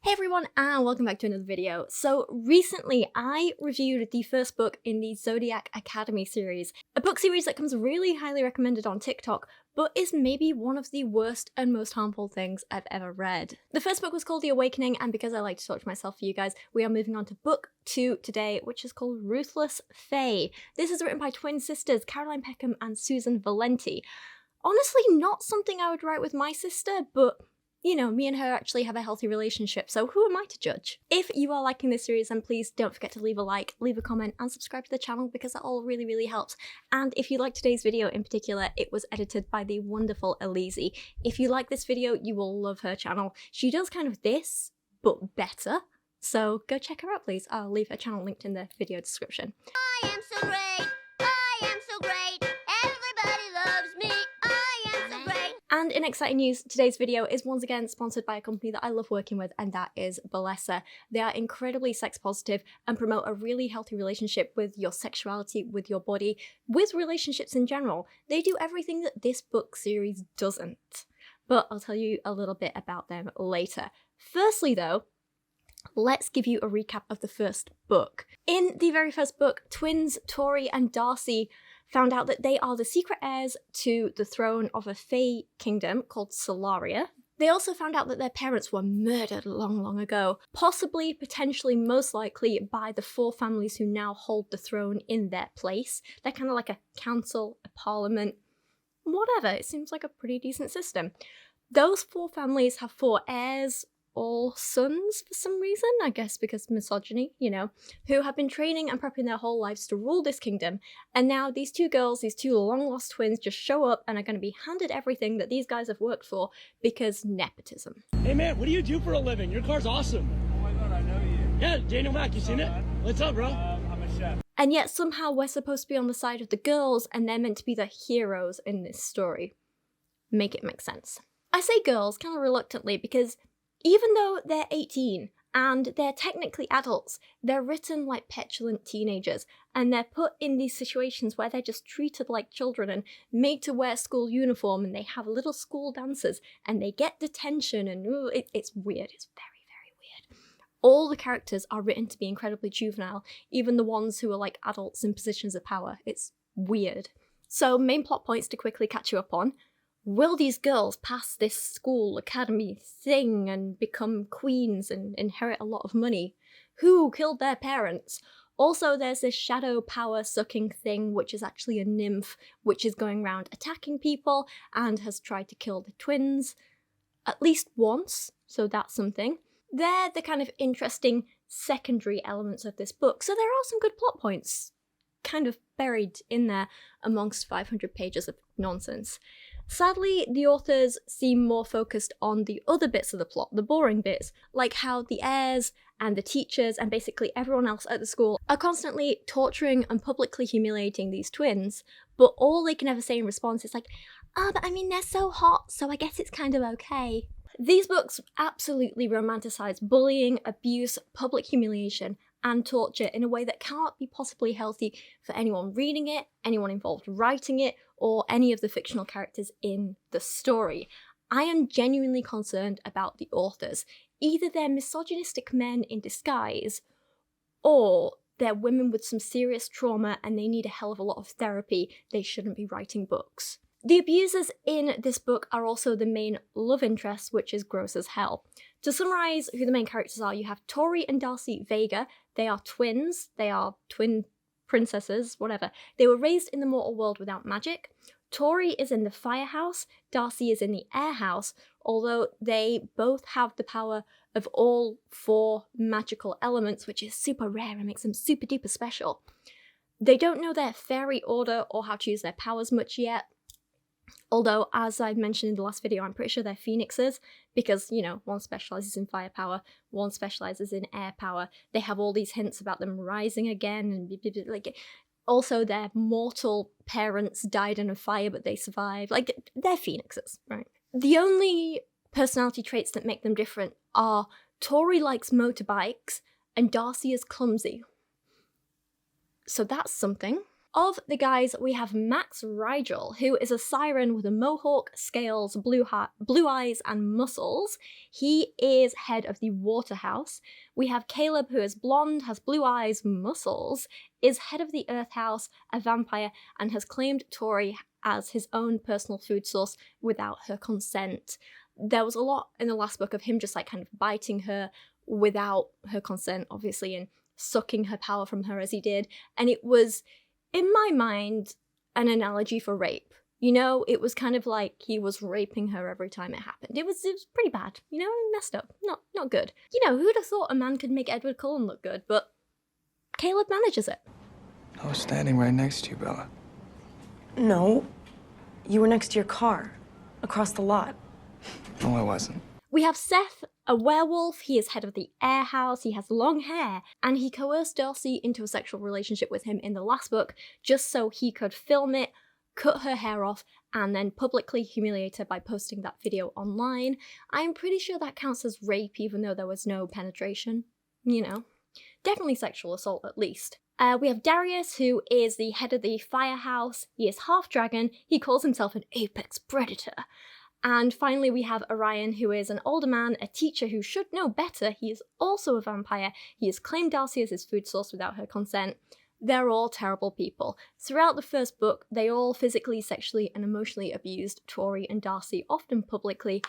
Hey everyone, and welcome back to another video. So recently I reviewed the first book in the Zodiac Academy series, a book series that comes really highly recommended on TikTok, but is maybe one of the worst and most harmful things I've ever read. The first book was called The Awakening, and because I like to torture myself for you guys, we are moving on to book 2 today, which is called Ruthless Fae. This is written by twin sisters Caroline Peckham and Susan Valenti. Honestly, not something I would write with my sister, but you know, me and her actually have a healthy relationship, so who am I to judge? If you are liking this series, then please don't forget to leave a like, leave a comment, and subscribe to the channel because that all really helps. And if you like today's video in particular, it was edited by the wonderful Alizee. If you like this video, you will love her channel. She does kind of this, but better. So go check her out, please. I'll leave her channel linked in the video description. I am so great. I am so great. Everybody loves me. I am so great. And in exciting news, today's video is once again sponsored by a company that I love working with, and that is Bellesa. They are incredibly sex positive and promote a really healthy relationship with your sexuality, with your body, with relationships in general. They do everything that this book series doesn't. But I'll tell you a little bit about them later. Firstly though, let's give you a recap of the first book. In the very first book, twins Tori and Darcy found out that they are the secret heirs to the throne of a Fae kingdom called Solaria. They also found out that their parents were murdered long ago, possibly, potentially, most likely by the 4 families who now hold the throne in their place. They're kind of like a council, a parliament, whatever. It seems like a pretty decent system. Those 4 families have 4 heirs, all sons for some reason, I guess because misogyny, you know, who have been training and prepping their whole lives to rule this kingdom, and now these 2 girls, these 2 long-lost twins, just show up and are going to be handed everything that these guys have worked for because nepotism. Hey man, what do you do for a living? Your car's awesome. Oh my god, I know you. Yeah, Daniel Mack, you seen it? What's up, bro? I'm a chef. And yet somehow we're supposed to be on the side of the girls, and they're meant to be the heroes in this story. Make it make sense. I say girls kind of reluctantly because even though they're 18 and they're technically adults, they're written like petulant teenagers, and they're put in these situations where they're just treated like children and made to wear school uniform, and they have little school dances and they get detention, and it's weird. It's very weird. All the characters are written to be incredibly juvenile, even the ones who are like adults in positions of power. It's weird. So main plot points to quickly catch you up on. Will these girls pass this school academy thing and become queens and inherit a lot of money? Who killed their parents? Also, there's this shadow power sucking thing, which is actually a nymph, which is going around attacking people and has tried to kill the twins at least once, so that's something. They're the kind of interesting secondary elements of this book, so there are some good plot points kind of buried in there amongst 500 pages of nonsense. Sadly, the authors seem more focused on the other bits of the plot, the boring bits, like how the heirs and the teachers and basically everyone else at the school are constantly torturing and publicly humiliating these twins, but all they can ever say in response is like, oh, but I mean, they're so hot, so I guess it's kind of okay. These books absolutely romanticize bullying, abuse, public humiliation, and torture in a way that cannot be possibly healthy for anyone reading it, anyone involved writing it, or any of the fictional characters in the story. I am genuinely concerned about the authors. Either they're misogynistic men in disguise, or they're women with some serious trauma and they need a hell of a lot of therapy. They shouldn't be writing books. The abusers in this book are also the main love interests, which is gross as hell. To summarise who the main characters are, you have Tori and Darcy Vega. They are twins, they are twin princesses, whatever. They were raised in the mortal world without magic. Tori is in the firehouse, Darcy is in the air house, although they both have the power of all 4 magical elements, which is super rare and makes them super duper special. They don't know their fairy order or how to use their powers much yet. Although, as I mentioned in the last video, I'm pretty sure they're phoenixes because, you know, one specialises in fire power, one specialises in air power. They have all these hints about them rising again, and like, also their mortal parents died in a fire but they survived. Like, they're phoenixes, right? The only personality traits that make them different are Tori likes motorbikes and Darcy is clumsy. So that's something. Of the guys, we have Max Rigel, who is a siren with a mohawk, scales, blue eyes, and muscles. He is head of the Waterhouse. We have Caleb, who is blonde, has blue eyes, muscles, is head of the Earth House, a vampire, and has claimed Tori as his own personal food source without her consent. There was a lot in the last book of him just like kind of biting her without her consent, obviously, and sucking her power from her as he did. And it was, in my mind, an analogy for rape. You know, it was kind of like he was raping her every time it happened. It was pretty bad, you know, messed up, not good. You know, who'd have thought a man could make Edward Cullen look good, but Caleb manages it. I was standing right next to you, Bella. No, you were next to your car, across the lot. No, I wasn't. We have Seth, a werewolf. He is head of the Air House, he has long hair, and he coerced Darcy into a sexual relationship with him in the last book just so he could film it, cut her hair off, and then publicly humiliate her by posting that video online. I'm pretty sure that counts as rape even though there was no penetration. You know, definitely sexual assault at least. We have Darius, who is the head of the Firehouse. He is half dragon. He calls himself an apex predator. And finally, we have Orion, who is an older man, a teacher who should know better. He is also a vampire. He has claimed Darcy as his food source without her consent. They're all terrible people. Throughout the first book, they all physically, sexually, and emotionally abused Tori and Darcy, often publicly,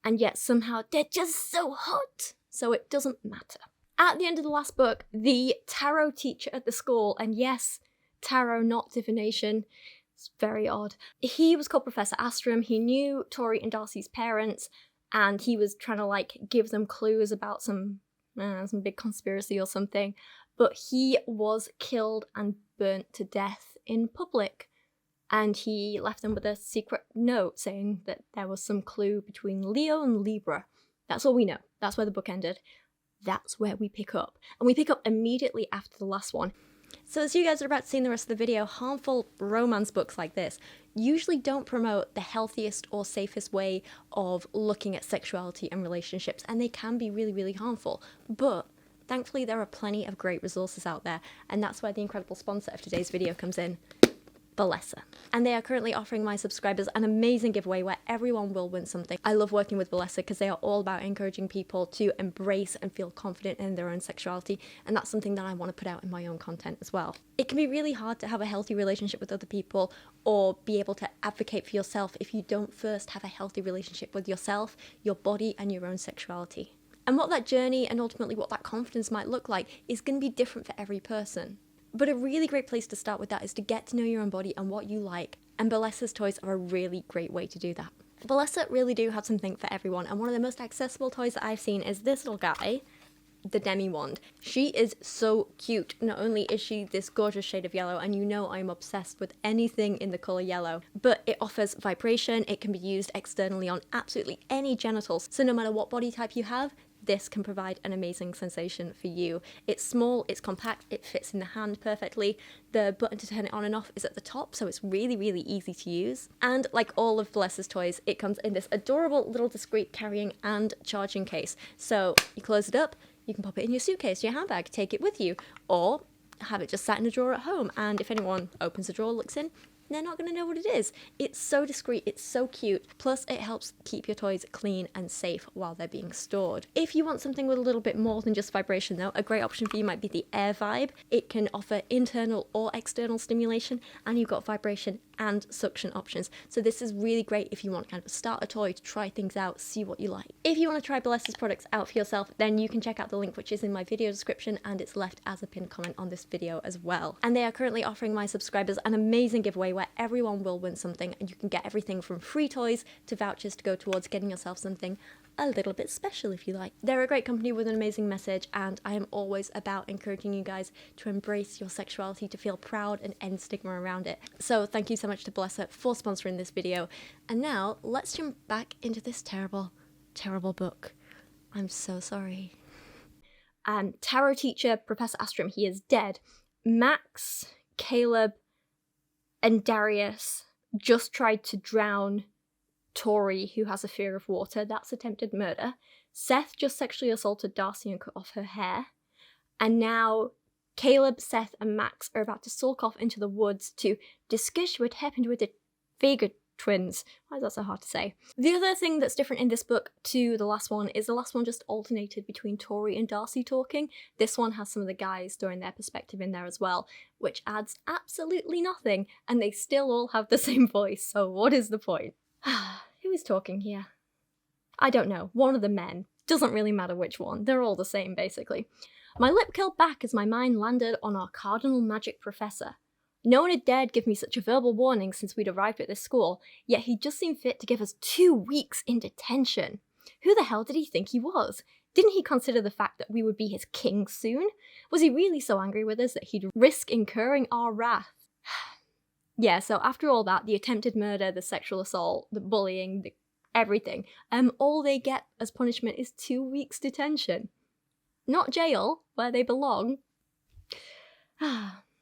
and yet somehow they're just so hot, so it doesn't matter. At the end of the last book, the tarot teacher at the school, and yes, tarot, not divination, it's very odd. He was called Professor Astrum. He knew Tori and Darcy's parents, and he was trying to like give them clues about some big conspiracy or something. But he was killed and burnt to death in public, and he left them with a secret note saying that there was some clue between Leo and Libra. That's all we know. That's where the book ended. That's where we pick up, and we pick up immediately after the last one. So as you guys are about to see in the rest of the video, harmful romance books like this usually don't promote the healthiest or safest way of looking at sexuality and relationships, and they can be really, really harmful. But thankfully there are plenty of great resources out there, and that's where the incredible sponsor of today's video comes in, Bellesa. And they are currently offering my subscribers an amazing giveaway where everyone will win something. I love working with Bellesa because they are all about encouraging people to embrace and feel confident in their own sexuality, and that's something that I want to put out in my own content as well. It can be really hard to have a healthy relationship with other people or be able to advocate for yourself if you don't first have a healthy relationship with yourself, your body, and your own sexuality. And what that journey and ultimately what that confidence might look like is going to be different for every person. But a really great place to start with that is to get to know your own body and what you like, and Bellesa's toys are a really great way to do that. Bellesa really do have something for everyone, and one of the most accessible toys that I've seen is this little guy, the Demi Wand. She is so cute. Not only is she this gorgeous shade of yellow, and you know I'm obsessed with anything in the colour yellow, but it offers vibration, it can be used externally on absolutely any genitals, so no matter what body type you have, this can provide an amazing sensation for you. It's small, it's compact, it fits in the hand perfectly. The button to turn it on and off is at the top, so it's really, really easy to use. And like all of Bellessa's toys, it comes in this adorable little discreet carrying and charging case. So you close it up, you can pop it in your suitcase, your handbag, take it with you, or have it just sat in a drawer at home, and if anyone opens the drawer, looks in, they're not going to know what it is. It's so discreet, it's so cute, plus it helps keep your toys clean and safe while they're being stored. If you want something with a little bit more than just vibration though, a great option for you might be the Air Vibe. It can offer internal or external stimulation, and you've got vibration and suction options. So this is really great if you want kind of a starter toy to try things out, see what you like. If you want to try Bellesa's products out for yourself, then you can check out the link which is in my video description, and it's left as a pinned comment on this video as well. And they are currently offering my subscribers an amazing giveaway where everyone will win something, and you can get everything from free toys to vouchers to go towards getting yourself something a little bit special if you like. They're a great company with an amazing message, and I am always about encouraging you guys to embrace your sexuality, to feel proud and end stigma around it. So thank you so much to Bellesa for sponsoring this video. And now let's jump back into this terrible, terrible book. I'm so sorry. Tarot teacher Professor Astrum, he is dead. Max, Caleb, and Darius just tried to drown Tori, who has a fear of water. That's attempted murder. Seth just sexually assaulted Darcy and cut off her hair. And now Caleb, Seth, and Max are about to sulk off into the woods to discuss what happened with the Vega twins. Why is that so hard to say? The other thing that's different in this book to the last one is the last one just alternated between Tori and Darcy talking. This one has some of the guys throwing their perspective in there as well, which adds absolutely nothing, and they still all have the same voice, so what is the point? Who is talking here? I don't know. One of the men. Doesn't really matter which one. They're all the same, basically. My lip curled back as my mind landed on our cardinal magic professor. No one had dared give me such a verbal warning since we'd arrived at this school, yet he just seemed fit to give us 2 weeks in detention. Who the hell did he think he was? Didn't he consider the fact that we would be his king soon? Was he really so angry with us that he'd risk incurring our wrath? Yeah, so after all that, the attempted murder, the sexual assault, the bullying, everything, all they get as punishment is 2 weeks detention. Not jail, where they belong.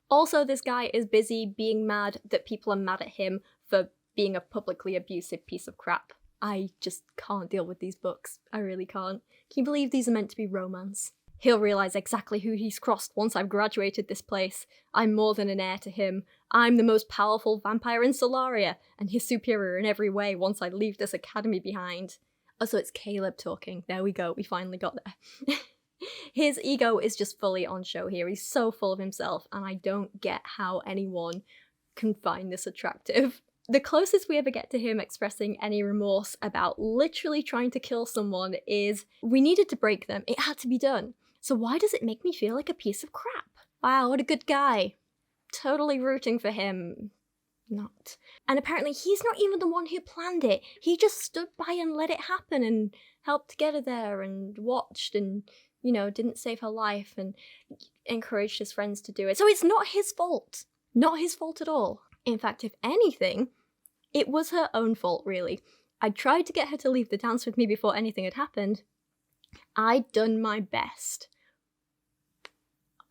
Also, this guy is busy being mad that people are mad at him for being a publicly abusive piece of crap. I just can't deal with these books. I really can't. Can you believe these are meant to be romance? He'll realise exactly who he's crossed once I've graduated this place. I'm more than an heir to him. I'm the most powerful vampire in Solaria, and his superior in every way once I leave this academy behind. Oh, so it's Caleb talking. There we go, we finally got there. His ego is just fully on show here. He's so full of himself, and I don't get how anyone can find this attractive. The closest we ever get to him expressing any remorse about literally trying to kill someone is, we needed to break them, it had to be done. So why does it make me feel like a piece of crap? Wow, what a good guy. Totally rooting for him. Not. And apparently he's not even the one who planned it. He just stood by and let it happen and helped get her there and watched and, you know, didn't save her life and encouraged his friends to do it. So it's not his fault. Not his fault at all. In fact, if anything, it was her own fault, really. I tried to get her to leave the dance with me before anything had happened. I'd done my best.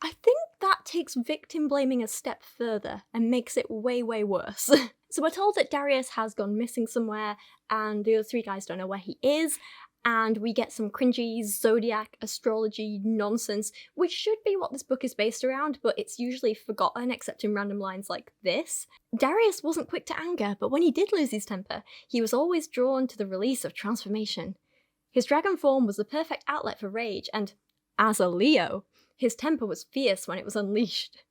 I think that takes victim blaming a step further and makes it way, way worse. So we're told that Darius has gone missing somewhere and the other 3 guys don't know where he is, and we get some cringy zodiac astrology nonsense, which should be what this book is based around, but it's usually forgotten except in random lines like this. Darius wasn't quick to anger, but when he did lose his temper, he was always drawn to the release of transformation. His dragon form was the perfect outlet for rage, and as a Leo, his temper was fierce when it was unleashed.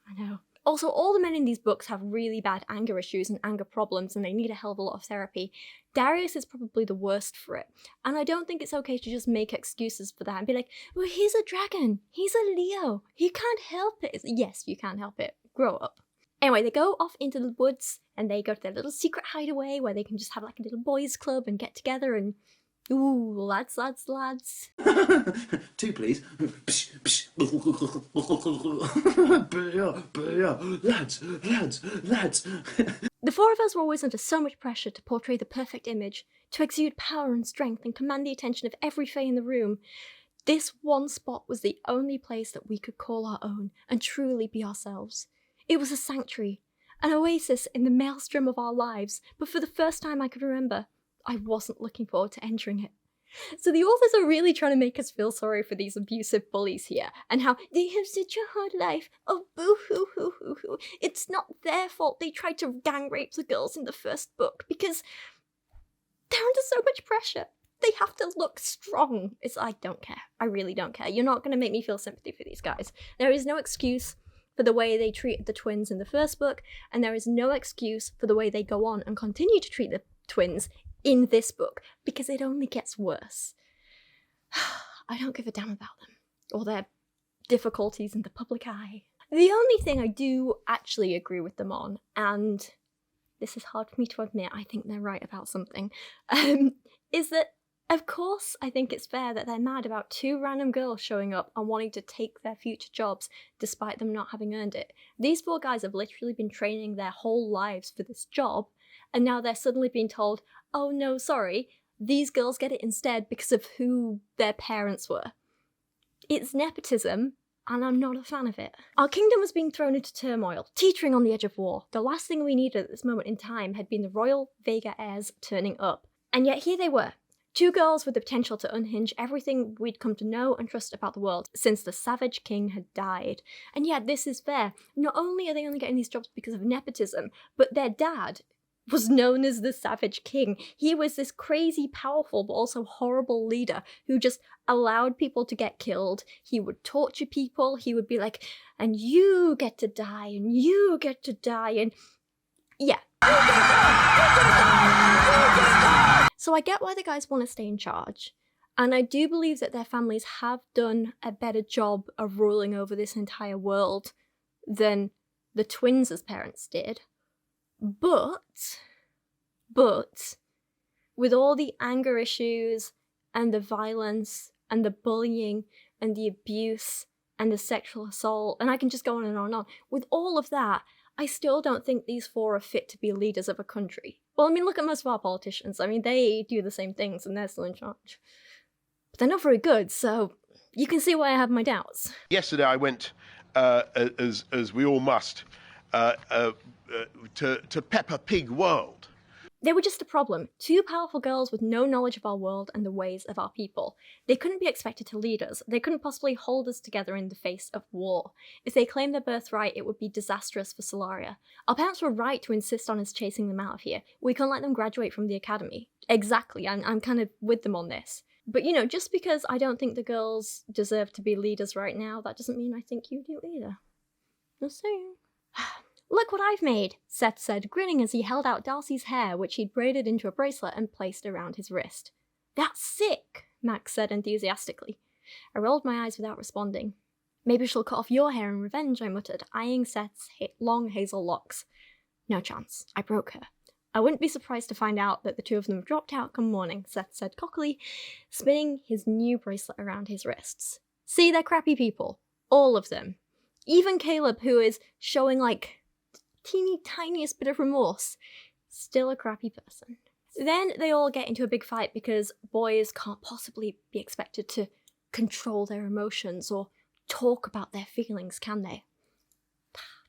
I know. Also, all the men in these books have really bad anger issues and anger problems, and they need a hell of a lot of therapy. Darius is probably the worst for it, and I don't think it's okay to just make excuses for that and be like, well, he's a dragon, he's a Leo, he can't help it. Yes, you can help it. Grow up. Anyway, they go off into the woods, and they go to their little secret hideaway where they can just have like a little boys club and get together and ooh, lads. 2, please. Lads. The 4 of us were always under so much pressure to portray the perfect image, to exude power and strength and command the attention of every fae in the room. This one spot was the only place that we could call our own and truly be ourselves. It was a sanctuary, an oasis in the maelstrom of our lives, but for the first time I could remember, I wasn't looking forward to entering it. So the authors are really trying to make us feel sorry for these abusive bullies here, and how they have such a hard life. Oh, boo-hoo-hoo-hoo-hoo. It's not their fault they tried to gang rape the girls in the first book, because they're under so much pressure. They have to look strong. I don't care. I really don't care. You're not going to make me feel sympathy for these guys. There is no excuse for the way they treated the twins in the first book, and there is no excuse for the way they go on and continue to treat the twins in this book, because it only gets worse. I don't give a damn about them, or their difficulties in the public eye. The only thing I do actually agree with them on, and this is hard for me to admit, I think they're right about something, is that, of course, I think it's fair that they're mad about 2 random girls showing up and wanting to take their future jobs despite them not having earned it. These 4 guys have literally been training their whole lives for this job, and now they're suddenly being told, oh no, sorry, these girls get it instead because of who their parents were. It's nepotism, and I'm not a fan of it. Our kingdom was being thrown into turmoil, teetering on the edge of war. The last thing we needed at this moment in time had been the royal Vega heirs turning up. And yet here they were, Two girls with the potential to unhinge everything we'd come to know and trust about the world since the Savage King had died. And yeah, this is fair. Not only are they only getting these jobs because of nepotism, but their dad was known as the Savage King. He was this crazy, powerful, but also horrible leader who just allowed people to get killed. He would torture people. He would be like, and you get to die, and you get to die, and yeah. So I get why the guys want to stay in charge, and I do believe that their families have done a better job of ruling over this entire world than the twins' parents did. But, with all the anger issues, and the violence, and the bullying, and the abuse, and the sexual assault, and I can just go on and on and on, with all of that, I still don't think these four are fit to be leaders of a country. Well, I mean, look at most of our politicians. I mean, they do the same things and they're still in charge. But they're not very good, so you can see why I have my doubts. Yesterday I went, as we all must, to Peppa Pig World. They were just a problem. Two powerful girls with no knowledge of our world and the ways of our people. They couldn't be expected to lead us. They couldn't possibly hold us together in the face of war. If they claimed their birthright, it would be disastrous for Solaria. Our parents were right to insist on us chasing them out of here. We can't let them graduate from the academy. Exactly, I'm kind of with them on this. But you know, just because I don't think the girls deserve to be leaders right now, that doesn't mean I think you do either. Just saying. Look what I've made, Seth said, grinning as he held out Darcy's hair, which he'd braided into a bracelet and placed around his wrist. That's sick, Max said enthusiastically. I rolled my eyes without responding. Maybe she'll cut off your hair in revenge, I muttered, eyeing Seth's long hazel locks. No chance. I broke her. I wouldn't be surprised to find out that the two of them dropped out come morning, Seth said cockily, spinning his new bracelet around his wrists. See, they're crappy people. All of them. Even Caleb, who is showing like teeny tiniest bit of remorse, still a crappy person. Then they all get into a big fight because boys can't possibly be expected to control their emotions or talk about their feelings, can they?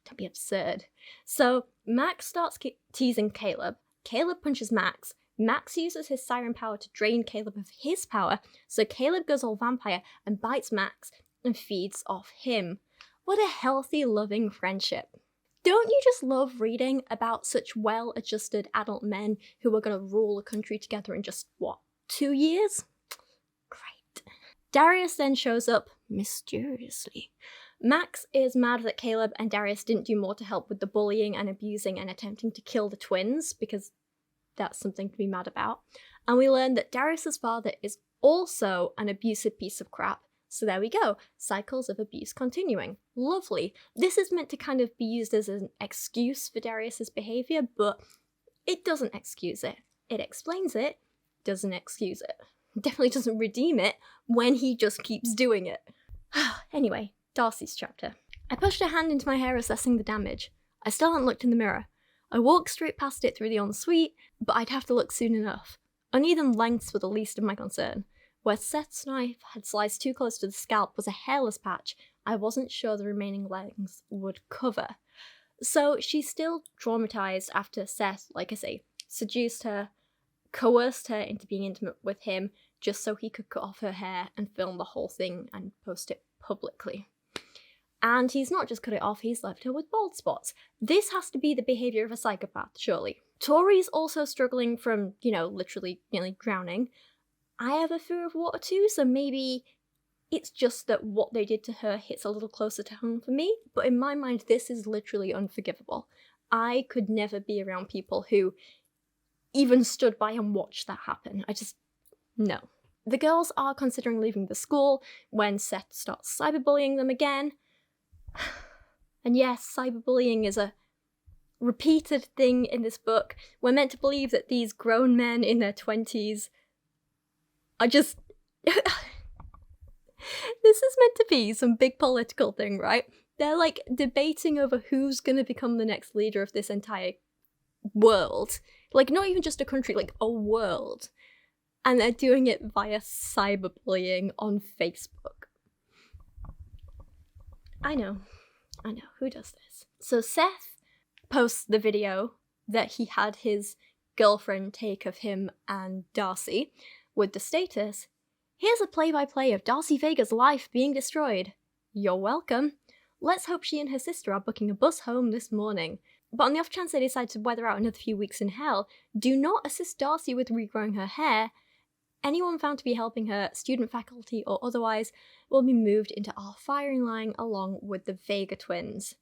That'd be absurd. So Max starts teasing Caleb. Caleb punches Max. Max uses his siren power to drain Caleb of his power, so Caleb goes all vampire and bites Max and feeds off him. What a healthy, loving friendship. Don't you just love reading about such well-adjusted adult men who are going to rule a country together in just, 2 years? Great. Darius then shows up mysteriously. Max is mad that Caleb and Darius didn't do more to help with the bullying and abusing and attempting to kill the twins, because that's something to be mad about. And we learn that Darius's father is also an abusive piece of crap. So there we go, cycles of abuse continuing. Lovely. This is meant to kind of be used as an excuse for Darius's behaviour, but it doesn't excuse it. It explains it, doesn't excuse it. Definitely doesn't redeem it when he just keeps doing it. Anyway, Darcy's chapter. I pushed a hand into my hair assessing the damage. I still hadn't looked in the mirror. I walked straight past it through the ensuite, but I'd have to look soon enough. Uneven lengths were the least of my concern. Where Seth's knife had sliced too close to the scalp was a hairless patch I wasn't sure the remaining lengths would cover. So she's still traumatized after Seth, like I say, seduced her, coerced her into being intimate with him just so he could cut off her hair and film the whole thing and post it publicly. And he's not just cut it off, he's left her with bald spots. This has to be the behaviour of a psychopath, surely. Tori's also struggling from, literally nearly drowning. I have a fear of water too, so maybe it's just that what they did to her hits a little closer to home for me, but in my mind this is literally unforgivable. I could never be around people who even stood by and watched that happen. No. The girls are considering leaving the school when Seth starts cyberbullying them again. And yes, cyberbullying is a repeated thing in this book. We're meant to believe that these grown men in their 20s are just... This is meant to be some big political thing, right? They're like debating over who's going to become the next leader of this entire world. Like not even just a country, like a world. And they're doing it via cyberbullying on Facebook. I know, who does this? So Seth posts the video that he had his girlfriend take of him and Darcy, with the status, "Here's a play-by-play of Darcy Vega's life being destroyed." You're welcome. Let's hope she and her sister are booking a bus home this morning. But on the off chance they decide to weather out another few weeks in hell, do not assist Darcy with regrowing her hair. Anyone found to be helping her, student, faculty, or otherwise, will be moved into our firing line along with the Vega twins.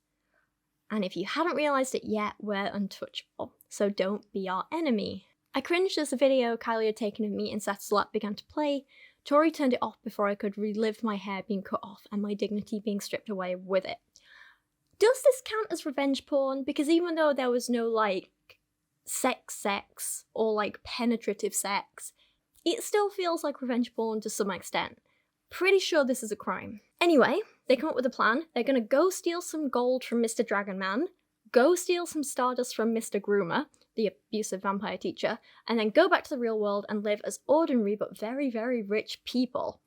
And if you hadn't realised it yet, we're untouchable, so don't be our enemy. I cringed as the video Kylie had taken of me in Seth's lap began to play. Tori turned it off before I could relive my hair being cut off and my dignity being stripped away with it. Does this count as revenge porn? Because even though there was no, like, sex, or, like, penetrative sex, it still feels like revenge porn to some extent. Pretty sure this is a crime. Anyway, they come up with a plan. They're gonna go steal some gold from Mr. Dragon Man, go steal some stardust from Mr. Groomer, the abusive vampire teacher, and then go back to the real world and live as ordinary but very, very rich people.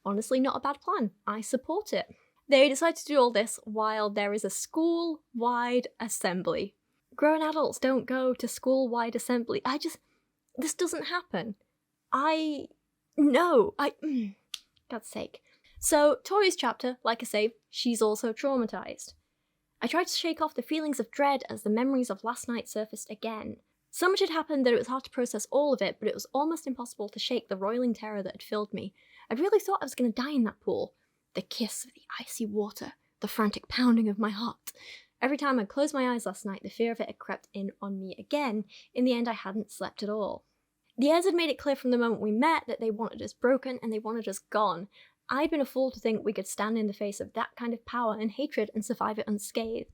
Honestly, not a bad plan. I support it. They decide to do all this while there is a school-wide assembly. Grown adults don't go to school-wide assembly. This doesn't happen. God's sake. So, Tori's chapter, like I say, she's also traumatized. I tried to shake off the feelings of dread as the memories of last night surfaced again. So much had happened that it was hard to process all of it, but it was almost impossible to shake the roiling terror that had filled me. I really thought I was going to die in that pool. The kiss of the icy water, the frantic pounding of my heart. Every time I closed my eyes last night, the fear of it had crept in on me again. In the end, I hadn't slept at all. The heirs had made it clear from the moment we met that they wanted us broken and they wanted us gone. I'd been a fool to think we could stand in the face of that kind of power and hatred and survive it unscathed.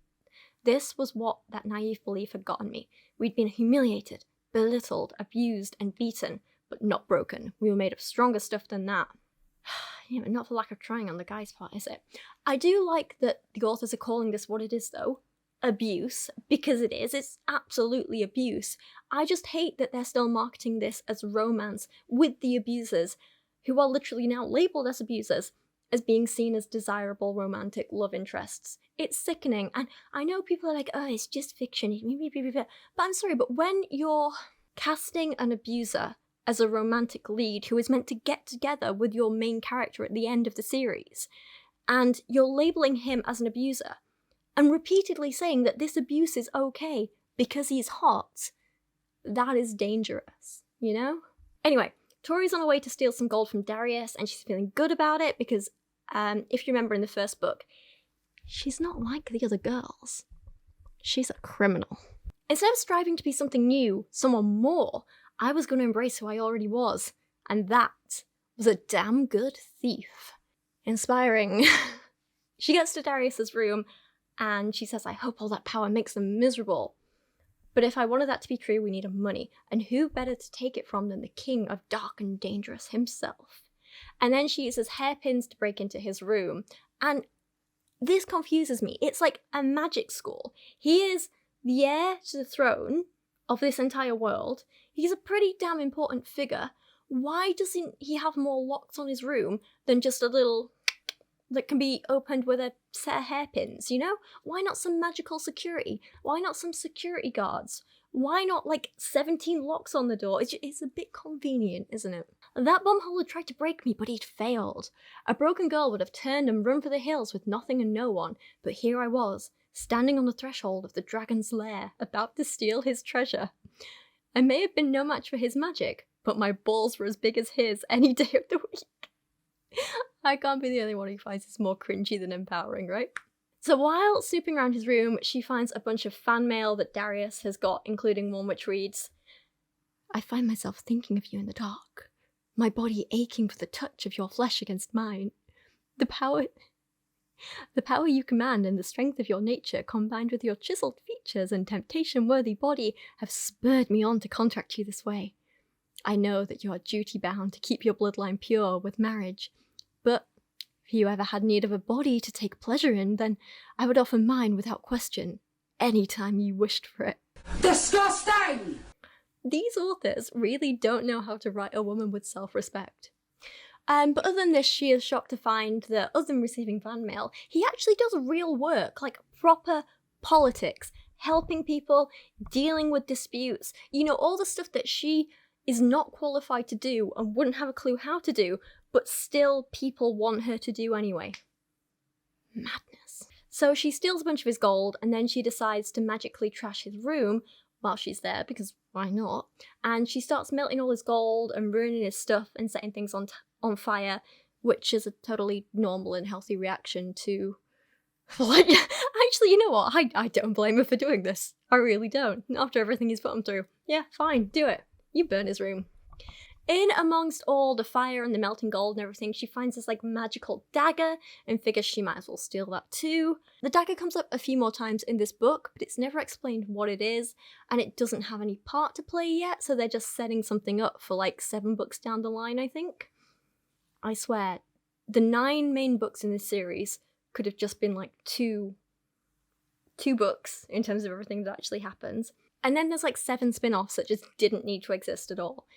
This was what that naive belief had gotten me. We'd been humiliated, belittled, abused, and beaten, but not broken. We were made of stronger stuff than that. Yeah, but not for lack of trying on the guy's part, is it? I do like that the authors are calling this what it is, though. Abuse, because it is. It's absolutely abuse. I just hate that they're still marketing this as romance with the abusers, who are literally now labelled as abusers, as being seen as desirable romantic love interests. It's sickening, and I know people are like, oh, it's just fiction, but I'm sorry, but when you're casting an abuser as a romantic lead who is meant to get together with your main character at the end of the series, and you're labelling him as an abuser, and repeatedly saying that this abuse is okay because he's hot, that is dangerous, you know? Anyway, Tori's on her way to steal some gold from Darius, and she's feeling good about it because, if you remember in the first book, she's not like the other girls. She's a criminal. Instead of striving to be something new, someone more, I was going to embrace who I already was, and that was a damn good thief. Inspiring. She gets to Darius's room, and she says, I hope all that power makes them miserable. But if I wanted that to be true, we needed money, and who better to take it from than the king of dark and dangerous himself? And then she uses hairpins to break into his room, and this confuses me. It's like a magic school. He is the heir to the throne of this entire world. He's a pretty damn important figure. Why doesn't he have more locks on his room than just a little that can be opened with a set of hairpins, you know? Why not some magical security? Why not some security guards? Why not, like, 17 locks on the door? It's a bit convenient, isn't it? That bumhole had tried to break me, but he'd failed. A broken girl would have turned and run for the hills with nothing and no one, but here I was, standing on the threshold of the dragon's lair, about to steal his treasure. I may have been no match for his magic, but my balls were as big as his any day of the week. I can't be the only one who finds this more cringy than empowering, right? So while snooping around his room, she finds a bunch of fan mail that Darius has got, including one which reads, I find myself thinking of you in the dark, my body aching for the touch of your flesh against mine. The power you command and the strength of your nature, combined with your chiseled features and temptation-worthy body, have spurred me on to contact you this way. I know that you are duty-bound to keep your bloodline pure with marriage, but if you ever had need of a body to take pleasure in, then I would offer mine without question, any time you wished for it. Disgusting! These authors really don't know how to write a woman with self-respect. But other than this, she is shocked to find that other than receiving fan mail, he actually does real work, like proper politics, helping people, dealing with disputes, you know, all the stuff that she is not qualified to do and wouldn't have a clue how to do, but still people want her to do anyway. Madness. So she steals a bunch of his gold, and then she decides to magically trash his room while she's there, because why not? And she starts melting all his gold and ruining his stuff and setting things on fire, which is a totally normal and healthy reaction to... Like, actually, you know what? I don't blame her for doing this. I really don't. After everything he's put him through. Yeah, fine, do it. You burn his room. In amongst all the fire and the melting gold and everything, she finds this like magical dagger and figures she might as well steal that too. The dagger comes up a few more times in this book, but it's never explained what it is, and it doesn't have any part to play yet, so they're just setting something up for like 7 books down the line, I think. I swear, the 9 main books in this series could have just been like two books in terms of everything that actually happens. And then there's like 7 spin-offs that just didn't need to exist at all.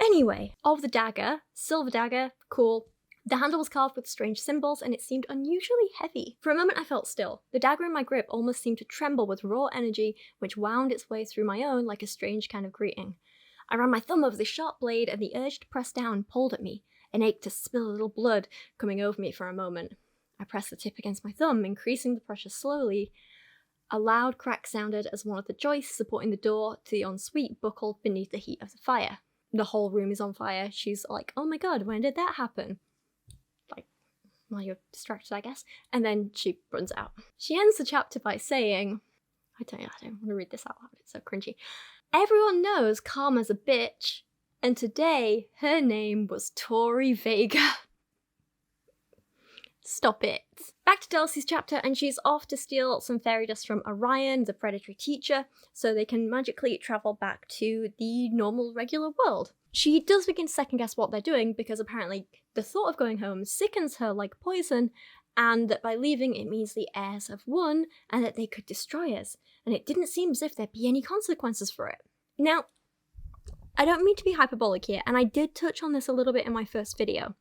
Anyway, of the dagger, silver dagger, cool. The handle was carved with strange symbols and it seemed unusually heavy. For a moment I felt still. The dagger in my grip almost seemed to tremble with raw energy which wound its way through my own like a strange kind of greeting. I ran my thumb over the sharp blade and the urge to press down pulled at me, an ache to spill a little blood coming over me for a moment. I pressed the tip against my thumb, increasing the pressure slowly. A loud crack sounded as one of the joists supporting the door to the ensuite buckled beneath the heat of the fire. The whole room is on fire. She's like, oh my god, when did that happen? Like, well, you're distracted, I guess. And then she runs out. She ends the chapter by saying, I don't want to read this out loud, it's so cringy. Everyone knows Karma's a bitch, and today her name was Tori Vega. Stop it. Back to Dulcie's chapter, and she's off to steal some fairy dust from Orion, the predatory teacher, so they can magically travel back to the normal, regular world. She does begin to second guess what they're doing, because apparently the thought of going home sickens her like poison, and that by leaving it means the heirs have won, and that they could destroy us, and it didn't seem as if there'd be any consequences for it. Now, I don't mean to be hyperbolic here, and I did touch on this a little bit in my first video.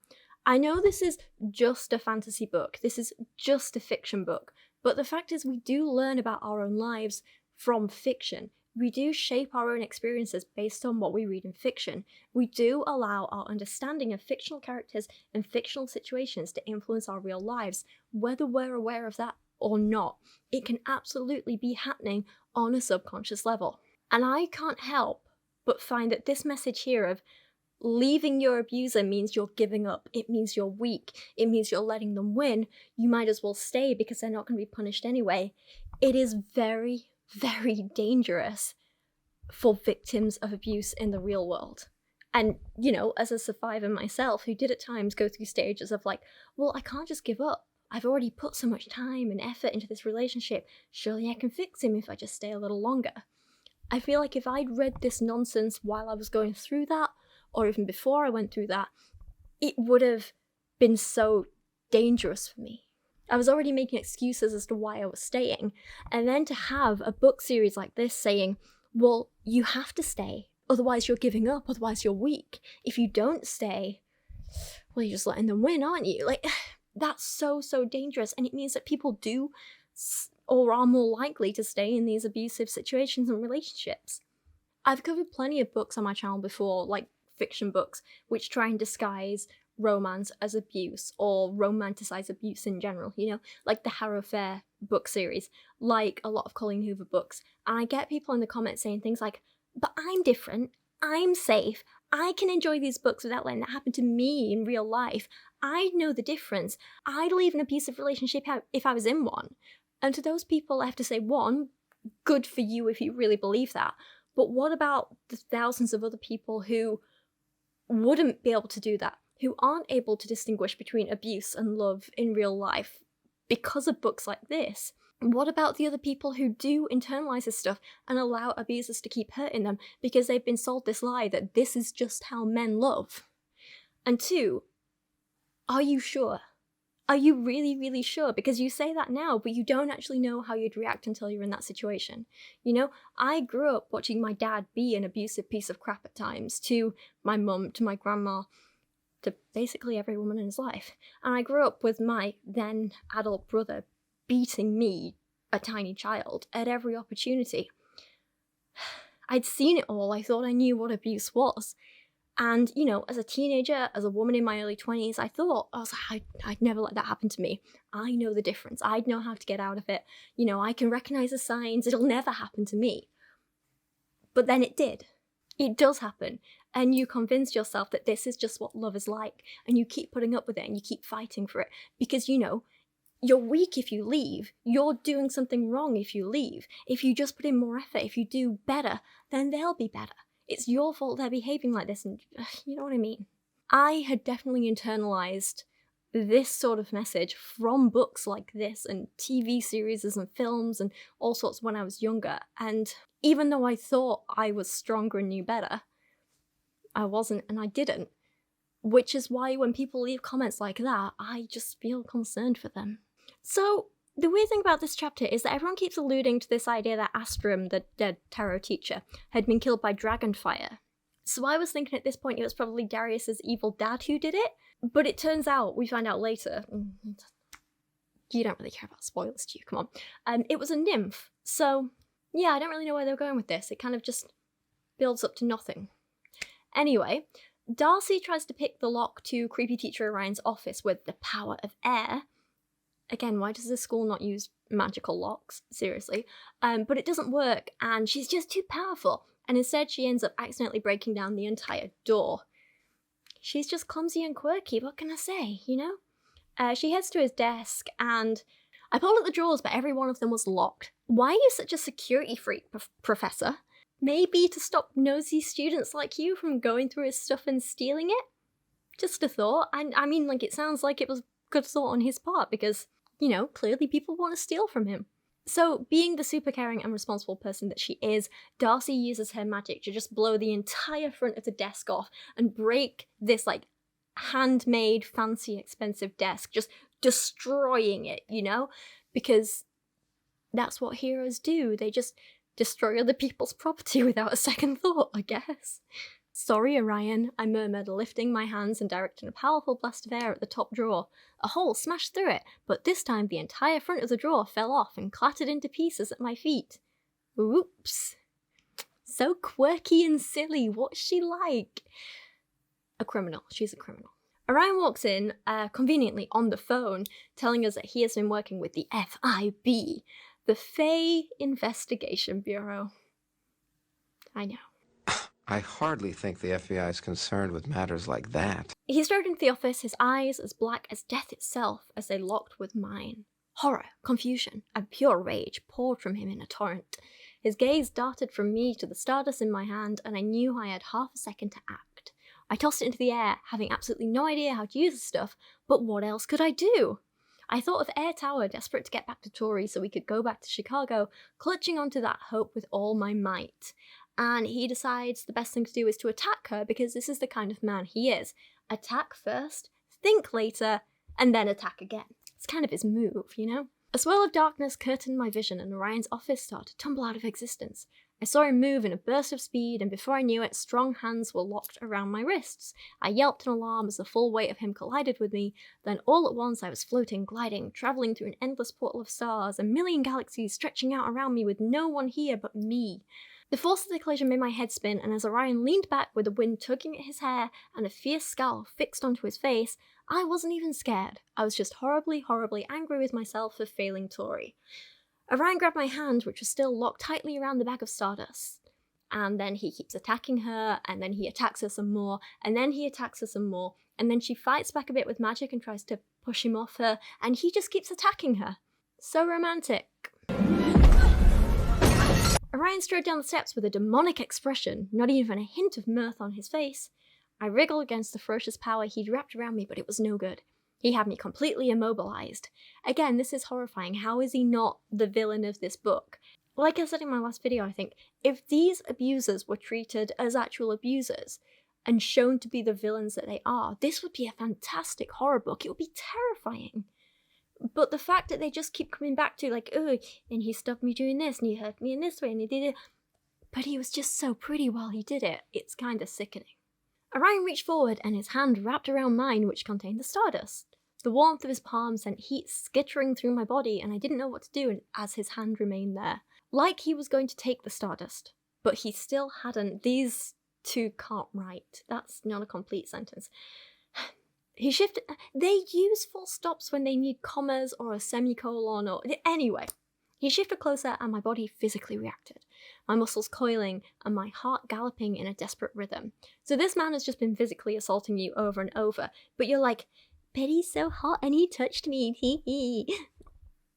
I know this is just a fantasy book, this is just a fiction book, but the fact is we do learn about our own lives from fiction. We do shape our own experiences based on what we read in fiction. We do allow our understanding of fictional characters and fictional situations to influence our real lives, whether we're aware of that or not. It can absolutely be happening on a subconscious level. And I can't help but find that this message here of leaving your abuser means you're giving up, it means you're weak, it means you're letting them win, you might as well stay because they're not going to be punished anyway. It is very, very dangerous for victims of abuse in the real world. And, you know, as a survivor myself, who did at times go through stages of like, well, I can't just give up. I've already put so much time and effort into this relationship, surely I can fix him if I just stay a little longer. I feel like if I'd read this nonsense while I was going through that, or even before I went through that, it would have been so dangerous for me. I was already making excuses as to why I was staying, and then to have a book series like this saying, well, you have to stay, otherwise you're giving up, otherwise you're weak. If you don't stay, well, you're just letting them win, aren't you? Like, that's so, so dangerous, and it means that people do, or are more likely to stay in these abusive situations and relationships. I've covered plenty of books on my channel before, like fiction books, which try and disguise romance as abuse or romanticize abuse in general, you know, like the Harrow Fair book series, like a lot of Colleen Hoover books. And I get people in the comments saying things like, but I'm different, I'm safe, I can enjoy these books without letting that happen to me in real life. I know the difference. I'd leave an abusive relationship if I was in one. And to those people I have to say, one, good for you if you really believe that. But what about the thousands of other people who wouldn't be able to do that, who aren't able to distinguish between abuse and love in real life because of books like this? What about the other people who do internalize this stuff and allow abusers to keep hurting them because they've been sold this lie that this is just how men love? And 2, are you sure? Are you really, really sure? Because you say that now, but you don't actually know how you'd react until you're in that situation. You know, I grew up watching my dad be an abusive piece of crap at times, to my mum, to my grandma, to basically every woman in his life. And I grew up with my then adult brother beating me, a tiny child, at every opportunity. I'd seen it all. I thought I knew what abuse was. And, you know, as a teenager, as a woman in my early 20s, I was like, I'd never let that happen to me. I know the difference. I'd know how to get out of it. You know, I can recognize the signs. It'll never happen to me. But then it did. It does happen. And you convince yourself that this is just what love is like. And you keep putting up with it and you keep fighting for it. Because, you know, you're weak if you leave. You're doing something wrong if you leave. If you just put in more effort, if you do better, then they'll be better. It's your fault they're behaving like this, and you know what I mean. I had definitely internalized this sort of message from books like this and TV series and films and all sorts when I was younger. And even though I thought I was stronger and knew better, I wasn't, and I didn't. Which is why when people leave comments like that, I just feel concerned for them. So the weird thing about this chapter is that everyone keeps alluding to this idea that Astrum, the dead tarot teacher, had been killed by dragonfire. So I was thinking at this point it was probably Darius's evil dad who did it, but it turns out, we find out later, you don't really care about spoilers, do you? Come on. It was a nymph. So yeah, I don't really know where they're going with this. It kind of just builds up to nothing. Anyway, Darcy tries to pick the lock to creepy teacher Orion's office with the power of air. Again, why does this school not use magical locks? Seriously. But it doesn't work, and she's just too powerful, and instead she ends up accidentally breaking down the entire door. She's just clumsy and quirky, what can I say, you know? She heads to his desk, and I pulled at the drawers, but every one of them was locked. Why are you such a security freak, Professor? Maybe to stop nosy students like you from going through his stuff and stealing it? Just a thought. I mean, like, it sounds like it was good thought on his part, because you know, clearly people want to steal from him. So, being the super caring and responsible person that she is, Darcy uses her magic to just blow the entire front of the desk off and break this, like, handmade, fancy, expensive desk, just destroying it, you know? Because that's what heroes do. They just destroy other people's property without a second thought, I guess. Sorry, Orion, I murmured, lifting my hands and directing a powerful blast of air at the top drawer. A hole smashed through it, but this time the entire front of the drawer fell off and clattered into pieces at my feet. Oops. So quirky and silly, what's she like? A criminal, she's a criminal. Orion walks in, conveniently on the phone, telling us that he has been working with the FIB, the Fae Investigation Bureau. I know. I hardly think the FBI is concerned with matters like that. He strode into the office, his eyes as black as death itself as they locked with mine. Horror, confusion, and pure rage poured from him in a torrent. His gaze darted from me to the stardust in my hand, and I knew I had half a second to act. I tossed it into the air, having absolutely no idea how to use the stuff, but what else could I do? I thought of Air Tower, desperate to get back to Tori so we could go back to Chicago, clutching onto that hope with all my might. And he decides the best thing to do is to attack her because this is the kind of man he is. Attack first, think later, and then attack again. It's kind of his move, you know? A swirl of darkness curtained my vision and Orion's office started to tumble out of existence. I saw him move in a burst of speed, and before I knew it, strong hands were locked around my wrists. I yelped in alarm as the full weight of him collided with me, then all at once I was floating, gliding, travelling through an endless portal of stars, a million galaxies stretching out around me with no one here but me. The force of the collision made my head spin, and as Orion leaned back with the wind tugging at his hair and a fierce scowl fixed onto his face, I wasn't even scared. I was just horribly, horribly angry with myself for failing Tori. Orion grabbed my hand, which was still locked tightly around the bag of stardust. And then he keeps attacking her, and then he attacks her some more, and then he attacks her some more, and then she fights back a bit with magic and tries to push him off her, and he just keeps attacking her. So romantic. Orion strode down the steps with a demonic expression, not even a hint of mirth on his face. I wriggled against the ferocious power he'd wrapped around me, but it was no good. He had me completely immobilized. Again, this is horrifying. How is he not the villain of this book? Like I said in my last video, I think, if these abusers were treated as actual abusers and shown to be the villains that they are, this would be a fantastic horror book. It would be terrifying. But the fact that they just keep coming back to, like, oh, and he stopped me doing this, and he hurt me in this way, and he did it. But he was just so pretty while he did it. It's kind of sickening. Orion reached forward, and his hand wrapped around mine, which contained the stardust. The warmth of his palm sent heat skittering through my body, and I didn't know what to do as his hand remained there. Like he was going to take the stardust. but he still hadn't. These two can't write. That's not a complete sentence. He shifted. They use full stops when they need commas or a semicolon or. Anyway, he shifted closer and my body physically reacted. My muscles coiling and my heart galloping in a desperate rhythm. So this man has just been physically assaulting you over and over, but you're like, but he's so hot and he touched me, hee hee.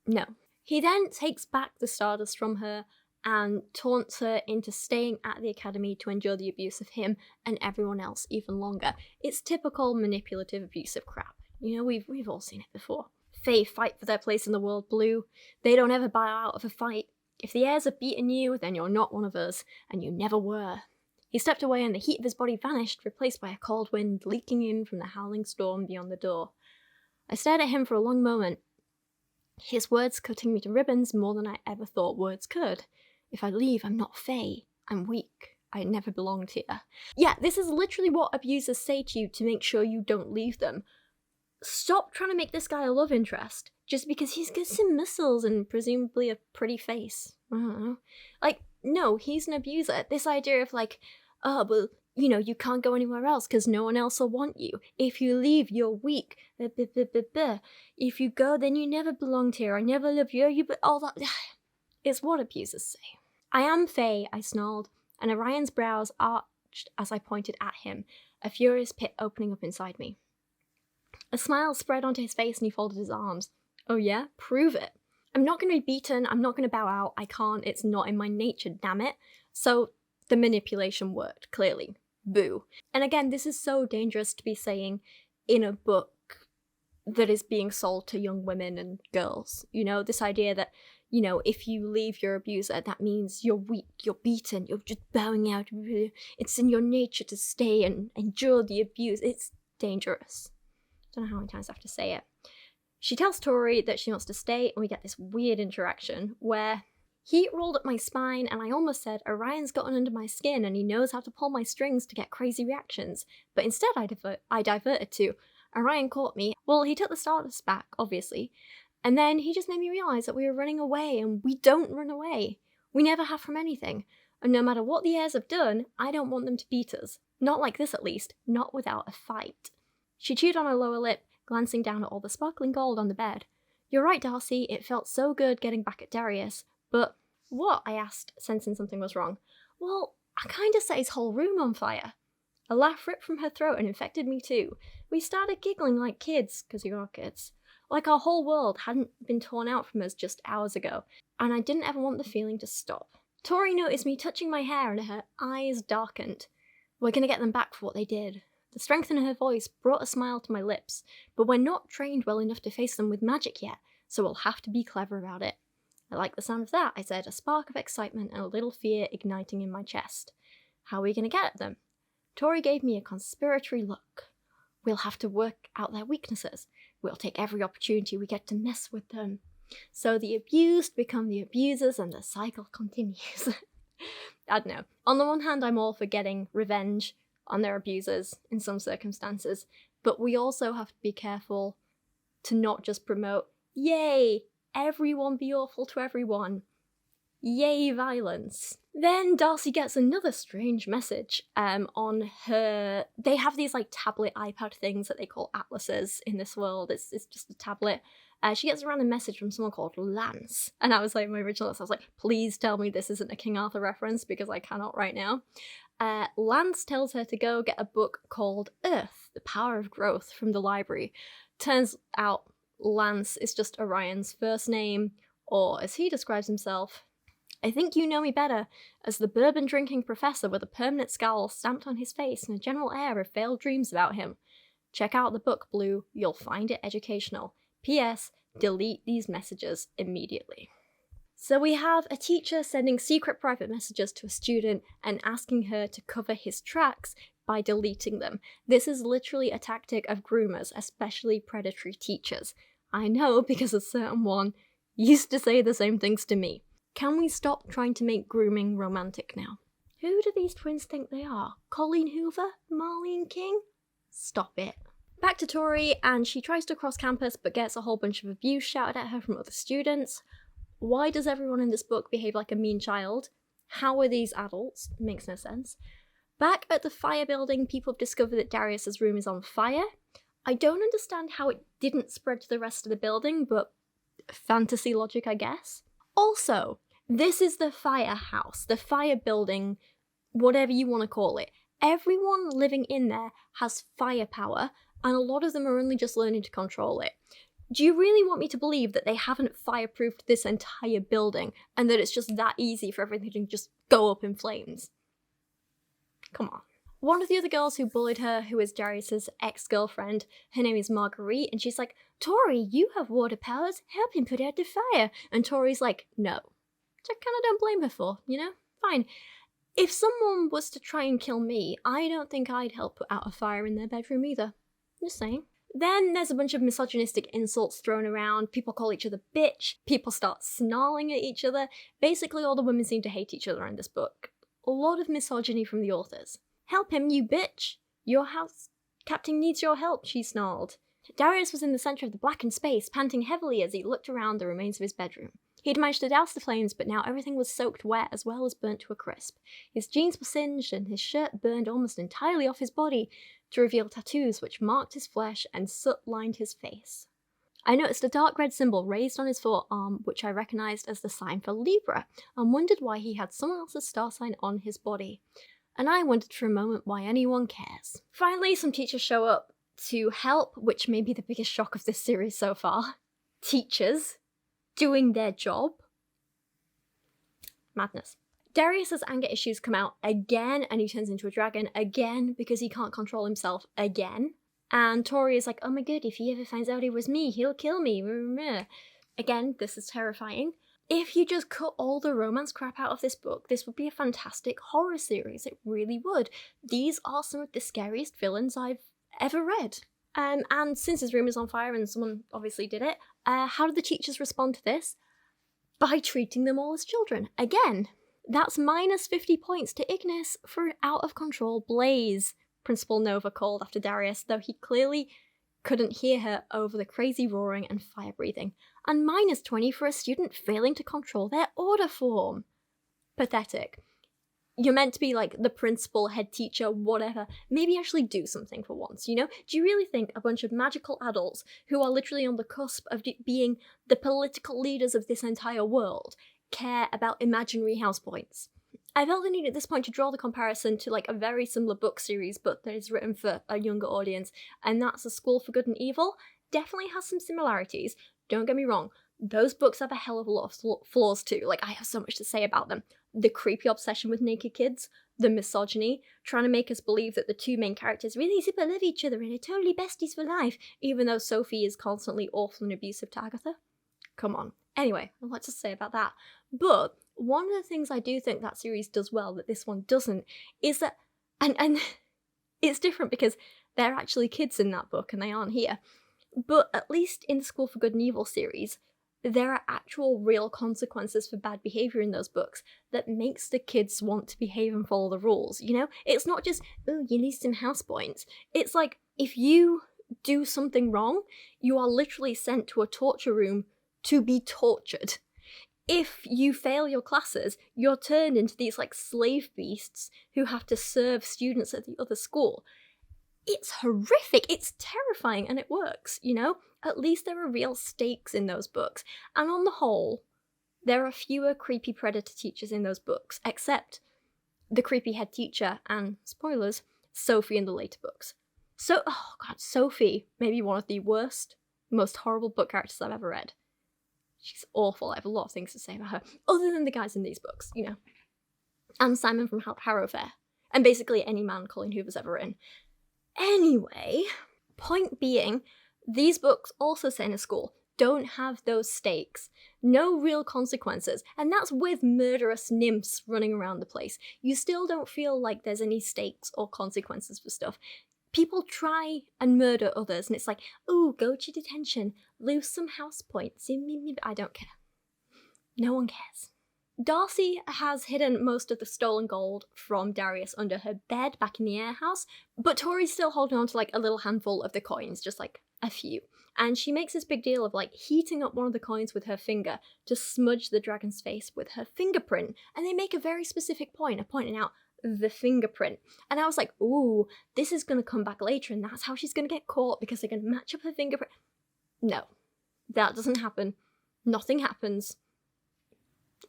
No. He then takes back the Stardust from her and taunts her into staying at the academy to endure the abuse of him and everyone else even longer. It's typical manipulative, abusive crap. You know, we've all seen it before. Fae fight for their place in the world, Blue. They don't ever bow out of a fight. If the airs have beaten you, then you're not one of us, and you never were. He stepped away and the heat of his body vanished, replaced by a cold wind leaking in from the howling storm beyond the door. I stared at him for a long moment, his words cutting me to ribbons more than I ever thought words could. If I leave, I'm not Fae. I'm weak. I never belonged here. Yeah, this is literally what abusers say to you to make sure you don't leave them. Stop trying to make this guy a love interest just because he's got some muscles and presumably a pretty face. I don't know. Like, no, he's an abuser. This idea of like, oh, well, you know, you can't go anywhere else because no one else will want you. If you leave, you're weak. If you go, then you never belonged here. I never loved you. All that. It's what abusers say. I am Fae, I snarled, and Orion's brows arched as I pointed at him, a furious pit opening up inside me. A smile spread onto his face and he folded his arms. Oh yeah? Prove it. I'm not going to be beaten. I'm not going to bow out. I can't. It's not in my nature, damn it. So the manipulation worked, clearly. Boo. And again, this is so dangerous to be saying in a book that is being sold to young women and girls. You know, this idea that, you know, if you leave your abuser, that means you're weak, you're beaten, you're just bowing out. It's in your nature to stay and endure the abuse. It's dangerous. I don't know how many times I have to say it. She tells Tori that she wants to stay, and we get this weird interaction where heat rolled up my spine and I almost said, Orion's gotten under my skin and he knows how to pull my strings to get crazy reactions. But instead I diverted to, Orion caught me. Well, he took the Stardust back, obviously. And then he just made me realise that we were running away, and we don't run away. We never have from anything. And no matter what the heirs have done, I don't want them to beat us. Not like this, at least. Not without a fight. She chewed on her lower lip, glancing down at all the sparkling gold on the bed. You're right, Darcy. It felt so good getting back at Darius. But what? I asked, sensing something was wrong. Well, I kind of set his whole room on fire. A laugh ripped from her throat and infected me too. We started giggling like kids, because we are kids. Like our whole world hadn't been torn out from us just hours ago, and I didn't ever want the feeling to stop. Tori noticed me touching my hair and her eyes darkened. We're gonna get them back for what they did. The strength in her voice brought a smile to my lips, but we're not trained well enough to face them with magic yet, so we'll have to be clever about it. I like the sound of that, I said, a spark of excitement and a little fear igniting in my chest. How are we gonna get at them? Tori gave me a conspiratory look. We'll have to work out their weaknesses. We'll take every opportunity we get to mess with them. So the abused become the abusers and the cycle continues. I don't know. On the one hand, I'm all for getting revenge on their abusers in some circumstances, but we also have to be careful to not just promote, yay, everyone be awful to everyone. Yay, violence. Then Darcy gets another strange message on her. They have these like tablet iPad things that they call atlases in this world. It's just a tablet. She gets a random message from someone called Lance. And I was like, my original list, I was like, please tell me this isn't a King Arthur reference because I cannot right now. Lance tells her to go get a book called Earth, The Power of Growth from the library. Turns out Lance is just Orion's first name, or as he describes himself, I think you know me better as the bourbon-drinking professor with a permanent scowl stamped on his face and a general air of failed dreams about him. Check out the book, Blue. You'll find it educational. P.S. Delete these messages immediately. So we have a teacher sending secret private messages to a student and asking her to cover his tracks by deleting them. This is literally a tactic of groomers, especially predatory teachers. I know because a certain one used to say the same things to me. Can we stop trying to make grooming romantic now? Who do these twins think they are? Colleen Hoover? Marlene King? Stop it. Back to Tori, and she tries to cross campus but gets a whole bunch of abuse shouted at her from other students. Why does everyone in this book behave like a mean child? How are these adults? Makes no sense. Back at the fire building, people have discovered that Darius's room is on fire. I don't understand how it didn't spread to the rest of the building, but fantasy logic, I guess. Also, this is the firehouse, the fire building, whatever you want to call it. Everyone living in there has firepower, and a lot of them are only just learning to control it. Do you really want me to believe that they haven't fireproofed this entire building, and that it's just that easy for everything to just go up in flames? Come on. One of the other girls who bullied her, who is Darius's ex-girlfriend, her name is Marguerite, and she's like, Tori, you have water powers, help him put out the fire. And Tori's like, no. Which I kind of don't blame her for, you know? Fine. If someone was to try and kill me, I don't think I'd help put out a fire in their bedroom either. Just saying. Then there's a bunch of misogynistic insults thrown around, people call each other bitch, people start snarling at each other. Basically all the women seem to hate each other in this book. A lot of misogyny from the authors. Help him, you bitch! Your house captain needs your help, she snarled. Darius was in the centre of the blackened space, panting heavily as he looked around the remains of his bedroom. He'd managed to douse the flames, but now everything was soaked wet as well as burnt to a crisp. His jeans were singed and his shirt burned almost entirely off his body to reveal tattoos which marked his flesh and soot lined his face. I noticed a dark red symbol raised on his forearm, which I recognised as the sign for Libra, and wondered why he had someone else's star sign on his body. And I wondered for a moment why anyone cares. Finally, some teachers show up to help, which may be the biggest shock of this series so far. Teachers doing their job. Madness. Darius's anger issues come out again, and he turns into a dragon again because he can't control himself again. And Tori is like, oh my god, if he ever finds out it was me, he'll kill me. Again, this is terrifying. If you just cut all the romance crap out of this book, this would be a fantastic horror series. It really would. These are some of the scariest villains I've ever read. And since his room is on fire and someone obviously did it, how did the teachers respond to this? By treating them all as children. Again, that's minus 50 points to Ignis for an out-of-control blaze, Principal Nova called after Darius, though he clearly couldn't hear her over the crazy roaring and fire breathing. And minus 20 for a student failing to control their order form. Pathetic. You're meant to be like the principal, head teacher, whatever. Maybe actually do something for once, you know? Do you really think a bunch of magical adults who are literally on the cusp of being the political leaders of this entire world care about imaginary house points? I felt the need at this point to draw the comparison to like a very similar book series, but that is written for a younger audience, and that's A School for Good and Evil. Definitely has some similarities. Don't get me wrong, those books have a hell of a lot of flaws too. Like, I have so much to say about them. The creepy obsession with naked kids, the misogyny, trying to make us believe that the two main characters really super love each other and are totally besties for life, even though Sophie is constantly awful and abusive to Agatha. Come on. Anyway, a lot to say about that. But one of the things I do think that series does well that this one doesn't is that, and it's different because they're actually kids in that book and they aren't here, but at least in the School for Good and Evil series, there are actual real consequences for bad behaviour in those books that makes the kids want to behave and follow the rules, you know? It's not just, oh, you lose some house points. It's like, if you do something wrong, you are literally sent to a torture room to be tortured. If you fail your classes, you're turned into these like slave beasts who have to serve students at the other school. It's horrific, it's terrifying, and it works, you know? At least there are real stakes in those books. And on the whole, there are fewer creepy predator teachers in those books, except the creepy head teacher and, spoilers, Sophie in the later books. So, oh god, Sophie may be one of the worst, most horrible book characters I've ever read. She's awful. I have a lot of things to say about her, other than the guys in these books, you know. And Simon from Harrow Fair. And basically any man Colleen Hoover's ever written. Anyway, point being, these books also set in a school don't have those stakes. No real consequences. And that's with murderous nymphs running around the place. You still don't feel like there's any stakes or consequences for stuff. People try and murder others, and it's like, oh, go to detention, lose some house points. I don't care. No one cares. Darcy has hidden most of the stolen gold from Darius under her bed back in the air house, but Tori's still holding on to like a little handful of the coins, just like a few. And she makes this big deal of like heating up one of the coins with her finger to smudge the dragon's face with her fingerprint. And they make a very specific point of pointing out the fingerprint. And I was like, ooh, this is going to come back later and that's how she's going to get caught because they're going to match up her fingerprint. No, that doesn't happen. Nothing happens.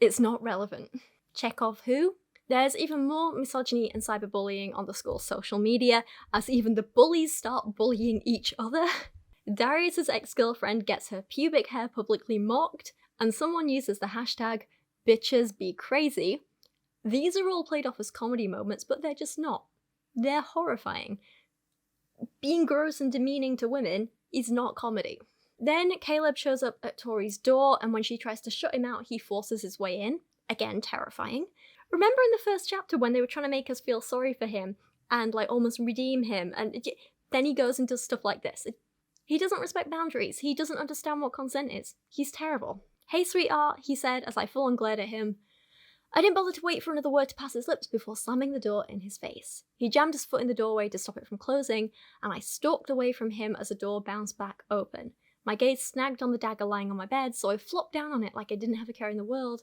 It's not relevant. Chekhov who? There's even more misogyny and cyberbullying on the school's social media, as even the bullies start bullying each other. Darius's ex-girlfriend gets her pubic hair publicly mocked, and someone uses the hashtag #bitchesbecrazy. These are all played off as comedy moments, but they're just not. They're horrifying. Being gross and demeaning to women is not comedy. Then Caleb shows up at Tori's door, and when she tries to shut him out, he forces his way in. Again, terrifying. Remember in the first chapter when they were trying to make us feel sorry for him and like almost redeem him, and then he goes and does stuff like this. He doesn't respect boundaries. He doesn't understand what consent is. He's terrible. "Hey, sweetheart," he said as I full on glared at him. I didn't bother to wait for another word to pass his lips before slamming the door in his face. He jammed his foot in the doorway to stop it from closing, and I stalked away from him as the door bounced back open. My gaze snagged on the dagger lying on my bed, so I flopped down on it like I didn't have a care in the world,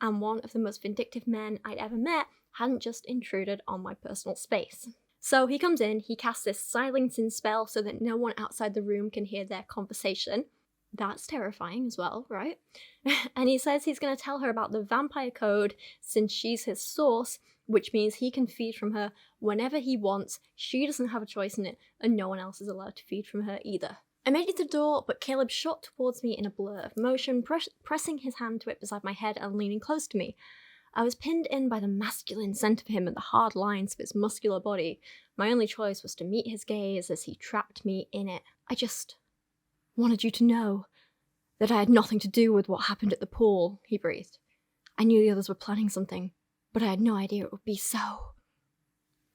and one of the most vindictive men I'd ever met hadn't just intruded on my personal space. So he comes in, he casts this silencing spell so that no one outside the room can hear their conversation. That's terrifying as well, right? And he says he's going to tell her about the vampire code since she's his source, which means he can feed from her whenever he wants, she doesn't have a choice in it, and no one else is allowed to feed from her either. I made it to the door, but Caleb shot towards me in a blur of motion, pressing his hand to it beside my head and leaning close to me. I was pinned in by the masculine scent of him and the hard lines of his muscular body. My only choice was to meet his gaze as he trapped me in it. "I just wanted you to know that I had nothing to do with what happened at the pool," he breathed. "I knew the others were planning something, but I had no idea it would be so."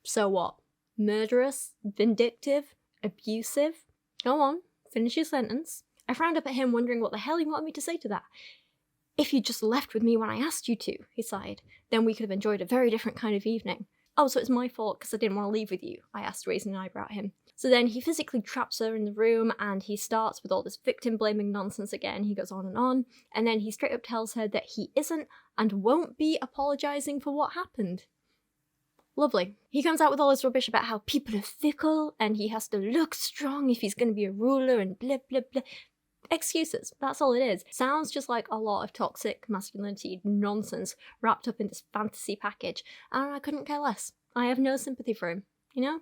So what? Murderous? Vindictive? Abusive? Go on. Finish your sentence. I frowned up at him, wondering what the hell he wanted me to say to that. "If you'd just left with me when I asked you to," he sighed, "then we could have enjoyed a very different kind of evening." "Oh, so it's my fault because I didn't want to leave with you?" I asked, raising an eyebrow at him. So then he physically traps her in the room, and he starts with all this victim-blaming nonsense again. He goes on, and then he straight up tells her that he isn't and won't be apologising for what happened. Lovely. He comes out with all this rubbish about how people are fickle and he has to look strong if he's going to be a ruler and blah blah blah. Excuses. That's all it is. Sounds just like a lot of toxic masculinity nonsense wrapped up in this fantasy package, and I couldn't care less. I have no sympathy for him, you know?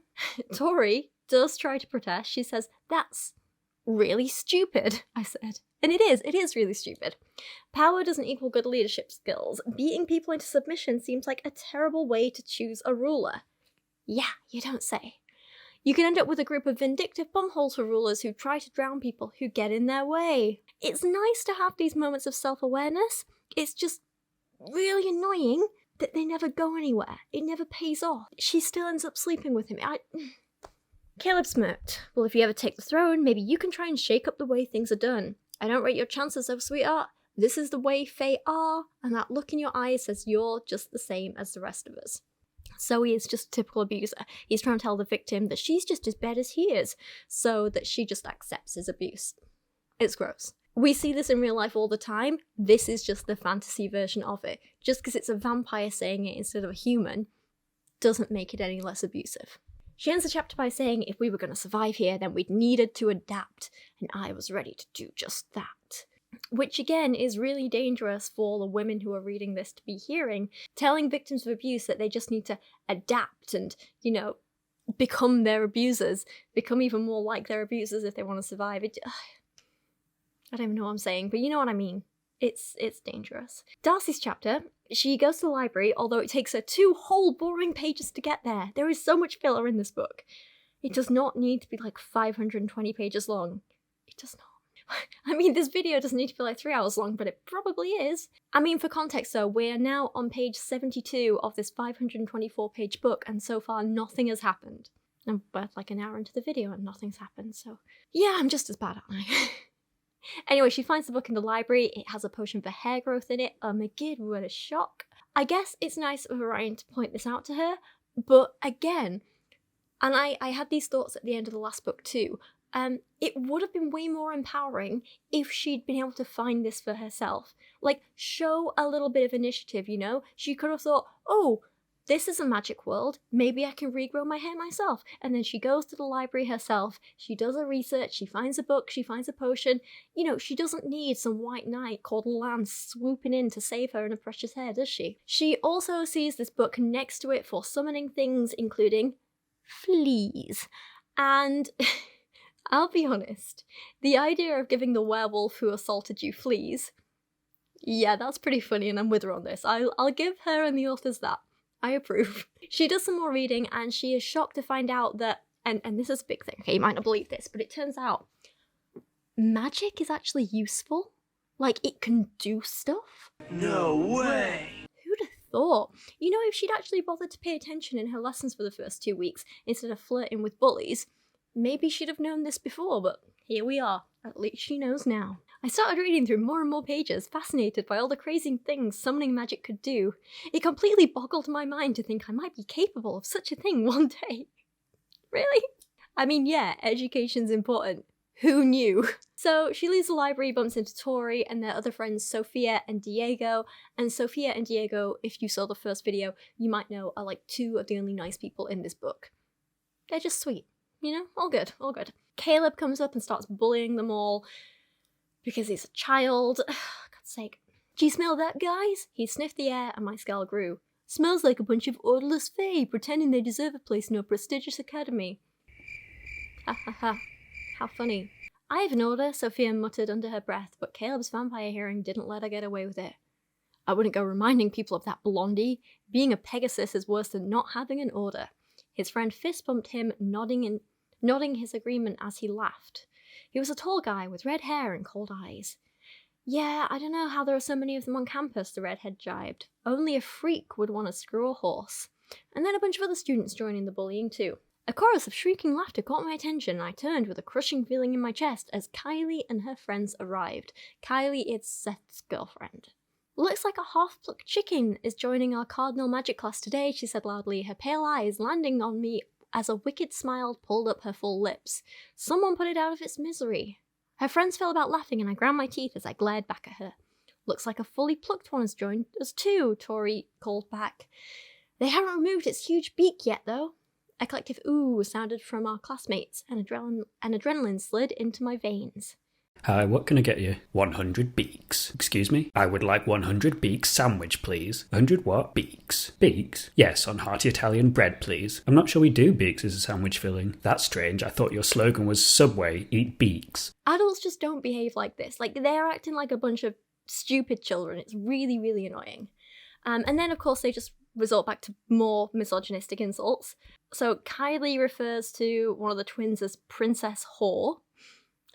Tori does try to protest. She says, "That's really stupid," I said. And it is really stupid. Power doesn't equal good leadership skills. Beating people into submission seems like a terrible way to choose a ruler. Yeah, you don't say. You can end up with a group of vindictive bumholes for rulers who try to drown people who get in their way. It's nice to have these moments of self-awareness. It's just really annoying that they never go anywhere. It never pays off. She still ends up sleeping with him. Caleb smirked. "Well, if you ever take the throne, maybe you can try and shake up the way things are done. I don't rate your chances though, sweetheart. This is the way Fae are, and that look in your eyes says you're just the same as the rest of us." So he is just a typical abuser. He's trying to tell the victim that she's just as bad as he is, so that she just accepts his abuse. It's gross. We see this in real life all the time. This is just the fantasy version of it. Just because it's a vampire saying it instead of a human doesn't make it any less abusive. She ends the chapter by saying if we were going to survive here, then we'd needed to adapt, and I was ready to do just that. Which again is really dangerous for the women who are reading this to be hearing, telling victims of abuse that they just need to adapt and, you know, become their abusers, become even more like their abusers if they want to survive. I don't even know what I'm saying, but you know what I mean. It's dangerous. Darcy's chapter, she goes to the library, although it takes her 2 whole boring pages to get there. There is so much filler in this book. It does not need to be like 520 pages long. It does not. I mean, this video doesn't need to be like 3 hours long, but it probably is. I mean, for context though, we're now on page 72 of this 524-page book, and so far nothing has happened. And we're like an hour into the video and nothing's happened, so yeah, I'm just as bad, aren't I? Anyway, she finds the book in the library. It has a potion for hair growth in it. Oh my god, what a shock. I guess it's nice of Orion to point this out to her, but again, and I had these thoughts at the end of the last book too, It would have been way more empowering if she'd been able to find this for herself. Like, show a little bit of initiative, you know? She could have thought, oh, this is a magic world, maybe I can regrow my hair myself. And then she goes to the library herself, she does her research, she finds a book, she finds a potion. You know, she doesn't need some white knight called Lance swooping in to save her and her precious hair, does she? She also sees this book next to it for summoning things, including fleas. And I'll be honest, the idea of giving the werewolf who assaulted you fleas, yeah, that's pretty funny, and I'm with her on this. I'll give her and the authors that. I approve. She does some more reading, and she is shocked to find out that, and this is a big thing, okay, you might not believe this, but it turns out magic is actually useful. Like, it can do stuff. No way! Who'd have thought? You know, if she'd actually bothered to pay attention in her lessons for the first 2 weeks, instead of flirting with bullies, maybe she'd have known this before, but here we are. At least she knows now. I started reading through more and more pages, fascinated by all the crazy things summoning magic could do. It completely boggled my mind to think I might be capable of such a thing one day. Really? I mean, yeah, education's important. Who knew? So she leaves the library, bumps into Tori and their other friends Sophia and Diego. And Sophia and Diego, if you saw the first video, you might know are like two of the only nice people in this book. They're just sweet. You know, all good, all good. Caleb comes up and starts bullying them all because he's a child. God's sake. Do you smell that, guys? He sniffed the air and my skull grew. Smells like a bunch of odorless fae pretending they deserve a place in a prestigious academy. Ha ha ha. How funny. I have an order, Sophia muttered under her breath, but Caleb's vampire hearing didn't let her get away with it. I wouldn't go reminding people of that, Blondie. Being a Pegasus is worse than not having an order. His friend fist bumped him, nodding his agreement as he laughed. He was a tall guy with red hair and cold eyes. Yeah, I don't know how there are so many of them on campus, the redhead jibed. Only a freak would want to screw a horse. And then a bunch of other students joining the bullying too. A chorus of shrieking laughter caught my attention, and I turned with a crushing feeling in my chest as Kylie and her friends arrived. Kylie is Seth's girlfriend. Looks like a half-plucked chicken is joining our Cardinal Magic class today, she said loudly, her pale eyes landing on me as a wicked smile pulled up her full lips. Someone put it out of its misery. Her friends fell about laughing, and I ground my teeth as I glared back at her. Looks like a fully plucked one has joined us too, Tori called back. They haven't removed its huge beak yet, though. A collective ooh sounded from our classmates, and adrenaline slid into my veins. Hi, what can I get you? 100 beaks. Excuse me? I would like 100 beaks sandwich, please. 100 what? Beaks. Beaks? Yes, on hearty Italian bread, please. I'm not sure we do beaks as a sandwich filling. That's strange. I thought your slogan was Subway, eat beaks. Adults just don't behave like this. Like, they're acting like a bunch of stupid children. It's really, really annoying. And then, of course, they just resort back to more misogynistic insults. So Kylie refers to one of the twins as Princess Whore.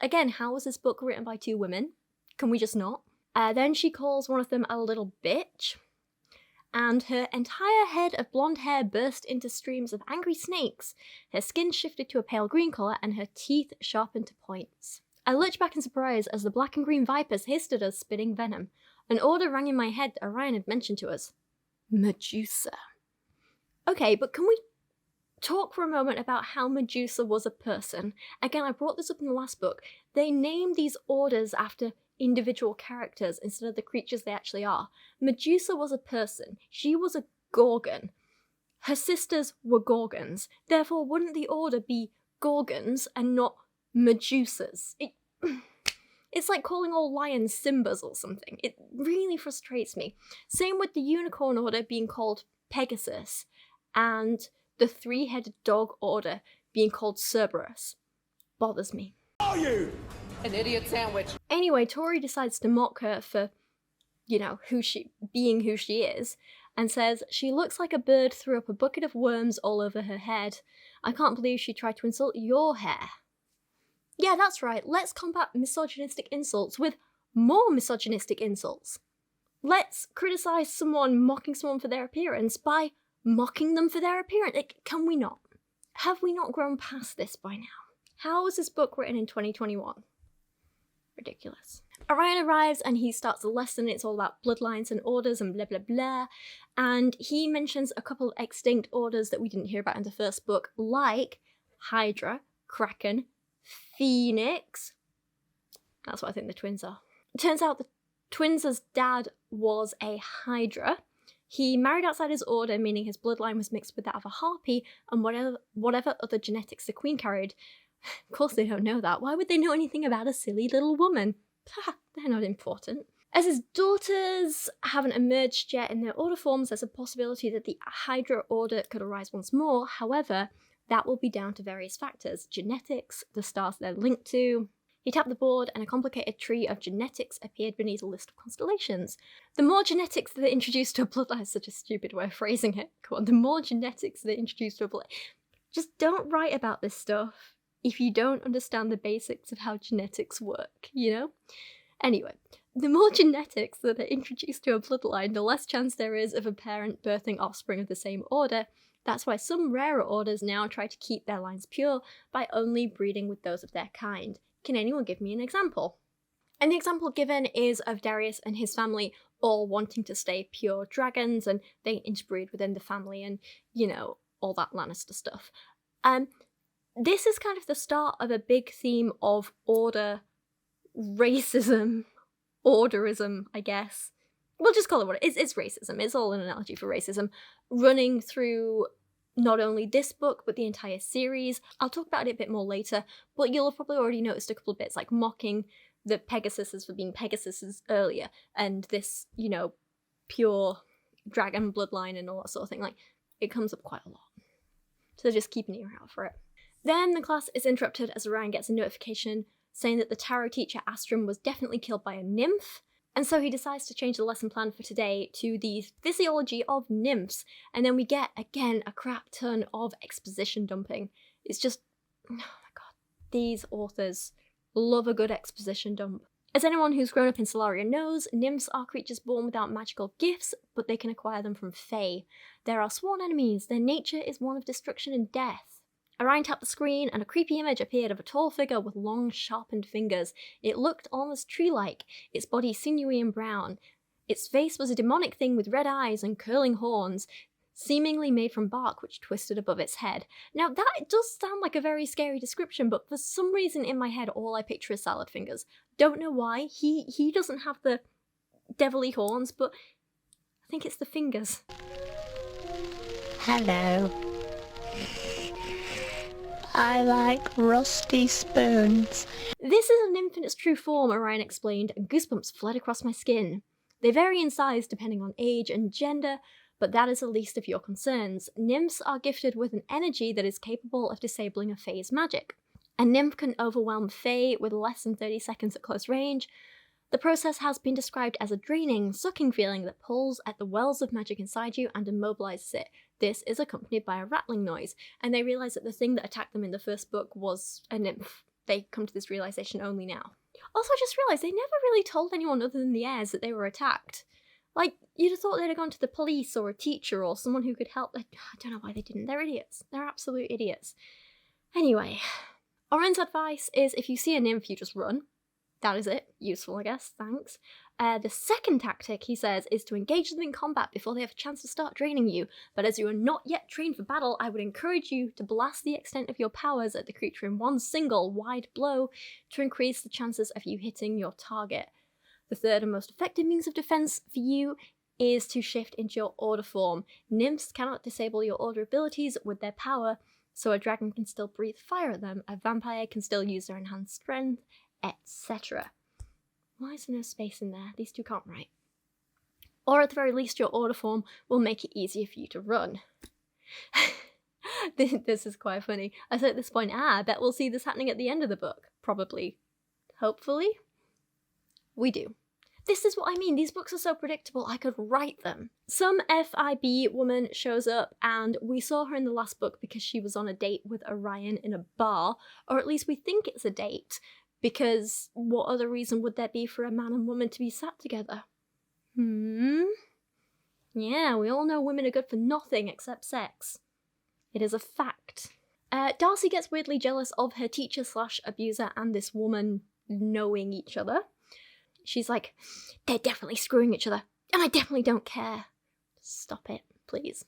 Again, how was this book written by two women? Can we just not? Then she calls one of them a little bitch. And her entire head of blonde hair burst into streams of angry snakes. Her skin shifted to a pale green colour and her teeth sharpened to points. I lurched back in surprise as the black and green vipers hissed at us, spitting venom. An order rang in my head that Orion had mentioned to us. Medusa. Okay, but can we talk for a moment about how Medusa was a person? Again, I brought this up in the last book. They named these orders after individual characters instead of the creatures they actually are. Medusa was a person. She was a Gorgon. Her sisters were Gorgons. Therefore, wouldn't the order be Gorgons and not Medusas? It's like calling all lions Simbas or something. It really frustrates me. Same with the unicorn order being called Pegasus, and the three-headed dog order being called Cerberus. Bothers me. Are you an idiot sandwich? Anyway, Tori decides to mock her for, you know, who she is, and says she looks like a bird threw up a bucket of worms all over her head. I can't believe she tried to insult your hair. Yeah, that's right. Let's combat misogynistic insults with more misogynistic insults. Let's criticize someone mocking someone for their appearance by mocking them for their appearance. Can we not? Have we not grown past this by now? How was this book written in 2021? Ridiculous. Orion arrives and he starts a lesson. It's all about bloodlines and orders and blah blah blah. And he mentions a couple of extinct orders that we didn't hear about in the first book, like Hydra, Kraken, Phoenix. That's what I think the twins are. It turns out the twins' dad was a Hydra. He married outside his order, meaning his bloodline was mixed with that of a harpy, and whatever other genetics the queen carried. Of course they don't know that. Why would they know anything about a silly little woman? They're not important. As his daughters haven't emerged yet in their order forms, there's a possibility that the Hydra order could arise once more. However, that will be down to various factors. Genetics, the stars they're linked to. He tapped the board and a complicated tree of genetics appeared beneath a list of constellations. The more genetics that are introduced to a bloodline, such a stupid way of phrasing it. Come on, the more genetics that are introduced to a bloodline. Just don't write about this stuff if you don't understand the basics of how genetics work, you know? Anyway, the more genetics that are introduced to a bloodline, the less chance there is of a parent birthing offspring of the same order. That's why some rarer orders now try to keep their lines pure by only breeding with those of their kind. Can anyone give me an example? And the example given is of Darius and his family all wanting to stay pure dragons, and they interbreed within the family and, you know, all that Lannister stuff. This is kind of the start of a big theme of order, racism, orderism, I guess. We'll just call it what it is. It's racism. It's all an analogy for racism, running through not only this book, but the entire series. I'll talk about it a bit more later, but you'll have probably already noticed a couple of bits, like mocking the Pegasuses for being Pegasuses earlier, and this, you know, pure dragon bloodline and all that sort of thing. Like, it comes up quite a lot. So just keep an ear out for it. Then the class is interrupted as Orion gets a notification saying that the tarot teacher Astrum was definitely killed by a nymph, and so he decides to change the lesson plan for today to the physiology of nymphs, and then we get, again, a crap ton of exposition dumping. It's just, oh my god, these authors love a good exposition dump. As anyone who's grown up in Solaria knows, nymphs are creatures born without magical gifts, but they can acquire them from Fae. There are sworn enemies, their nature is one of destruction and death. Orion tapped the screen and a creepy image appeared of a tall figure with long, sharpened fingers. It looked almost tree-like, its body sinewy and brown. Its face was a demonic thing with red eyes and curling horns, seemingly made from bark which twisted above its head. Now that does sound like a very scary description, but for some reason in my head all I picture is salad fingers. Don't know why. He doesn't have the devilly horns, but I think it's the fingers. Hello. I like rusty spoons. This is an nymph in its true form, Orion explained, and goosebumps fled across my skin. They vary in size depending on age and gender, but that is the least of your concerns. Nymphs are gifted with an energy that is capable of disabling a Fae's magic. A nymph can overwhelm Fae with less than 30 seconds at close range. The process has been described as a draining, sucking feeling that pulls at the wells of magic inside you and immobilizes it. This is accompanied by a rattling noise, and they realise that the thing that attacked them in the first book was a nymph. They come to this realisation only now. Also, I just realised they never really told anyone other than the heirs that they were attacked. Like, you'd have thought they'd have gone to the police or a teacher or someone who could help. I don't know why they didn't. They're idiots. They're absolute idiots. Anyway, Orion's advice is if you see a nymph, you just run. That is it. Useful, I guess. Thanks. The second tactic, he says, is to engage them in combat before they have a chance to start draining you. But as you are not yet trained for battle, I would encourage you to blast the extent of your powers at the creature in one single, wide blow to increase the chances of you hitting your target. The third and most effective means of defense for you is to shift into your order form. Nymphs cannot disable your order abilities with their power, so a dragon can still breathe fire at them, a vampire can still use their enhanced strength, etc. Why is there no space in there? These two can't write. Or at the very least, your order form will make it easier for you to run. This is quite funny. I said at this point, I bet we'll see this happening at the end of the book. Probably. Hopefully. We do. This is what I mean. These books are so predictable, I could write them. Some FIB woman shows up, and we saw her in the last book because she was on a date with Orion in a bar, or at least we think it's a date. Because what other reason would there be for a man and woman to be sat together? Yeah, we all know women are good for nothing except sex. It is a fact. Darcy gets weirdly jealous of her teacher/abuser and this woman knowing each other. She's like, they're definitely screwing each other, and I definitely don't care. Stop it, please.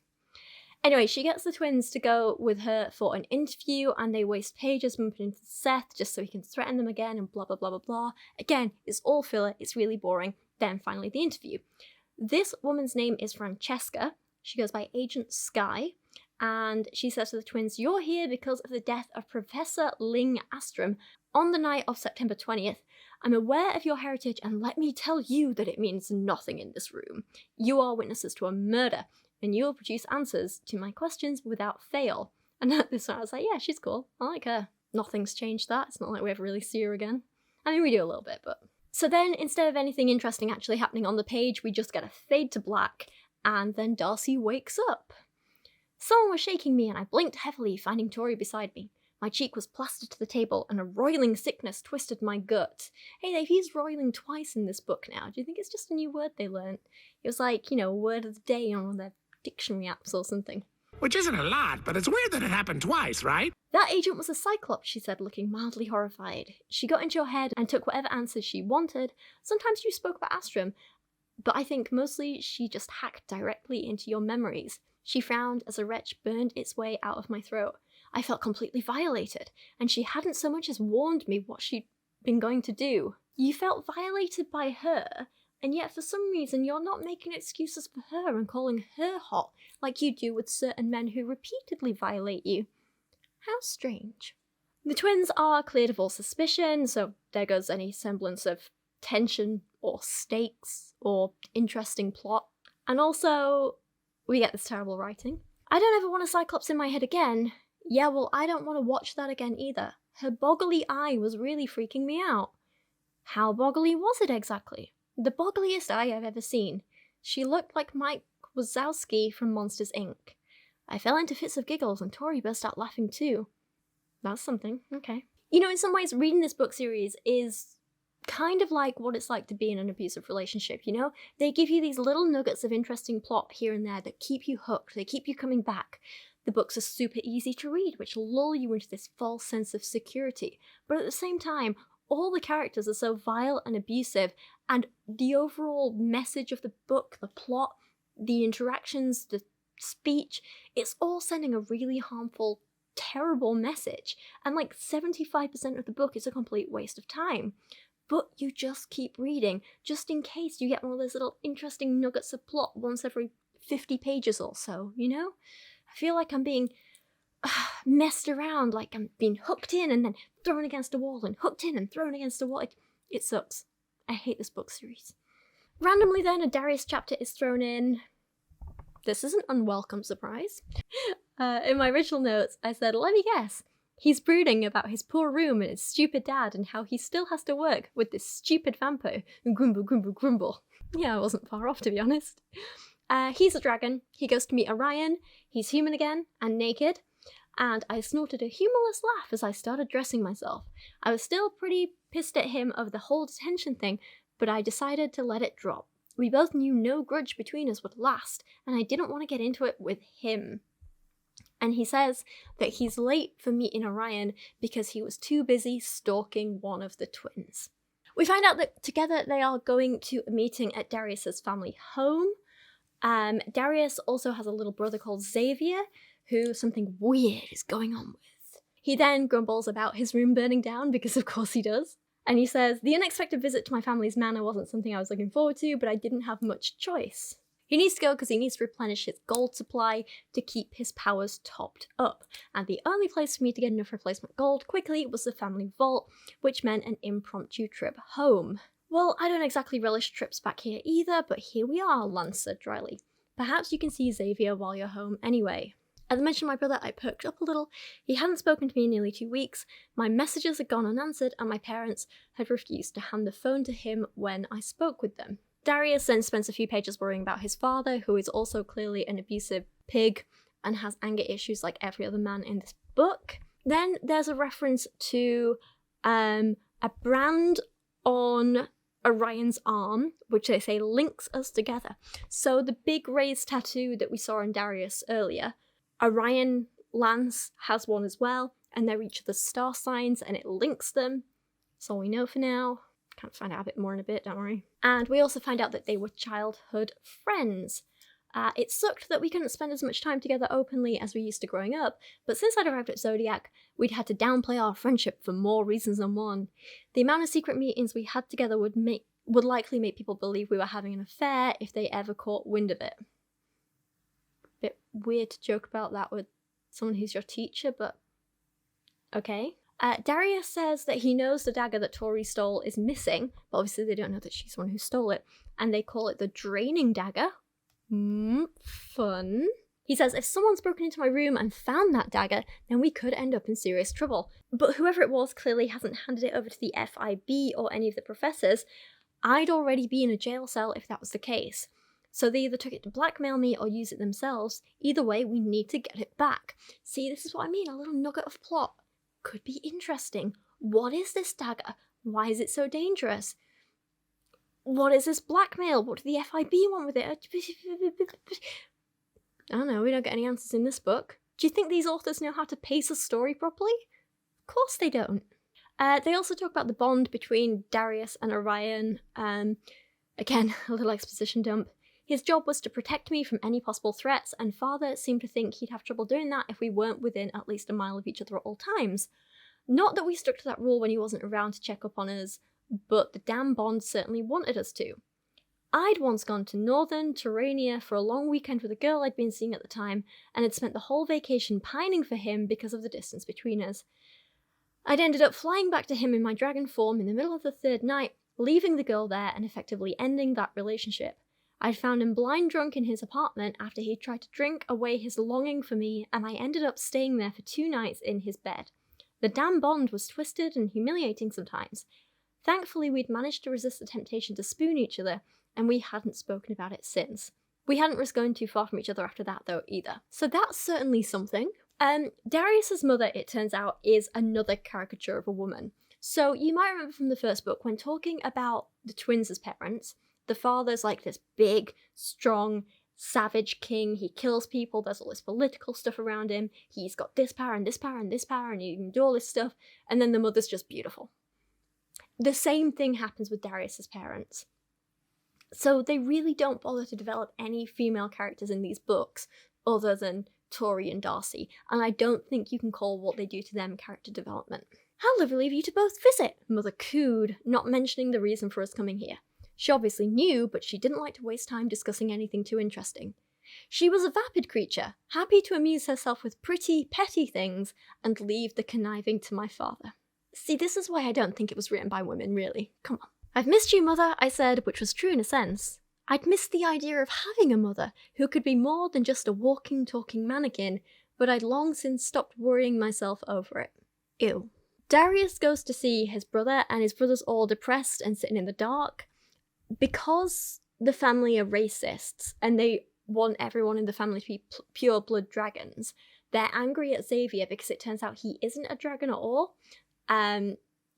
Anyway, she gets the twins to go with her for an interview, and they waste pages bumping into Seth just so he can threaten them again and blah blah blah blah blah. Again, it's all filler, it's really boring. Then finally the interview. This woman's name is Francesca. She goes by Agent Sky, and she says to the twins, "You're here because of the death of Professor Ling Astrom on the night of September 20th. I'm aware of your heritage, and let me tell you that it means nothing in this room. You are witnesses to a murder, and you will produce answers to my questions without fail." And at this point I was like, yeah, she's cool. I like her. Nothing's changed that. It's not like we ever really see her again. I mean, we do a little bit, but... So then, instead of anything interesting actually happening on the page, we just get a fade to black, and then Darcy wakes up. Someone was shaking me, and I blinked heavily, finding Tori beside me. My cheek was plastered to the table, and a roiling sickness twisted my gut. Hey, they've used roiling twice in this book now. Do you think it's just a new word they learnt? It was like, you know, word of the day on one of their dictionary apps or something. Which isn't a lot, but it's weird that it happened twice, right? That agent was a Cyclops, she said, looking mildly horrified. She got into your head and took whatever answers she wanted. Sometimes you spoke about Astrom, but I think mostly she just hacked directly into your memories. She frowned as a retch burned its way out of my throat. I felt completely violated, and she hadn't so much as warned me what she'd been going to do. You felt violated by her, and yet for some reason you're not making excuses for her and calling her hot like you do with certain men who repeatedly violate you. How strange. The twins are cleared of all suspicion, so there goes any semblance of tension or stakes or interesting plot. And also, we get this terrible writing. I don't ever want a Cyclops in my head again. Yeah, well, I don't want to watch that again either. Her boggly eye was really freaking me out. How boggly was it exactly? The boggliest eye I've ever seen. She looked like Mike Wazowski from Monsters, Inc. I fell into fits of giggles and Tori burst out laughing too. That's something, okay. You know, in some ways, reading this book series is kind of like what it's like to be in an abusive relationship, you know? They give you these little nuggets of interesting plot here and there that keep you hooked, they keep you coming back. The books are super easy to read, which lull you into this false sense of security. But at the same time, all the characters are so vile and abusive, and the overall message of the book, the plot, the interactions, the speech, it's all sending a really harmful, terrible message. And like 75% of the book is a complete waste of time. But you just keep reading, just in case you get one of those little interesting nuggets of plot once every 50 pages or so, you know? I feel like I'm being messed around, like I'm being hooked in and then thrown against a wall and hooked in and thrown against a wall. It sucks. I hate this book series. Randomly then, a Darius chapter is thrown in. This is an unwelcome surprise. In my original notes, I said, let me guess. He's brooding about his poor room and his stupid dad and how he still has to work with this stupid vampire. Grumble, grumble, grumble. Yeah, I wasn't far off, to be honest. He's a dragon. He goes to meet Orion. He's human again and naked. And I snorted a humorless laugh as I started dressing myself. I was still pretty pissed at him over the whole detention thing, but I decided to let it drop. We both knew no grudge between us would last, and I didn't want to get into it with him. And he says that he's late for meeting Orion because he was too busy stalking one of the twins. We find out that together they are going to a meeting at Darius's family home. Darius also has a little brother called Xavier, who something weird is going on with. He then grumbles about his room burning down, because of course he does. And he says, the unexpected visit to my family's manor wasn't something I was looking forward to, but I didn't have much choice. He needs to go because he needs to replenish his gold supply to keep his powers topped up. And the only place for me to get enough replacement gold quickly was the family vault, which meant an impromptu trip home. Well, I don't exactly relish trips back here either, but here we are, Lance said dryly. Perhaps you can see Xavier while you're home anyway. At the mention of my brother, I perked up a little. He hadn't spoken to me in nearly 2 weeks, my messages had gone unanswered, and my parents had refused to hand the phone to him when I spoke with them. Darius then spends a few pages worrying about his father, who is also clearly an abusive pig and has anger issues like every other man in this book. Then there's a reference to a brand on Orion's arm, which they say links us together. So the big raised tattoo that we saw in Darius earlier, Orion Lance has one as well, and they're each of the star signs, and it links them. That's all we know for now. Can't find out a bit more in a bit, don't worry. And we also find out that they were childhood friends. It sucked that we couldn't spend as much time together openly as we used to growing up, but since I'd arrived at Zodiac, we'd had to downplay our friendship for more reasons than one. The amount of secret meetings we had together would likely make people believe we were having an affair if they ever caught wind of it. Bit weird to joke about that with someone who's your teacher, but okay. Darius says that he knows the dagger that Tori stole is missing, but obviously they don't know that she's the one who stole it, and they call it the Draining Dagger. Fun. He says if someone's broken into my room and found that dagger, then we could end up in serious trouble. But whoever it was clearly hasn't handed it over to the FIB or any of the professors. I'd already be in a jail cell if that was the case. So they either took it to blackmail me or use it themselves. Either way, we need to get it back. See, this is what I mean, a little nugget of plot. Could be interesting. What is this dagger? Why is it so dangerous? What is this blackmail? What do the FIB want with it? I don't know, we don't get any answers in this book. Do you think these authors know how to pace a story properly? Of course they don't. They also talk about the bond between Darius and Orion. Again, a little exposition dump. His job was to protect me from any possible threats, and Father seemed to think he'd have trouble doing that if we weren't within at least a mile of each other at all times. Not that we stuck to that rule when he wasn't around to check up on us, but the damn bond certainly wanted us to. I'd once gone to northern Terrania for a long weekend with a girl I'd been seeing at the time, and had spent the whole vacation pining for him because of the distance between us. I'd ended up flying back to him in my dragon form in the middle of the third night, leaving the girl there and effectively ending that relationship. I'd found him blind drunk in his apartment after he'd tried to drink away his longing for me, and I ended up staying there for 2 nights in his bed. The damn bond was twisted and humiliating sometimes. Thankfully, we'd managed to resist the temptation to spoon each other, and we hadn't spoken about it since. We hadn't risked going too far from each other after that, though, either. So that's certainly something. Darius's mother, it turns out, is another caricature of a woman. So you might remember from the first book, when talking about the twins as parents, the father's like this big, strong, savage king. He kills people, there's all this political stuff around him. He's got this power and this power and this power, and he can do all this stuff. And then the mother's just beautiful. The same thing happens with Darius's parents. So they really don't bother to develop any female characters in these books other than Tori and Darcy, and I don't think you can call what they do to them character development. How lovely of you to both visit, Mother cooed, not mentioning the reason for us coming here. She obviously knew, but she didn't like to waste time discussing anything too interesting. She was a vapid creature, happy to amuse herself with pretty, petty things and leave the conniving to my father. See, this is why I don't think it was written by women, really. Come on. I've missed you, Mother, I said, which was true in a sense. I'd missed the idea of having a mother who could be more than just a walking, talking mannequin, but I'd long since stopped worrying myself over it. Ew. Darius goes to see his brother, and his brother's all depressed and sitting in the dark. Because the family are racists, and they want everyone in the family to be pure blood dragons, they're angry at Xavier because it turns out he isn't a dragon at all.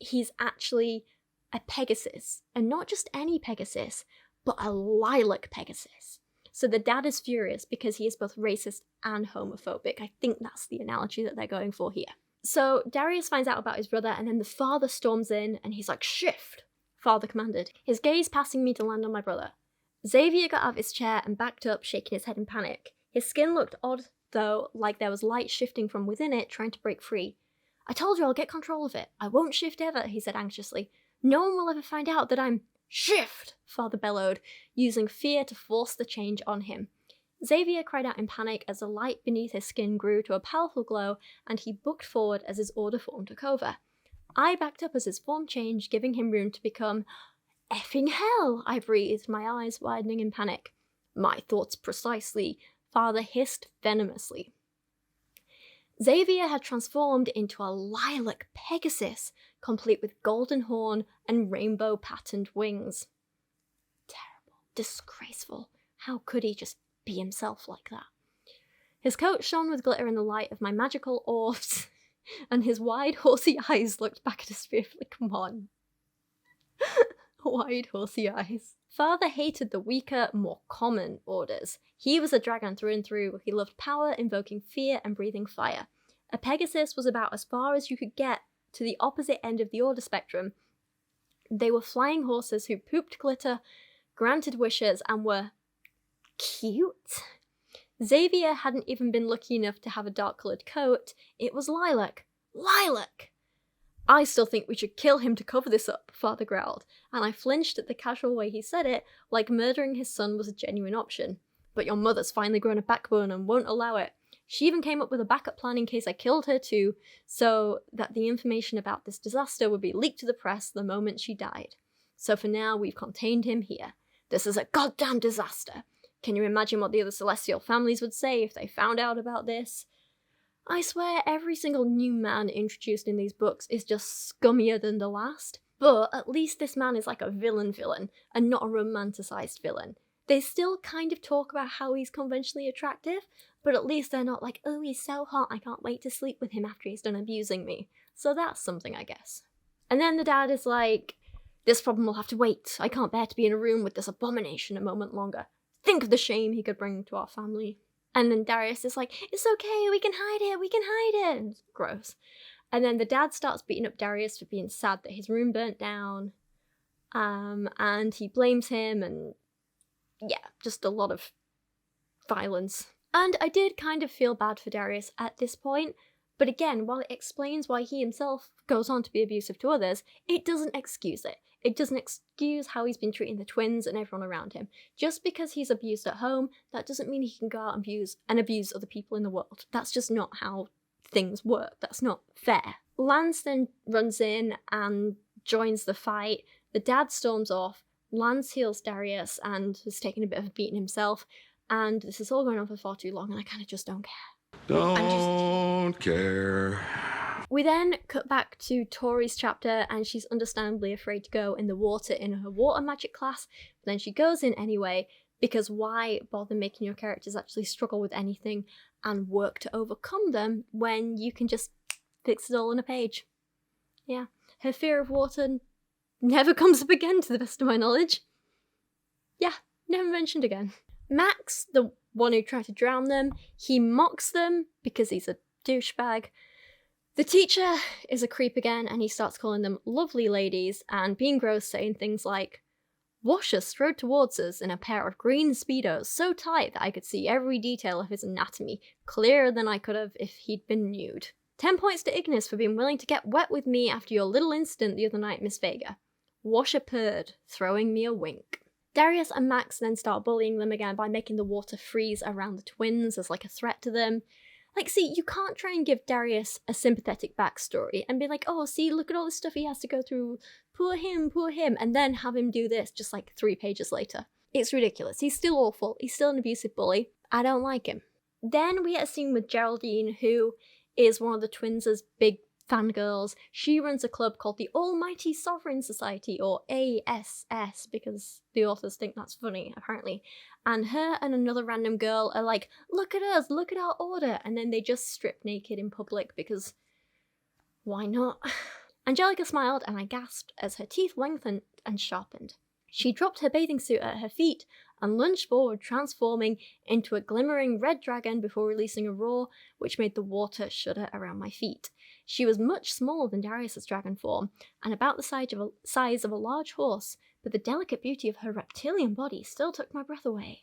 He's actually a Pegasus, and not just any Pegasus, but a lilac Pegasus. So the dad is furious because he is both racist and homophobic. I think that's the analogy that they're going for here. So Darius finds out about his brother, and then the father storms in, and he's like, "Shift!" Father commanded, his gaze passing me to land on my brother. Xavier got out of his chair and backed up, shaking his head in panic. His skin looked odd, though, like there was light shifting from within it, trying to break free. "I told you I'll get control of it. I won't shift ever," he said anxiously. "No one will ever find out that I'm—" "Shift!" Father bellowed, using fear to force the change on him. Xavier cried out in panic as the light beneath his skin grew to a powerful glow, and he booked forward as his order form took over. I backed up as his form changed, giving him room to become— "Effing hell!" I breathed, my eyes widening in panic. "My thoughts precisely," Father hissed venomously. Xavier had transformed into a lilac Pegasus, complete with golden horn and rainbow-patterned wings. Terrible. Disgraceful. How could he just be himself like that? His coat shone with glitter in the light of my magical orbs, and his wide, horsey eyes looked back at us fearfully. Come on. Wide, horsey eyes. Father hated the weaker, more common orders. He was a dragon through and through. He loved power, invoking fear, and breathing fire. A Pegasus was about as far as you could get to the opposite end of the order spectrum. They were flying horses who pooped glitter, granted wishes, and were cute. Xavier hadn't even been lucky enough to have a dark-coloured coat. It was lilac. Lilac! I still think we should kill him to cover this up, Father growled, and I flinched at the casual way he said it, like murdering his son was a genuine option. But your mother's finally grown a backbone and won't allow it. She even came up with a backup plan in case I killed her too, so that the information about this disaster would be leaked to the press the moment she died. So for now, we've contained him here. This is a goddamn disaster. Can you imagine what the other Celestial families would say if they found out about this? I swear every single new man introduced in these books is just scummier than the last, but at least this man is like a villain, and not a romanticized villain. They still kind of talk about how he's conventionally attractive, but at least they're not like, oh, he's so hot, I can't wait to sleep with him after he's done abusing me. So that's something, I guess. And then the dad is like, this problem will have to wait. I can't bear to be in a room with this abomination a moment longer. Think of the shame he could bring to our family. And then Darius is like, it's okay, we can hide it, we can hide it. And it's gross. And then the dad starts beating up Darius for being sad that his room burnt down. And he blames him, and yeah, just a lot of violence. And I did kind of feel bad for Darius at this point, but again, while it explains why he himself goes on to be abusive to others, it doesn't excuse it. It doesn't excuse how he's been treating the twins and everyone around him. Just because he's abused at home, that doesn't mean he can go out and abuse other people in the world. That's just not how things work. That's not fair. Lance then runs in and joins the fight. The dad storms off. Lance heals Darius and has taken a bit of a beating himself. And this is all going on for far too long, and I kind of just don't care. Don't care. We then cut back to Tori's chapter, and she's understandably afraid to go in the water in her water magic class, but then she goes in anyway, because why bother making your characters actually struggle with anything and work to overcome them when you can just fix it all on a page? Yeah, her fear of water never comes up again to the best of my knowledge. Yeah, never mentioned again. Max, the one who tried to drown them, he mocks them because he's a douchebag. The teacher is a creep again, and he starts calling them lovely ladies and being gross, saying things like, Washer strode towards us in a pair of green Speedos so tight that I could see every detail of his anatomy, clearer than I could have if he'd been nude. 10 points to Ignis for being willing to get wet with me after your little incident the other night, Miss Vega. Washer purred, throwing me a wink. Darius and Max then start bullying them again by making the water freeze around the twins as like a threat to them. Like, see, you can't try and give Darius a sympathetic backstory and be like, oh, see, look at all the stuff he has to go through, poor him, and then have him do this just like 3 pages later. It's ridiculous. He's still awful. He's still an abusive bully. I don't like him. Then we get a scene with Geraldine, who is one of the twins' big fangirls. She runs a club called the Almighty Sovereign Society, or ASS, because the authors think that's funny, apparently. And her and another random girl are like, look at us, look at our order, and then they just strip naked in public because why not? Angelica smiled and I gasped as her teeth lengthened and sharpened. She dropped her bathing suit at her feet and lunged forward, transforming into a glimmering red dragon before releasing a roar which made the water shudder around my feet. She was much smaller than Darius's dragon form and about the size of a large horse, but the delicate beauty of her reptilian body still took my breath away.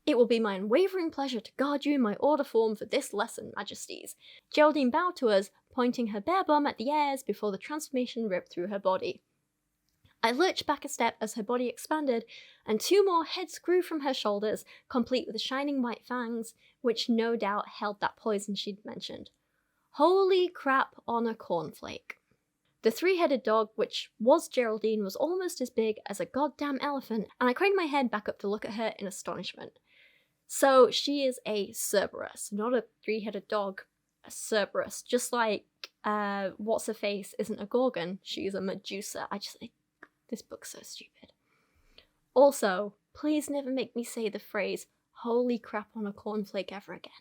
It will be my unwavering pleasure to guard you in my order form for this lesson, Majesties. Geraldine bowed to us, pointing her bare bum at the airs before the transformation ripped through her body. I lurched back a step as her body expanded, and 2 more heads grew from her shoulders, complete with shining white fangs, which no doubt held that poison she'd mentioned. Holy crap on a cornflake. The 3-headed dog, which was Geraldine, was almost as big as a goddamn elephant, and I craned my head back up to look at her in astonishment. So she is a Cerberus, not a 3-headed dog, a Cerberus. Just like What's-Her-Face isn't a Gorgon, she's a Medusa. This book's so stupid. Also, please never make me say the phrase, holy crap on a cornflake ever again.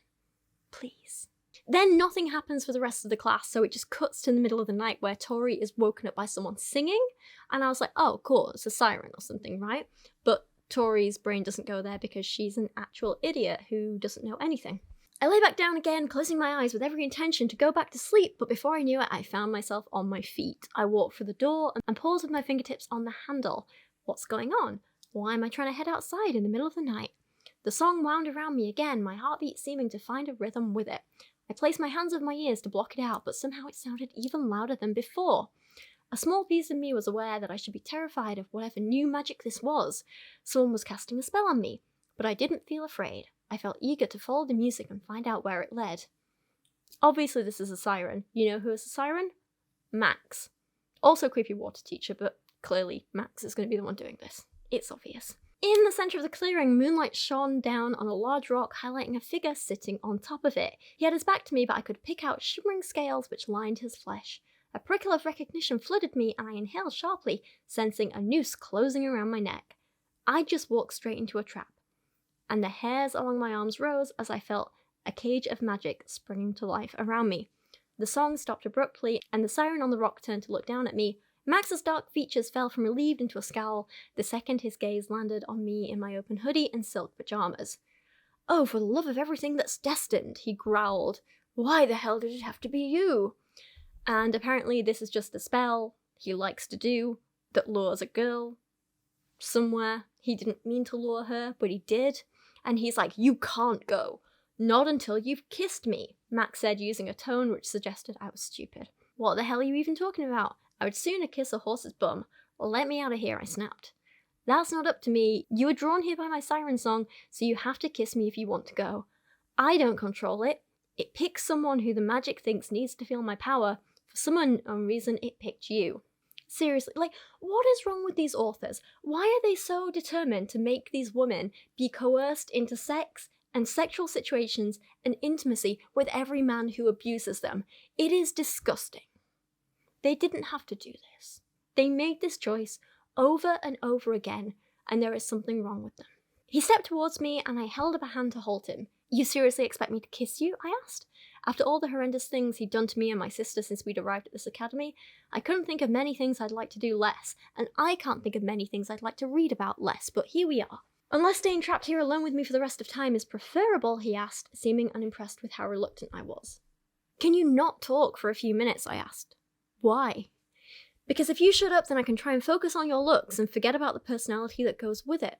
Please. Then nothing happens for the rest of the class, so it just cuts to the middle of the night where Tori is woken up by someone singing, and I was like, oh, cool, it's a siren or something, right? But Tori's brain doesn't go there because she's an actual idiot who doesn't know anything. I lay back down again, closing my eyes with every intention to go back to sleep, but before I knew it, I found myself on my feet. I walked through the door and paused with my fingertips on the handle. What's going on? Why am I trying to head outside in the middle of the night? The song wound around me again, my heartbeat seeming to find a rhythm with it. I placed my hands over my ears to block it out, but somehow it sounded even louder than before. A small piece of me was aware that I should be terrified of whatever new magic this was. Someone was casting a spell on me, but I didn't feel afraid. I felt eager to follow the music and find out where it led. Obviously this is a siren. You know who is a siren? Max. Also creepy water teacher, but clearly Max is going to be the one doing this. It's obvious. In the centre of the clearing, moonlight shone down on a large rock, highlighting a figure sitting on top of it. He had his back to me, but I could pick out shimmering scales which lined his flesh. A prickle of recognition flooded me, and I inhaled sharply, sensing a noose closing around my neck. I just walked straight into a trap, and the hairs along my arms rose as I felt a cage of magic springing to life around me. The song stopped abruptly, and the siren on the rock turned to look down at me. Max's dark features fell from relieved into a scowl the second his gaze landed on me in my open hoodie and silk pajamas. "Oh, for the love of everything that's destined," he growled. "Why the hell did it have to be you?" And apparently this is just a spell he likes to do that lures a girl somewhere. He didn't mean to lure her, but he did. And he's like, "You can't go. Not until you've kissed me," Max said, using a tone which suggested I was stupid. "What the hell are you even talking about? I would sooner kiss a horse's bum. Let me out of here," I snapped. "That's not up to me. You were drawn here by my siren song, so you have to kiss me if you want to go. I don't control it. It picks someone who the magic thinks needs to feel my power. For some unknown reason, it picked you." Seriously, what is wrong with these authors? Why are they so determined to make these women be coerced into sex and sexual situations and intimacy with every man who abuses them? It is disgusting. They didn't have to do this. They made this choice over and over again, and there is something wrong with them. He stepped towards me, and I held up a hand to halt him. "You seriously expect me to kiss you?" I asked. After all the horrendous things he'd done to me and my sister since we'd arrived at this academy, I couldn't think of many things I'd like to do less, and I can't think of many things I'd like to read about less, but here we are. "Unless staying trapped here alone with me for the rest of time is preferable," he asked, seeming unimpressed with how reluctant I was. "Can you not talk for a few minutes?" I asked. "Why?" "Because if you shut up, then I can try and focus on your looks and forget about the personality that goes with it,"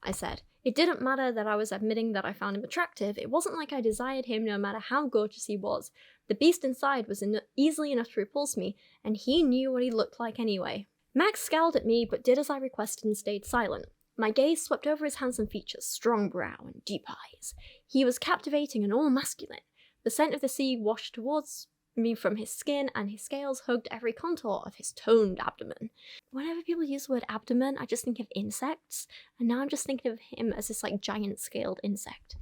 I said. It didn't matter that I was admitting that I found him attractive. It wasn't like I desired him no matter how gorgeous he was. The beast inside was easily enough to repulse me, and he knew what he looked like anyway. Max scowled at me, but did as I requested and stayed silent. My gaze swept over his handsome features, strong brow and deep eyes. He was captivating and all masculine. The scent of the sea washed towards me from his skin, and his scales hugged every contour of his toned abdomen. Whenever people use the word abdomen, I just think of insects, and now I'm just thinking of him as this giant scaled insect.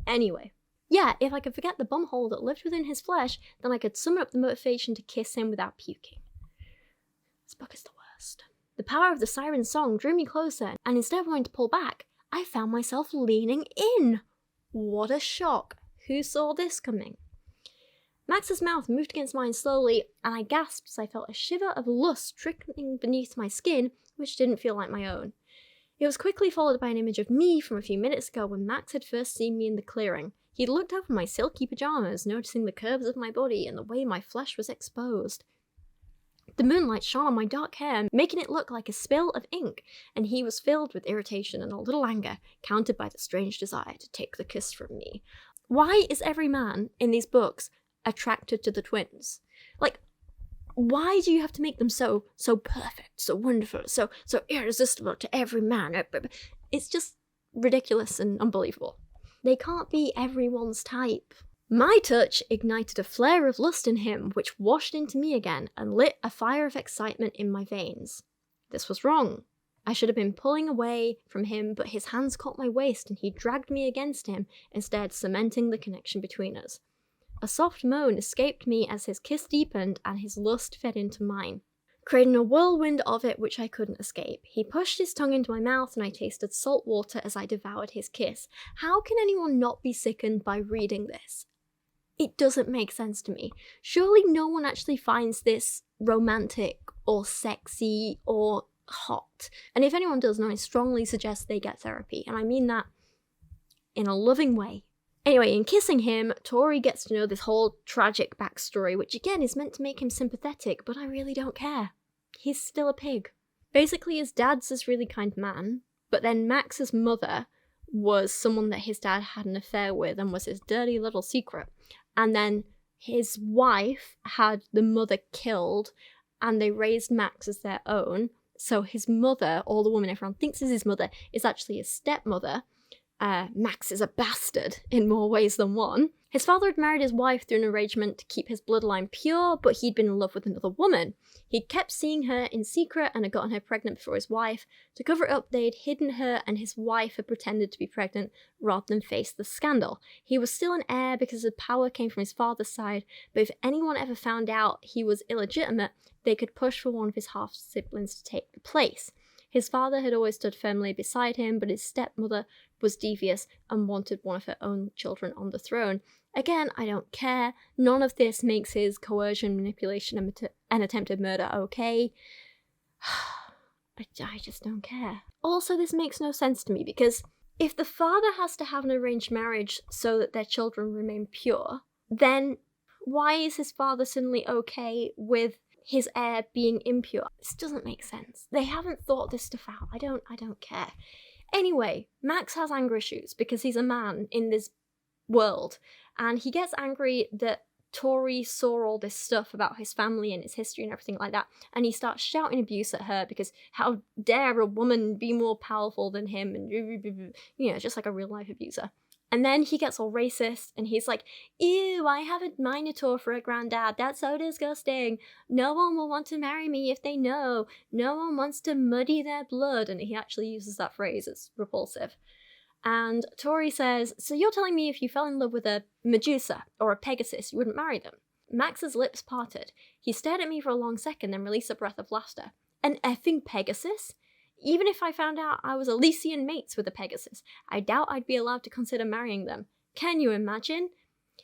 Anyway, yeah, if I could forget the bumhole that lived within his flesh, then I could summon up the motivation to kiss him without puking. This book is the worst. The power of the siren song drew me closer, and instead of wanting to pull back, I found myself leaning in. What a shock. Who saw this coming? Max's mouth moved against mine slowly, and I gasped as I felt a shiver of lust trickling beneath my skin, which didn't feel like my own. It was quickly followed by an image of me from a few minutes ago when Max had first seen me in the clearing. He'd looked over my silky pajamas, noticing the curves of my body and the way my flesh was exposed. The moonlight shone on my dark hair, making it look like a spill of ink, and he was filled with irritation and a little anger, countered by the strange desire to take the kiss from me. Why is every man in these books attracted to the twins? Why do you have to make them so perfect, so wonderful, so irresistible to every man? It's just ridiculous and unbelievable. They can't be everyone's type. My touch ignited a flare of lust in him, which washed into me again and lit a fire of excitement in my veins. This was wrong. I should have been pulling away from him, but his hands caught my waist and he dragged me against him, instead cementing the connection between us. A soft moan escaped me as his kiss deepened and his lust fed into mine, creating a whirlwind of it which I couldn't escape. He pushed his tongue into my mouth and I tasted salt water as I devoured his kiss. How can anyone not be sickened by reading this? It doesn't make sense to me. Surely no one actually finds this romantic or sexy or hot. And if anyone does, then I strongly suggest they get therapy. And I mean that in a loving way. Anyway, in kissing him, Tori gets to know this whole tragic backstory, which again is meant to make him sympathetic, but I really don't care. He's still a pig. Basically, his dad's this really kind man, but then Max's mother was someone that his dad had an affair with and was his dirty little secret. And then his wife had the mother killed, and they raised Max as their own. So his mother, or the woman everyone thinks is his mother, is actually his stepmother. Max is a bastard in more ways than one. His father had married his wife through an arrangement to keep his bloodline pure, but he'd been in love with another woman. He'd kept seeing her in secret and had gotten her pregnant before his wife. To cover it up, they'd hidden her, and his wife had pretended to be pregnant rather than face the scandal. He was still an heir because the power came from his father's side, but if anyone ever found out he was illegitimate, they could push for one of his half-siblings to take the place. His father had always stood firmly beside him, but his stepmother was devious and wanted one of her own children on the throne. Again, I don't care. None of this makes his coercion, manipulation, and attempted murder okay. I just don't care. Also, this makes no sense to me, because if the father has to have an arranged marriage so that their children remain pure, then why is his father suddenly okay with his heir being impure? This doesn't make sense. They haven't thought this stuff out. I don't care. Anyway, Max has anger issues because he's a man in this world, and he gets angry that Tori saw all this stuff about his family and his history and everything like that, and he starts shouting abuse at her because how dare a woman be more powerful than him, and you know, just like a real life abuser. And then he gets all racist, and he's like, ew, I have a Minotaur for a granddad, that's so disgusting. No one will want to marry me if they know. No one wants to muddy their blood. And he actually uses that phrase, it's repulsive. And Tori says, so you're telling me if you fell in love with a Medusa or a Pegasus, you wouldn't marry them? Max's lips parted. He stared at me for a long second, then released a breath of laughter. An effing Pegasus? Even if I found out I was Elysian mates with a Pegasus, I doubt I'd be allowed to consider marrying them. Can you imagine?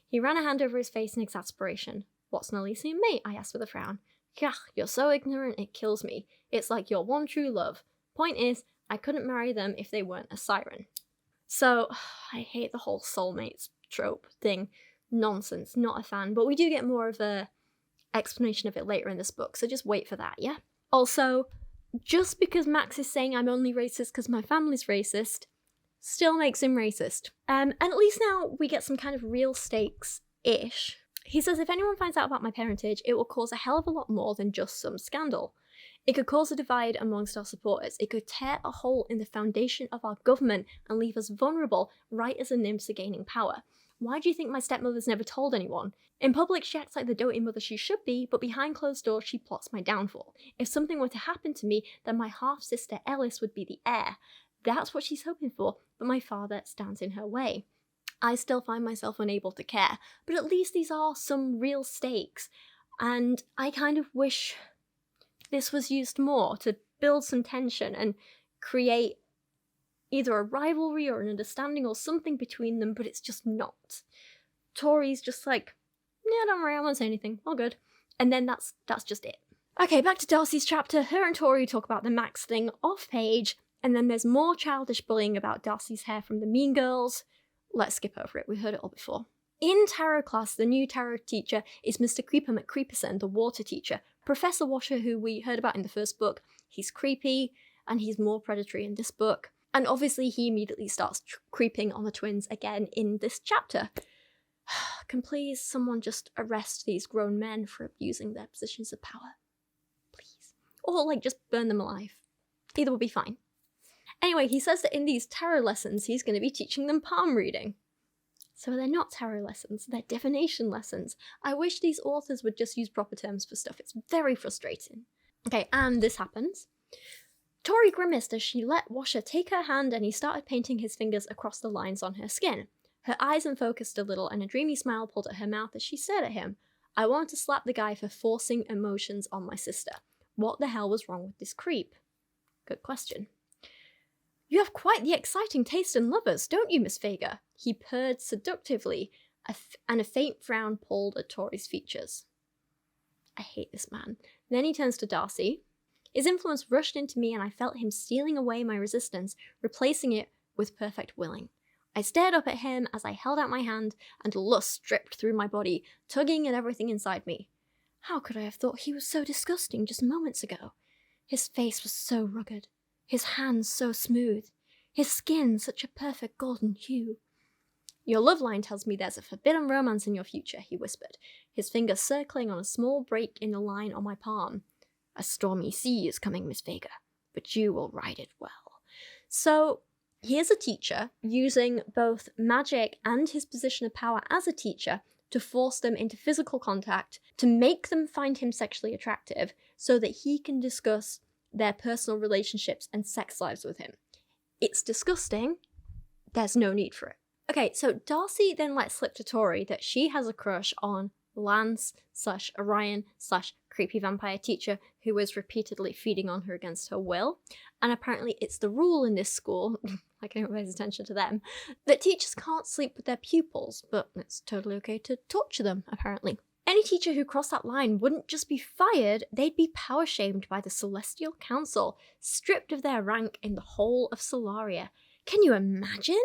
He ran a hand over his face in exasperation. What's an Elysian mate? I asked with a frown. Gah, you're so ignorant it kills me. It's like your one true love. Point is, I couldn't marry them if they weren't a siren. So, I hate the whole soulmates trope thing. Nonsense, not a fan, but we do get more of a explanation of it later in this book, so just wait for that, yeah? Also, just because Max is saying I'm only racist because my family's racist, still makes him racist. And at least now we get some kind of real stakes-ish. He says if anyone finds out about my parentage, it will cause a hell of a lot more than just some scandal. It could cause a divide amongst our supporters. It could tear a hole in the foundation of our government and leave us vulnerable right as the nymphs are gaining power. Why do you think my stepmother's never told anyone? In public, she acts like the doting mother she should be, but behind closed doors, she plots my downfall. If something were to happen to me, then my half-sister Ellis would be the heir. That's what she's hoping for, but my father stands in her way. I still find myself unable to care, but at least these are some real stakes, and I kind of wish this was used more to build some tension and create either a rivalry or an understanding or something between them, but it's just not. Tori's just like, yeah, don't worry, I won't say anything, all good. And then that's just it. Okay, back to Darcy's chapter. Her and Tori talk about the Max thing off page, and then there's more childish bullying about Darcy's hair from the Mean Girls. Let's skip over it, we've heard it all before. In tarot class, the new tarot teacher is Mr. Creeper McCreeperson, the water teacher. Professor Washer, who we heard about in the first book, he's creepy, and he's more predatory in this book. And obviously he immediately starts creeping on the twins again in this chapter. Can please someone just arrest these grown men for abusing their positions of power? Please. Or like just burn them alive. Either will be fine. Anyway, he says that in these tarot lessons he's going to be teaching them palm reading. So they're not tarot lessons, they're divination lessons. I wish these authors would just use proper terms for stuff. It's very frustrating. Okay, and this happens. Tori grimaced as she let Washer take her hand and he started painting his fingers across the lines on her skin. Her eyes unfocused a little and a dreamy smile pulled at her mouth as she stared at him. I wanted to slap the guy for forcing emotions on my sister. What the hell was wrong with this creep? Good question. You have quite the exciting taste in lovers, don't you, Miss Vega? He purred seductively, and a faint frown pulled at Tori's features. I hate this man. Then he turns to Darcy. His influence rushed into me and I felt him stealing away my resistance, replacing it with perfect willing. I stared up at him as I held out my hand and lust dripped through my body, tugging at everything inside me. How could I have thought he was so disgusting just moments ago? His face was so rugged, his hands so smooth. His skin such a perfect golden hue. Your love line tells me there's a forbidden romance in your future, he whispered, his finger circling on a small break in the line on my palm. A stormy sea is coming, Miss Vega, but you will ride it well. So, here's a teacher using both magic and his position of power as a teacher to force them into physical contact, to make them find him sexually attractive, so that he can discuss their personal relationships and sex lives with him. It's disgusting. There's no need for it. Okay, so Darcy then lets slip to Tori that she has a crush on Lance/Orion/creepy vampire teacher who is repeatedly feeding on her against her will. And apparently it's the rule in this school, like anyone pays attention to them, that teachers can't sleep with their pupils, but it's totally okay to torture them, apparently. Any teacher who crossed that line wouldn't just be fired, they'd be power-shamed by the Celestial Council, stripped of their rank in the whole of Solaria. Can you imagine?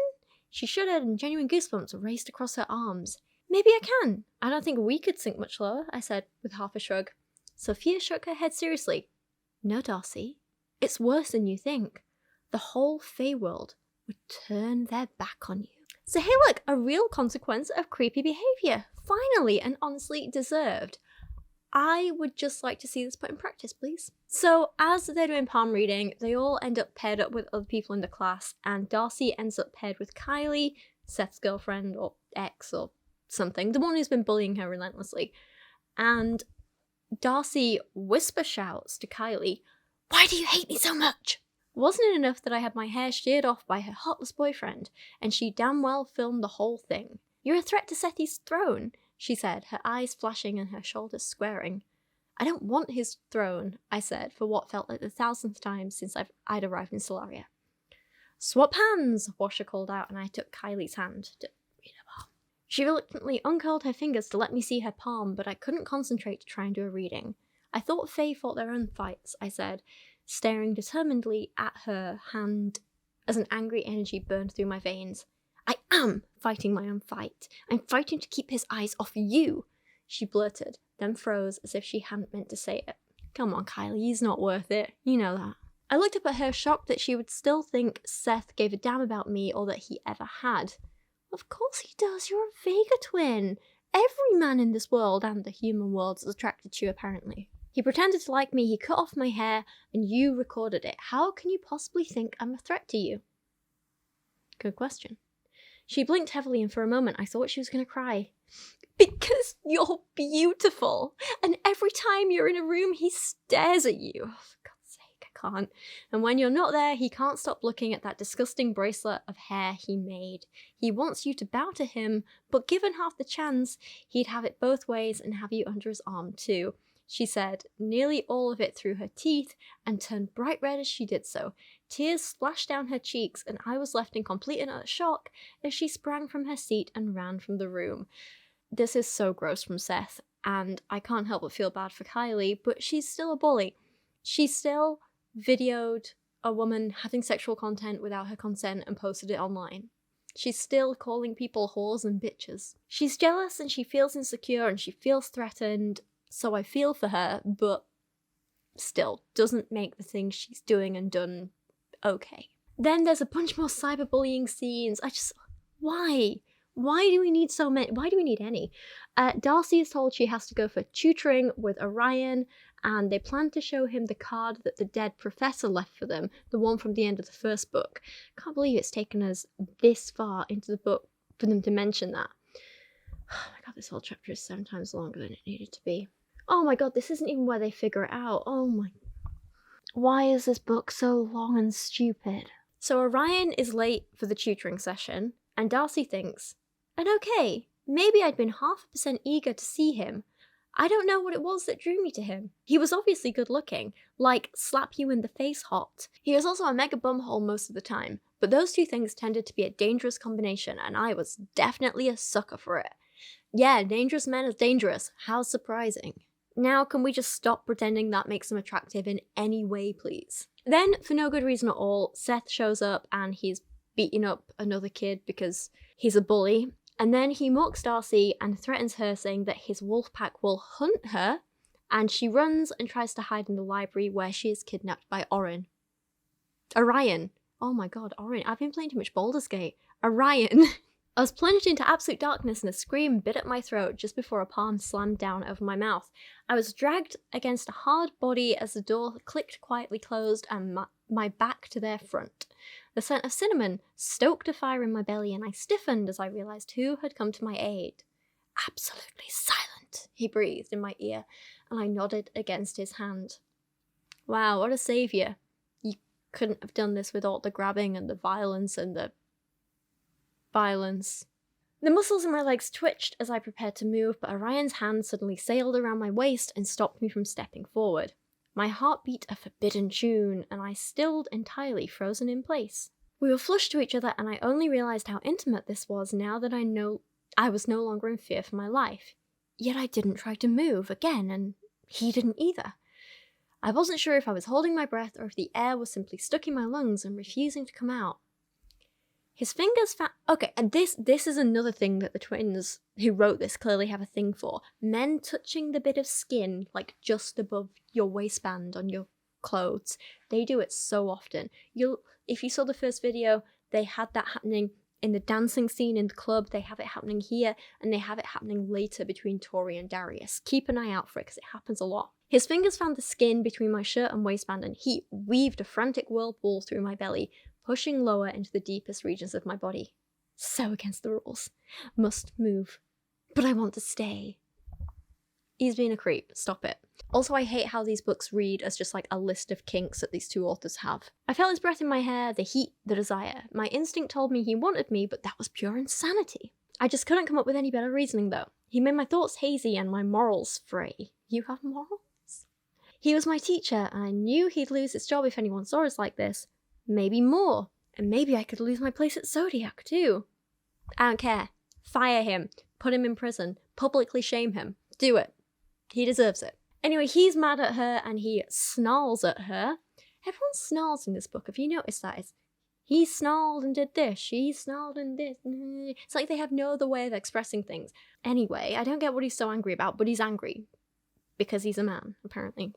She shuddered and genuine goosebumps raced across her arms. Maybe I can. I don't think we could sink much lower, I said with half a shrug. Sophia shook her head seriously. No, Darcy. It's worse than you think. The whole Feyworld would turn their back on you. So hey look, a real consequence of creepy behaviour. Finally, and honestly deserved. I would just like to see this put in practice, please. So as they're doing palm reading, they all end up paired up with other people in the class, and Darcy ends up paired with Kylie, Seth's girlfriend or ex or something, the one who's been bullying her relentlessly. And Darcy whisper shouts to Kylie, "Why do you hate me so much?" Wasn't it enough that I had my hair sheared off by her heartless boyfriend, and she damn well filmed the whole thing? You're a threat to Sethi's throne, she said, her eyes flashing and her shoulders squaring. I don't want his throne, I said, for what felt like the 1,000th time since I'd arrived in Solaria. Swap hands, Washer called out, and I took Kylie's hand to read her palm. She reluctantly uncurled her fingers to let me see her palm, but I couldn't concentrate to try and do a reading. I thought Fae fought their own fights, I said, staring determinedly at her hand as an angry energy burned through my veins. I am fighting my own fight. I'm fighting to keep his eyes off you, she blurted, then froze as if she hadn't meant to say it. Come on, Kylie, he's not worth it. You know that. I looked up at her, shocked that she would still think Seth gave a damn about me or that he ever had. Of course he does. You're a Vega twin. Every man in this world and the human world is attracted to you, apparently. He pretended to like me, he cut off my hair, and you recorded it. How can you possibly think I'm a threat to you? Good question. She blinked heavily, and for a moment I thought she was going to cry. Because you're beautiful, and every time you're in a room he stares at you. Oh, for God's sake, I can't. And when you're not there, he can't stop looking at that disgusting bracelet of hair he made. He wants you to bow to him, but given half the chance, he'd have it both ways and have you under his arm too, she said, nearly all of it through her teeth, and turned bright red as she did so. Tears splashed down her cheeks, and I was left in complete and utter shock as she sprang from her seat and ran from the room. This is so gross from Seth, and I can't help but feel bad for Kylie, but she's still a bully. She still videoed a woman having sexual content without her consent and posted it online. She's still calling people whores and bitches. She's jealous and she feels insecure and she feels threatened, so I feel for her, but still doesn't make the things she's doing and done okay. Then there's a bunch more cyberbullying scenes. Why? Why do we need so many? Why do we need any? Darcy is told she has to go for tutoring with Orion, and they plan to show him the card that the dead professor left for them, the one from the end of the first book. Can't believe it's taken us this far into the book for them to mention that. Oh my god, this whole chapter is 7 times longer than it needed to be. Oh my god, this isn't even where they figure it out. Oh my... Why is this book so long and stupid? So Orion is late for the tutoring session, and Darcy thinks, and okay, maybe I'd been 0.5% eager to see him. I don't know what it was that drew me to him. He was obviously good looking, like slap you in the face hot. He was also a mega bumhole most of the time, but those two things tended to be a dangerous combination, and I was definitely a sucker for it. Yeah, dangerous men is dangerous. How surprising. Now, can we just stop pretending that makes him attractive in any way, please? Then, for no good reason at all, Seth shows up and he's beating up another kid because he's a bully. And then he mocks Darcy and threatens her, saying that his wolf pack will hunt her, and she runs and tries to hide in the library where she is kidnapped by Orion. Oh my god, Orion, I've been playing too much Baldur's Gate. Orion! I was plunged into absolute darkness and a scream bit at my throat just before a palm slammed down over my mouth. I was dragged against a hard body as the door clicked quietly closed and my back to their front. The scent of cinnamon stoked a fire in my belly and I stiffened as I realised who had come to my aid. Absolutely silent, he breathed in my ear, and I nodded against his hand. Wow, what a saviour. You couldn't have done this with all the grabbing and the violence and the violence. The muscles in my legs twitched as I prepared to move, but Orion's hand suddenly sailed around my waist and stopped me from stepping forward. My heart beat a forbidden tune, and I stilled entirely, frozen in place. We were flushed to each other, and I only realised how intimate this was now that I was no longer in fear for my life. Yet I didn't try to move again, and he didn't either. I wasn't sure if I was holding my breath or if the air was simply stuck in my lungs and refusing to come out. His fingers okay, and this is another thing that the twins who wrote this clearly have a thing for. Men touching the bit of skin, like just above your waistband on your clothes. They do it so often. If you saw the first video, they had that happening in the dancing scene in the club, they have it happening here, and they have it happening later between Tori and Darius. Keep an eye out for it, because it happens a lot. His fingers found the skin between my shirt and waistband, and he weaved a frantic whirlpool through my belly, pushing lower into the deepest regions of my body. So against the rules. Must move. But I want to stay. He's being a creep. Stop it. Also, I hate how these books read as just like a list of kinks that these two authors have. I felt his breath in my hair, the heat, the desire. My instinct told me he wanted me, but that was pure insanity. I just couldn't come up with any better reasoning, though. He made my thoughts hazy and my morals fray. You have morals? He was my teacher, and I knew he'd lose his job if anyone saw us like this. Maybe more. And maybe I could lose my place at Zodiac, too. I don't care. Fire him. Put him in prison. Publicly shame him. Do it. He deserves it. Anyway, he's mad at her and he snarls at her. Everyone snarls in this book. Have you noticed that? He snarled and did this. She snarled and did. It's like they have no other way of expressing things. Anyway, I don't get what he's so angry about, but he's angry. Because he's a man, apparently.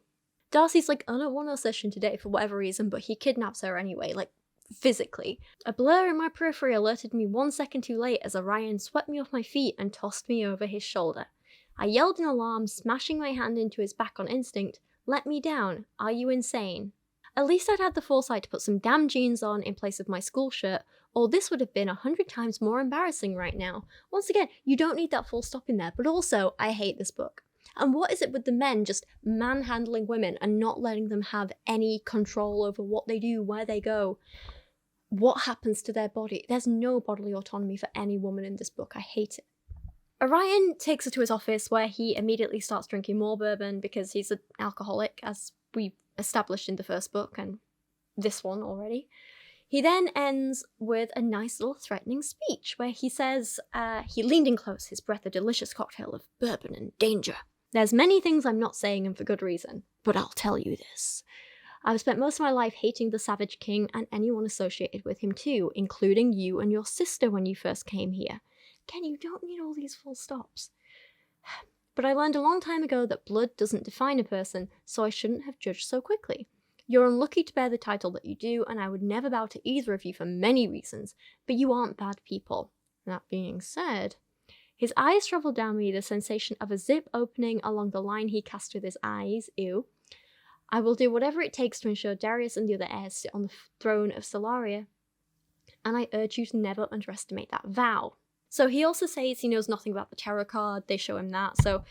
Darcy's like, I don't want a session today for whatever reason, but he kidnaps her anyway, like, physically. A blur in my periphery alerted me 1 second too late as Orion swept me off my feet and tossed me over his shoulder. I yelled in alarm, smashing my hand into his back on instinct. Let me down. Are you insane? At least I'd had the foresight to put some damn jeans on in place of my school shirt, or this would have been 100 times more embarrassing right now. Once again, you don't need that full stop in there, but also, I hate this book. And what is it with the men just manhandling women and not letting them have any control over what they do, where they go, what happens to their body? There's no bodily autonomy for any woman in this book. I hate it. Orion takes her to his office where he immediately starts drinking more bourbon because he's an alcoholic, as we established in the first book and this one already. He then ends with a nice little threatening speech where he says he leaned in close, his breath a delicious cocktail of bourbon and danger. There's many things I'm not saying and for good reason, but I'll tell you this. I've spent most of my life hating the Savage King and anyone associated with him too, including you and your sister when you first came here. Ken, you don't need all these full stops. But I learned a long time ago that blood doesn't define a person, so I shouldn't have judged so quickly. You're unlucky to bear the title that you do, and I would never bow to either of you for many reasons, but you aren't bad people. That being said, his eyes travelled down me, the sensation of a zip opening along the line he cast with his eyes. Ew. I will do whatever it takes to ensure Darius and the other heirs sit on the throne of Solaria, and I urge you to never underestimate that vow. So he also says he knows nothing about the tarot card, they show him that, so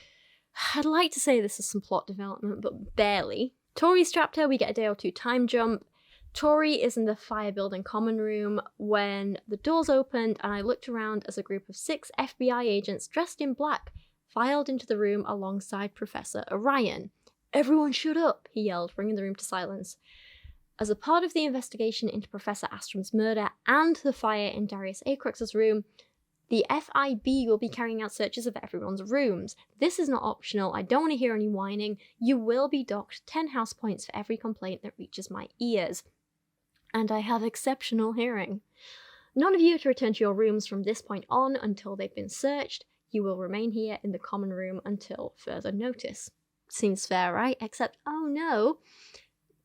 I'd like to say this is some plot development, but barely. Tori strapped her, we get a day or two time jump. Tori is in the fire building common room when the doors opened and I looked around as a group of 6 FBI agents dressed in black filed into the room alongside Professor Orion. Everyone shut up, he yelled, bringing the room to silence. As a part of the investigation into Professor Astrom's murder and the fire in Darius Acrox's room, the FIB will be carrying out searches of everyone's rooms. This is not optional. I don't want to hear any whining. You will be docked 10 house points for every complaint that reaches my ears. And I have exceptional hearing. None of you are to return to your rooms from this point on until they've been searched. You will remain here in the common room until further notice. Seems fair, right? Except, oh no,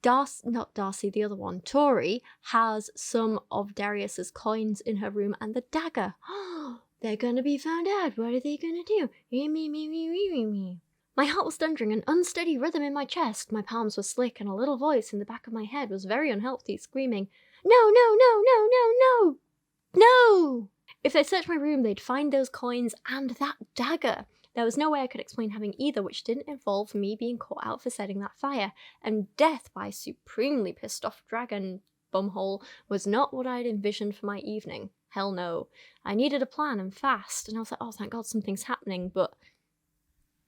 the other one, Tori, has some of Darius's coins in her room and the dagger. They're gonna be found out. What are they gonna do? My heart was thundering, an unsteady rhythm in my chest. My palms were slick, and a little voice in the back of my head was very unhealthy, screaming, "No, no, no, no, no, no! No!" If they searched my room, they'd find those coins and that dagger. There was no way I could explain having either, which didn't involve me being caught out for setting that fire, and death by a supremely pissed off dragon bumhole was not what I'd envisioned for my evening. Hell no. I needed a plan, and fast, and I was like, oh, thank God something's happening, but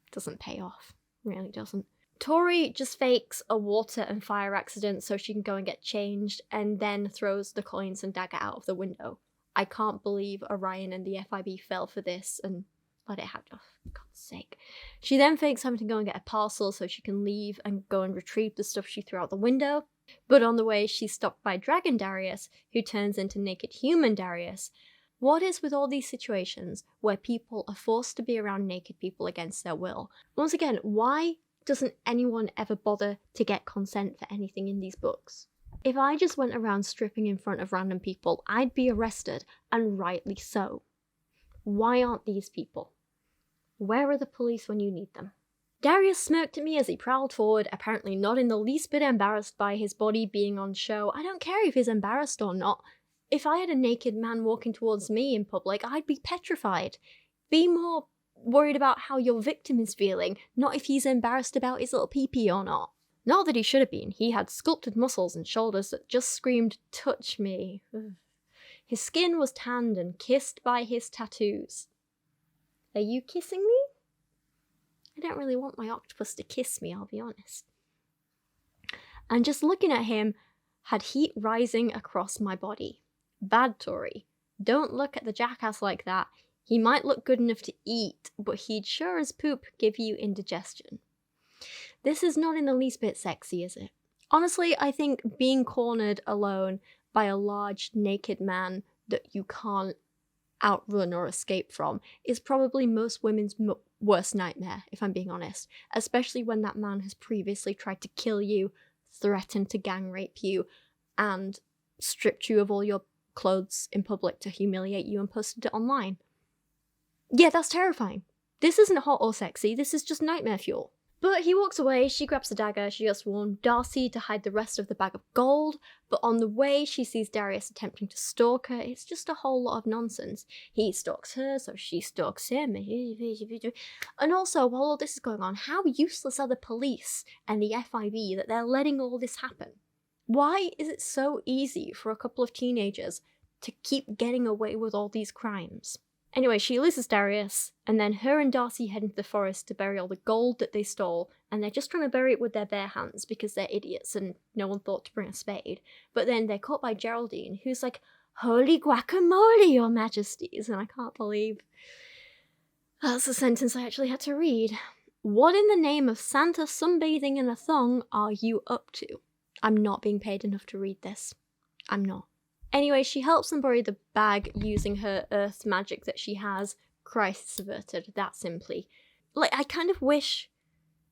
it doesn't pay off. It really doesn't. Tori just fakes a water and fire accident so she can go and get changed, and then throws the coins and dagger out of the window. I can't believe Orion and the FIB fell for this and let it happen. Oh, for God's sake. She then fakes having to go and get a parcel so she can leave and go and retrieve the stuff she threw out the window. But on the way, she's stopped by Dragon Darius, who turns into naked human Darius. What is with all these situations where people are forced to be around naked people against their will? Once again, why doesn't anyone ever bother to get consent for anything in these books? If I just went around stripping in front of random people, I'd be arrested, and rightly so. Why aren't these people? Where are the police when you need them? Darius smirked at me as he prowled forward, apparently not in the least bit embarrassed by his body being on show. I don't care if he's embarrassed or not. If I had a naked man walking towards me in public, I'd be petrified. Be more worried about how your victim is feeling, not if he's embarrassed about his little pee-pee or not. Not that he should have been. He had sculpted muscles and shoulders that just screamed, "Touch me." His skin was tanned and kissed by his tattoos. Are you kissing me? I don't really want my octopus to kiss me, I'll be honest. And just looking at him had heat rising across my body. Bad Tori. Don't look at the jackass like that. He might look good enough to eat, but he'd sure as poop give you indigestion. This is not in the least bit sexy, is it? Honestly, I think being cornered alone by a large naked man that you can't outrun or escape from is probably most women's worst nightmare, if I'm being honest, especially when that man has previously tried to kill you, threatened to gang rape you, and stripped you of all your clothes in public to humiliate you and posted it online. Yeah, that's terrifying. This isn't hot or sexy, this is just nightmare fuel. But he walks away, she grabs the dagger, she just warned Darcy to hide the rest of the bag of gold, but on the way she sees Darius attempting to stalk her. It's just a whole lot of nonsense. He stalks her, so she stalks him. And also, while all this is going on, how useless are the police and the FIB that they're letting all this happen? Why is it so easy for a couple of teenagers to keep getting away with all these crimes? Anyway, she loses Darius, and then her and Darcy head into the forest to bury all the gold that they stole, and they're just trying to bury it with their bare hands because they're idiots and no one thought to bring a spade. But then they're caught by Geraldine, who's like, "Holy guacamole, your majesties," and I can't believe that's the sentence I actually had to read. What in the name of Santa sunbathing in a thong are you up to? I'm not being paid enough to read this. I'm not. Anyway, she helps them bury the bag using her earth magic that she has. Crisis averted, that simply. Like, I kind of wish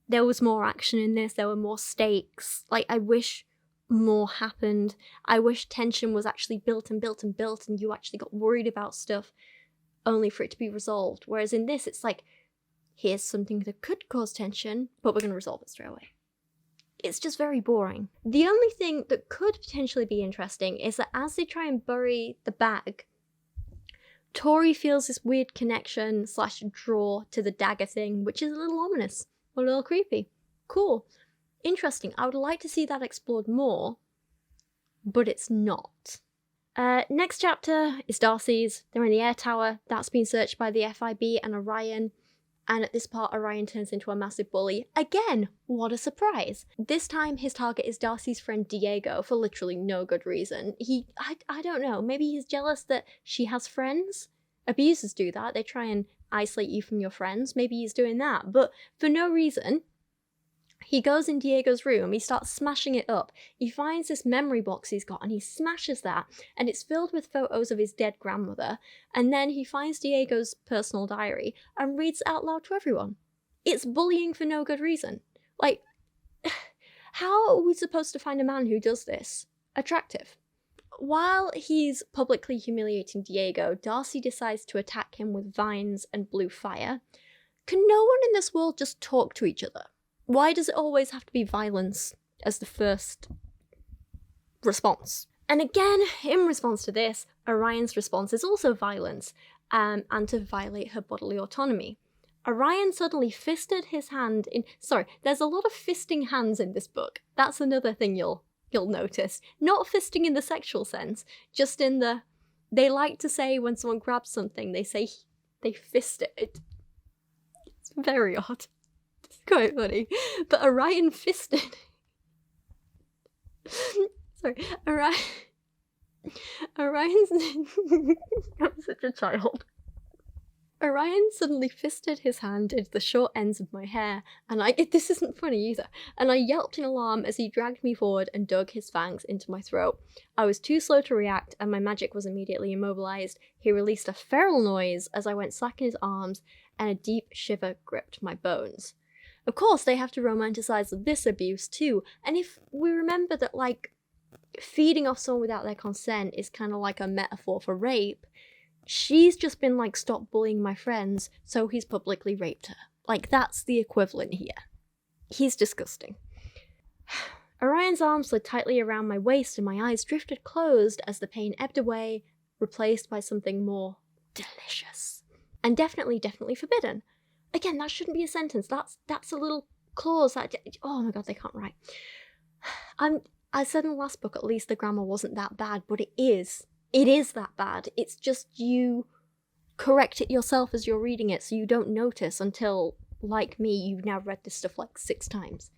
there was more action in this, there were more stakes. Like, I wish more happened. I wish tension was actually built and built and built and you actually got worried about stuff only for it to be resolved. Whereas in this, it's like, here's something that could cause tension, but we're going to resolve it straight away. It's just very boring. The only thing that could potentially be interesting is that as they try and bury the bag, Tori feels this weird connection / draw to the dagger thing, which is a little ominous, a little creepy. Cool. Interesting. I would like to see that explored more, but it's not. Next chapter is Darcy's. They're in the air tower. That's been searched by the FIB and Orion. And at this part, Orion turns into a massive bully. Again, what a surprise. This time, his target is Darcy's friend Diego for literally no good reason. I don't know, maybe he's jealous that she has friends? Abusers do that, they try and isolate you from your friends. Maybe he's doing that, but for no reason. He goes in Diego's room, he starts smashing it up. He finds this memory box he's got and he smashes that, and it's filled with photos of his dead grandmother. And then he finds Diego's personal diary and reads it out loud to everyone. It's bullying for no good reason. Like, How are we supposed to find a man who does this attractive? While he's publicly humiliating Diego, Darcy decides to attack him with vines and blue fire. Can no one in this world just talk to each other? Why does it always have to be violence as the first response? And again, in response to this, Orion's response is also violence, and to violate her bodily autonomy. Orion suddenly fisted his hand in... Sorry, there's a lot of fisting hands in this book. That's another thing you'll notice. Not fisting in the sexual sense, just in the... They like to say when someone grabs something, they say they fist it. It's very odd. It's quite funny. But Orion fisted... Sorry, Orion's... I'm such a child. Orion suddenly fisted his hand into the short ends of my hair, and this isn't funny either, and I yelped in alarm as he dragged me forward and dug his fangs into my throat. I was too slow to react, and my magic was immediately immobilized. He released a feral noise as I went slack in his arms, and a deep shiver gripped my bones. Of course, they have to romanticize this abuse too, and if we remember that, like, feeding off someone without their consent is kind of like a metaphor for rape, she's just been like, stop bullying my friends, so he's publicly raped her. Like, that's the equivalent here. He's disgusting. Orion's arms slid tightly around my waist and my eyes drifted closed as the pain ebbed away, replaced by something more delicious. And definitely forbidden. Again, that shouldn't be a sentence. That's a little clause that... Oh my god, they can't write. I said in the last book, at least the grammar wasn't that bad, but it is. It is that bad. It's just you correct it yourself as you're reading it so you don't notice until, like me, you've now read this stuff like 6 times.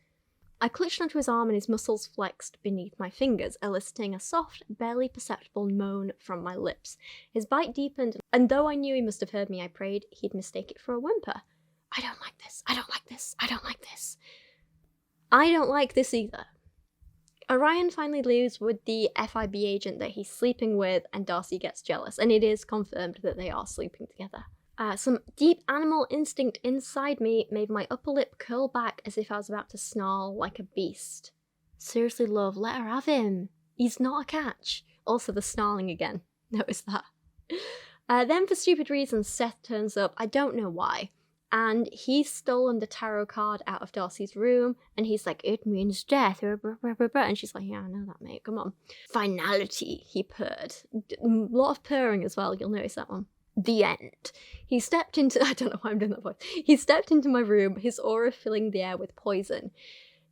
I clutched onto his arm and his muscles flexed beneath my fingers, eliciting a soft, barely perceptible moan from my lips. His bite deepened, and though I knew he must have heard me, I prayed he'd mistake it for a whimper. I don't like this. I don't like this. I don't like this. I don't like this either. Orion finally leaves with the FIB agent that he's sleeping with, and Darcy gets jealous, and it is confirmed that they are sleeping together. Some deep animal instinct inside me made my upper lip curl back as if I was about to snarl like a beast. Seriously, love, let her have him. He's not a catch. Also, the snarling again. Notice that. Then, for stupid reasons, Seth turns up. I don't know why. And he's stolen the tarot card out of Darcy's room, and he's like, it means death, and she's like, yeah, I know that, mate, come on. Finality, he purred. A lot of purring as well, you'll notice that one. The end. He stepped into... I don't know why I'm doing that voice. He stepped into my room, his aura filling the air with poison.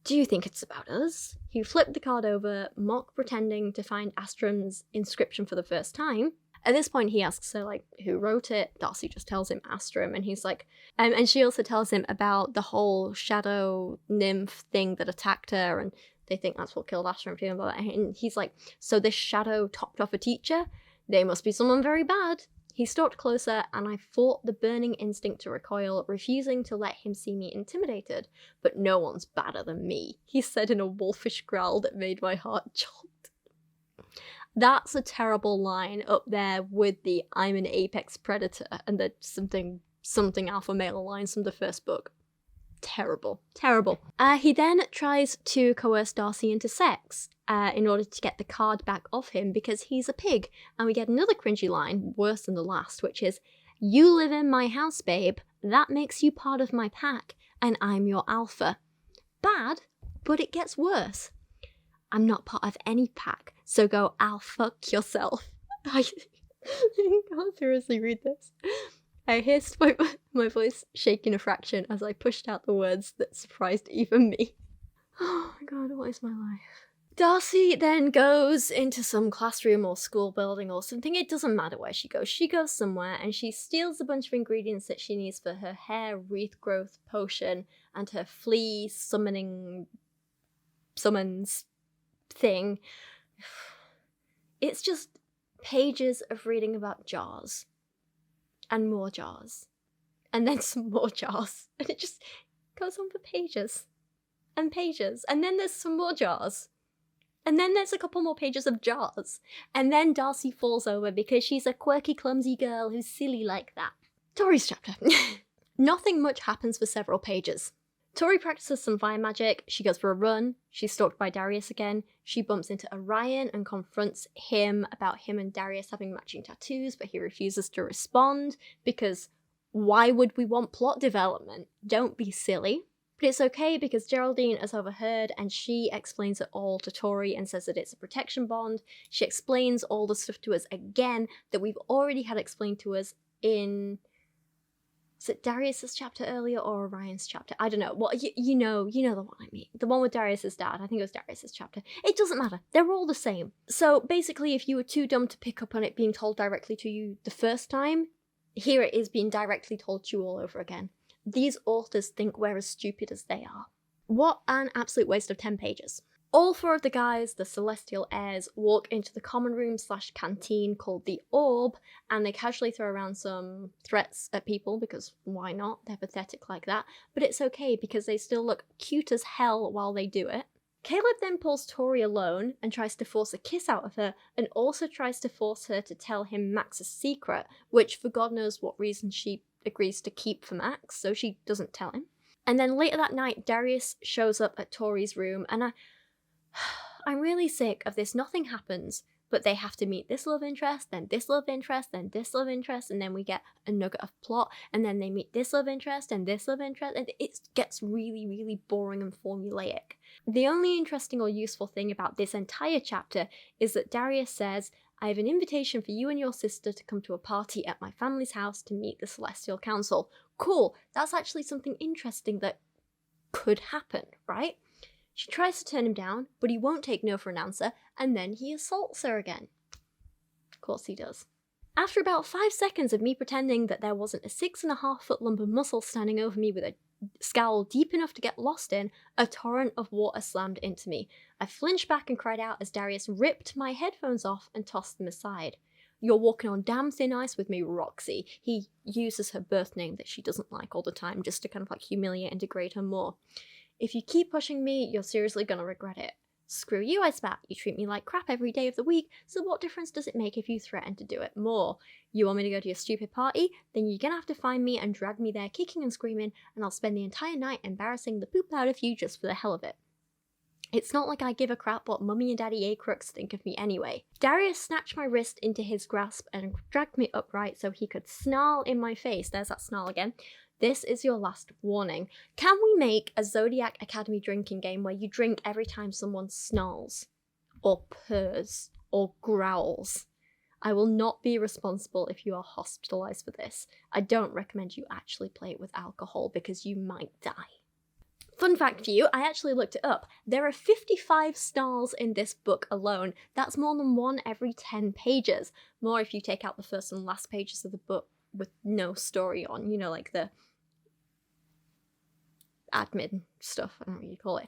Do you think it's about us? He flipped the card over, mock pretending to find Astrum's inscription for the first time. At this point, he asks her, like, who wrote it? Darcy just tells him Astrum, and he's like... and she also tells him about the whole shadow nymph thing that attacked her, and they think that's what killed Astrum too, and he's like, so this shadow topped off a teacher? They must be someone very bad. He stalked closer, and I fought the burning instinct to recoil, refusing to let him see me intimidated. But no one's badder than me, he said in a wolfish growl that made my heart jolt. That's a terrible line up there with the I'm an apex predator and the something alpha male lines from the first book. Terrible. Terrible. He then tries to coerce Darcy into sex in order to get the card back off him because he's a pig. And we get another cringy line, worse than the last, which is, you live in my house, babe. That makes you part of my pack, and I'm your alpha. Bad, but it gets worse. I'm not part of any pack, so go fuck yourself. I can't seriously read this. I hissed, my voice shaking a fraction as I pushed out the words that surprised even me. Oh my god, what is my life? Darcy then goes into some classroom or school building or something. It doesn't matter where she goes. She goes somewhere and she steals a bunch of ingredients that she needs for her hair wreath growth potion and her flea summons thing. It's just pages of reading about jars. And more jars. And then some more jars. And it just goes on for pages. And pages. And then there's some more jars. And then there's a couple more pages of jars. And then Darcy falls over because she's a quirky, clumsy girl who's silly like that. Tori's chapter. Nothing much happens for several pages. Tori practices some fire magic, she goes for a run, she's stalked by Darius again, she bumps into Orion and confronts him about him and Darius having matching tattoos, but he refuses to respond, because why would we want plot development? Don't be silly. But it's okay because Geraldine has overheard and she explains it all to Tori and says that it's a protection bond. She explains all the stuff to us again that we've already had explained to us in... Is it Darius's chapter earlier or Orion's chapter? I don't know. Well, you know the one I mean. The one with Darius's dad. I think it was Darius's chapter. It doesn't matter. They're all the same. So basically, if you were too dumb to pick up on it being told directly to you the first time, here it is being directly told to you all over again. These authors think we're as stupid as they are. What an absolute waste of 10 pages. All 4 of the guys, the Celestial Heirs, walk into the common room / canteen called the Orb, and they casually throw around some threats at people, because why not? They're pathetic like that. But it's okay, because they still look cute as hell while they do it. Caleb then pulls Tori alone and tries to force a kiss out of her, and also tries to force her to tell him Max's secret, which for God knows what reason she agrees to keep for Max, so she doesn't tell him. And then later that night, Darius shows up at Tori's room, and I'm really sick of this. Nothing happens, but they have to meet this love interest, then this love interest, then this love interest, and then we get a nugget of plot, and then they meet this love interest and this love interest, and it gets really, really boring and formulaic. The only interesting or useful thing about this entire chapter is that Darius says, I have an invitation for you and your sister to come to a party at my family's house to meet the Celestial Council. Cool, that's actually something interesting that could happen, right? She tries to turn him down, but he won't take no for an answer, and then he assaults her again. Of course he does. After about 5 seconds of me pretending that there wasn't a 6.5-foot lump of muscle standing over me with a scowl deep enough to get lost in, a torrent of water slammed into me. I flinched back and cried out as Darius ripped my headphones off and tossed them aside. You're walking on damn thin ice with me, Roxy. He uses her birth name that she doesn't like all the time just to kind of like humiliate and degrade her more. If you keep pushing me, you're seriously gonna regret it. Screw you, I spat. You treat me like crap every day of the week, so what difference does it make if you threaten to do it more? You want me to go to your stupid party? Then you're gonna have to find me and drag me there kicking and screaming, and I'll spend the entire night embarrassing the poop out of you just for the hell of it. It's not like I give a crap what Mummy and Daddy A. Crooks think of me anyway. Darius snatched my wrist into his grasp and dragged me upright so he could snarl in my face. There's that snarl again. This is your last warning. Can we make a Zodiac Academy drinking game where you drink every time someone snarls, or purrs, or growls? I will not be responsible if you are hospitalized for this. I don't recommend you actually play it with alcohol because you might die. Fun fact for you, I actually looked it up. There are 55 snarls in this book alone. That's more than 1 every 10 pages. More if you take out the first and last pages of the book with no story on, you know, like the admin stuff, I don't know what you call it.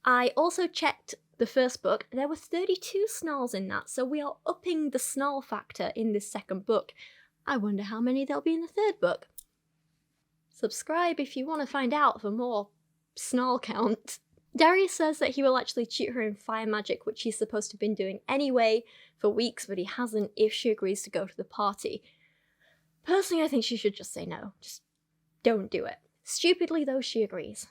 I also checked the first book. There were 32 snarls in that, so we are upping the snarl factor in this second book. I wonder how many there'll be in the third book. Subscribe if you want to find out for more snarl count. Darius says that he will actually tutor her in fire magic, which he's supposed to have been doing anyway for weeks, but he hasn't, if she agrees to go to the party. Personally, I think she should just say no. Just don't do it. Stupidly, though, she agrees.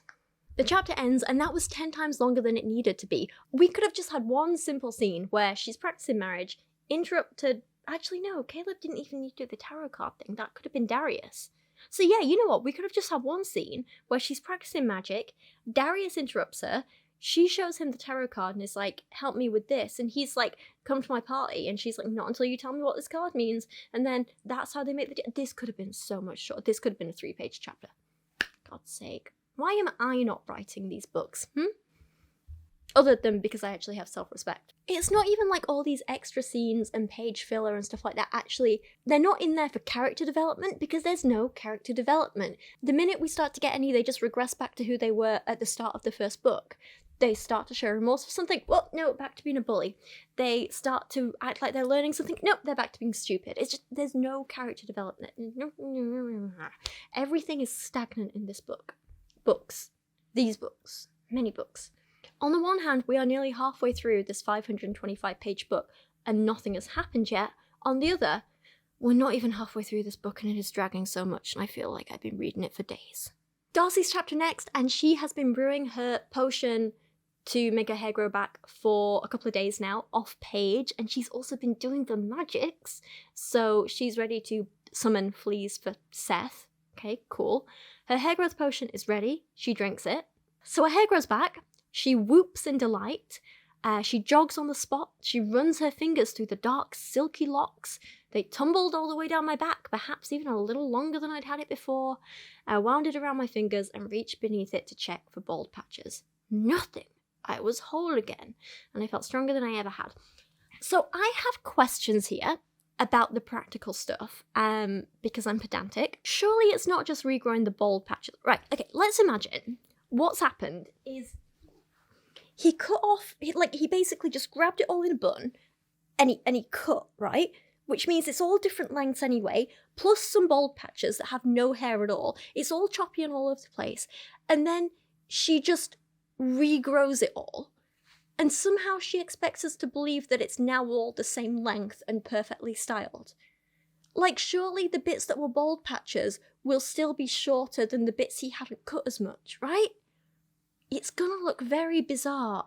The chapter ends, and that was 10 times longer than it needed to be. We could have just had one simple scene where she's practicing marriage, interrupted... Actually, no, Caleb didn't even need to do the tarot card thing. That could have been Darius. So yeah, you know what? We could have just had one scene where she's practicing magic, Darius interrupts her, she shows him the tarot card and is like, help me with this, and he's like, come to my party, and she's like, not until you tell me what this card means, and then that's how they make the... This could have been so much shorter. This could have been a 3-page chapter. God's sake. Why am I not writing these books, Other than because I actually have self-respect. It's not even like all these extra scenes and page filler and stuff like that. Actually, they're not in there for character development because there's no character development. The minute we start to get any, they just regress back to who they were at the start of the first book. They start to show remorse for something. Well, no, back to being a bully. They start to act like they're learning something. Nope, they're back to being stupid. It's just, there's no character development. Everything is stagnant in this book. Books. These books. Many books. On the one hand, we are nearly halfway through this 525-page book, and nothing has happened yet. On the other, we're not even halfway through this book, and it is dragging so much, and I feel like I've been reading it for days. Darcy's chapter next, and she has been brewing her potion to make her hair grow back for a couple of days now, off page, and she's also been doing the magics, so she's ready to summon fleas for Seth. Okay, cool. Her hair growth potion is ready. She drinks it. So her hair grows back. She whoops in delight. She jogs on the spot. She runs her fingers through the dark, silky locks. They tumbled all the way down my back, perhaps even a little longer than I'd had it before. I wound it around my fingers and reached beneath it to check for bald patches. Nothing. I was whole again, and I felt stronger than I ever had. So I have questions here about the practical stuff, because I'm pedantic. Surely it's not just regrowing the bald patches. Right, okay, let's imagine what's happened is he cut off, he basically just grabbed it all in a bun, and he cut, right? Which means it's all different lengths anyway, plus some bald patches that have no hair at all. It's all choppy and all over the place. And then she just regrows it all. And somehow she expects us to believe that it's now all the same length and perfectly styled. Like, surely the bits that were bald patches will still be shorter than the bits he hadn't cut as much, right? It's gonna look very bizarre.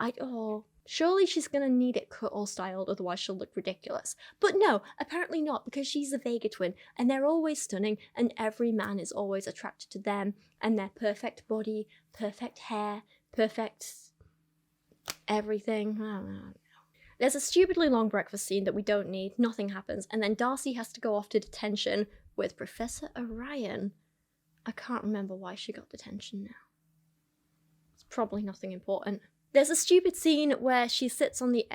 Surely she's gonna need it cut or styled, otherwise she'll look ridiculous. But no, apparently not, because she's a Vega twin, and they're always stunning, and every man is always attracted to them, and their perfect body, perfect hair, perfect everything. I don't know. There's a stupidly long breakfast scene that we don't need, nothing happens, and then Darcy has to go off to detention with Professor Orion. I can't remember why she got detention now. It's probably nothing important. There's a stupid scene where she sits on the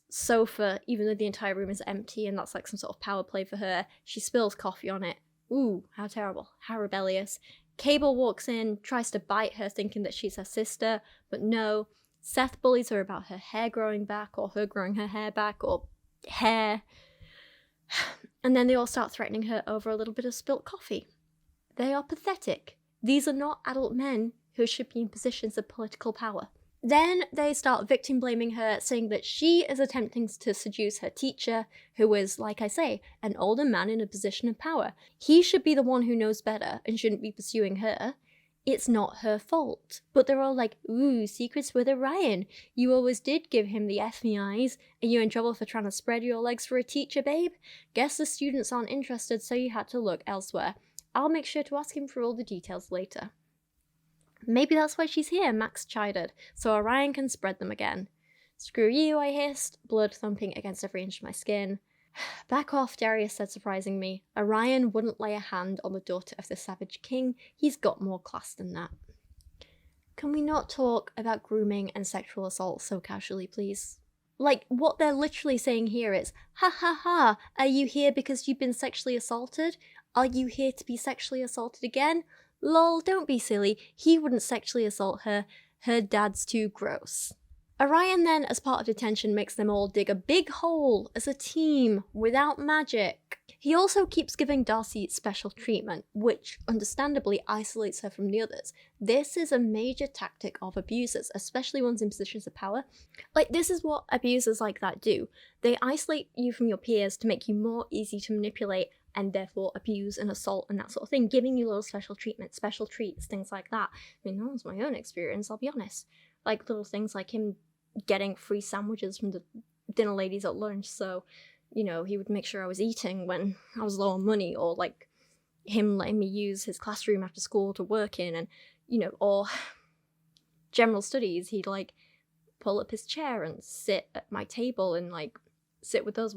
sofa, even though the entire room is empty, and that's like some sort of power play for her. She spills coffee on it. Ooh, how terrible. How rebellious. Cable walks in, tries to bite her, thinking that she's her sister, but no. Seth bullies her about her hair growing back, or her growing her hair back, or hair. And then they all start threatening her over a little bit of spilt coffee. They are pathetic. These are not adult men who should be in positions of political power. Then they start victim blaming her, saying that she is attempting to seduce her teacher, who is, like I say, an older man in a position of power. He should be the one who knows better and shouldn't be pursuing her. It's not her fault. But they're all like, ooh, secrets with Orion. You always did give him the F me eyes. Are you in trouble for trying to spread your legs for a teacher, babe? Guess the students aren't interested, so you had to look elsewhere. I'll make sure to ask him for all the details later. Maybe that's why she's here, Max chided, so Orion can spread them again. Screw you, I hissed, blood thumping against every inch of my skin. Back off, Darius said, surprising me. Orion wouldn't lay a hand on the daughter of the Savage King. He's got more class than that. Can we not talk about grooming and sexual assault so casually, please? Like, what they're literally saying here is, ha ha ha, are you here because you've been sexually assaulted? Are you here to be sexually assaulted again? Lol, don't be silly. He wouldn't sexually assault her. Her dad's too gross. Orion then, as part of detention, makes them all dig a big hole as a team without magic. He also keeps giving Darcy special treatment, which understandably isolates her from the others. This is a major tactic of abusers, especially ones in positions of power. Like, this is what abusers like that do. They isolate you from your peers to make you more easy to manipulate and therefore abuse and assault and that sort of thing, giving you little special treatment, special treats, things like that. I mean, that was my own experience, I'll be honest. Like, little things like him getting free sandwiches from the dinner ladies at lunch, so, you know, he would make sure I was eating when I was low on money, or like him letting me use his classroom after school to work in, and, you know, or general studies, he'd like pull up his chair and sit at my table and like sit with us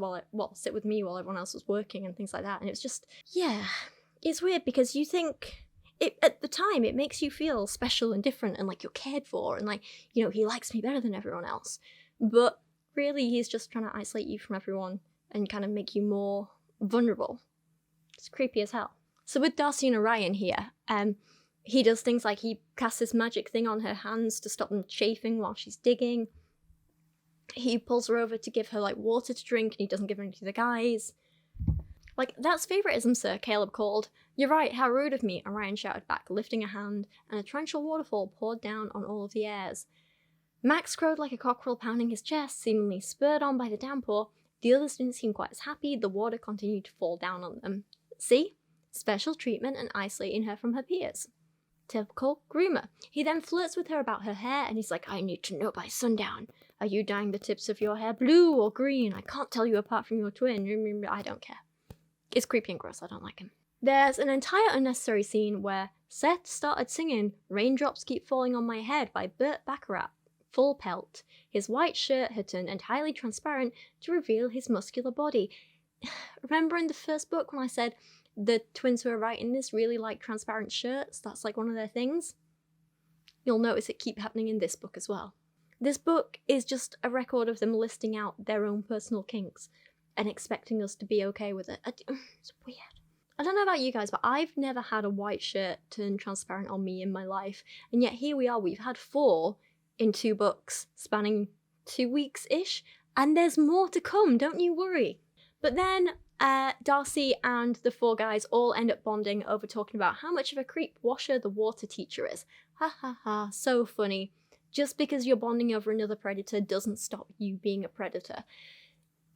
sit with me while everyone else was working and things like that. And it was just, yeah, it's weird because you think at the time it makes you feel special and different and like you're cared for and like, you know, he likes me better than everyone else. But really he's just trying to isolate you from everyone and kind of make you more vulnerable. It's creepy as hell. So with Darcy and Orion here, he does things like he casts this magic thing on her hands to stop them chafing while she's digging. He pulls her over to give her like water to drink and he doesn't give her any to the guys. Like, that's favoritism, sir, Caleb called. You're right, how rude of me, Orion shouted back, lifting a hand, and a torrential waterfall poured down on all of the airs. Max crowed like a cockerel, pounding his chest, seemingly spurred on by the downpour. The others didn't seem quite as happy. The water continued to fall down on them. See? Special treatment and isolating her from her peers. Typical groomer. He then flirts with her about her hair, and he's like, I need to know by sundown. Are you dyeing the tips of your hair blue or green? I can't tell you apart from your twin. I don't care. It's creepy and gross. I don't like him. There's an entire unnecessary scene where Seth started singing Raindrops Keep Falling on My Head by Burt Bacharach, full pelt. His white shirt had turned entirely transparent to reveal his muscular body. Remember in the first book when I said the twins who are writing this really like transparent shirts? That's like one of their things. You'll notice it keep happening in this book as well. This book is just a record of them listing out their own personal kinks and expecting us to be okay with it. It's weird. I don't know about you guys, but I've never had a white shirt turn transparent on me in my life, and yet here we are, we've had 4 in 2 books, spanning 2 weeks-ish, and there's more to come, don't you worry. But then, Darcy and the 4 guys all end up bonding over talking about how much of a creep Washer the water teacher is. Ha ha ha, so funny. Just because you're bonding over another predator doesn't stop you being a predator.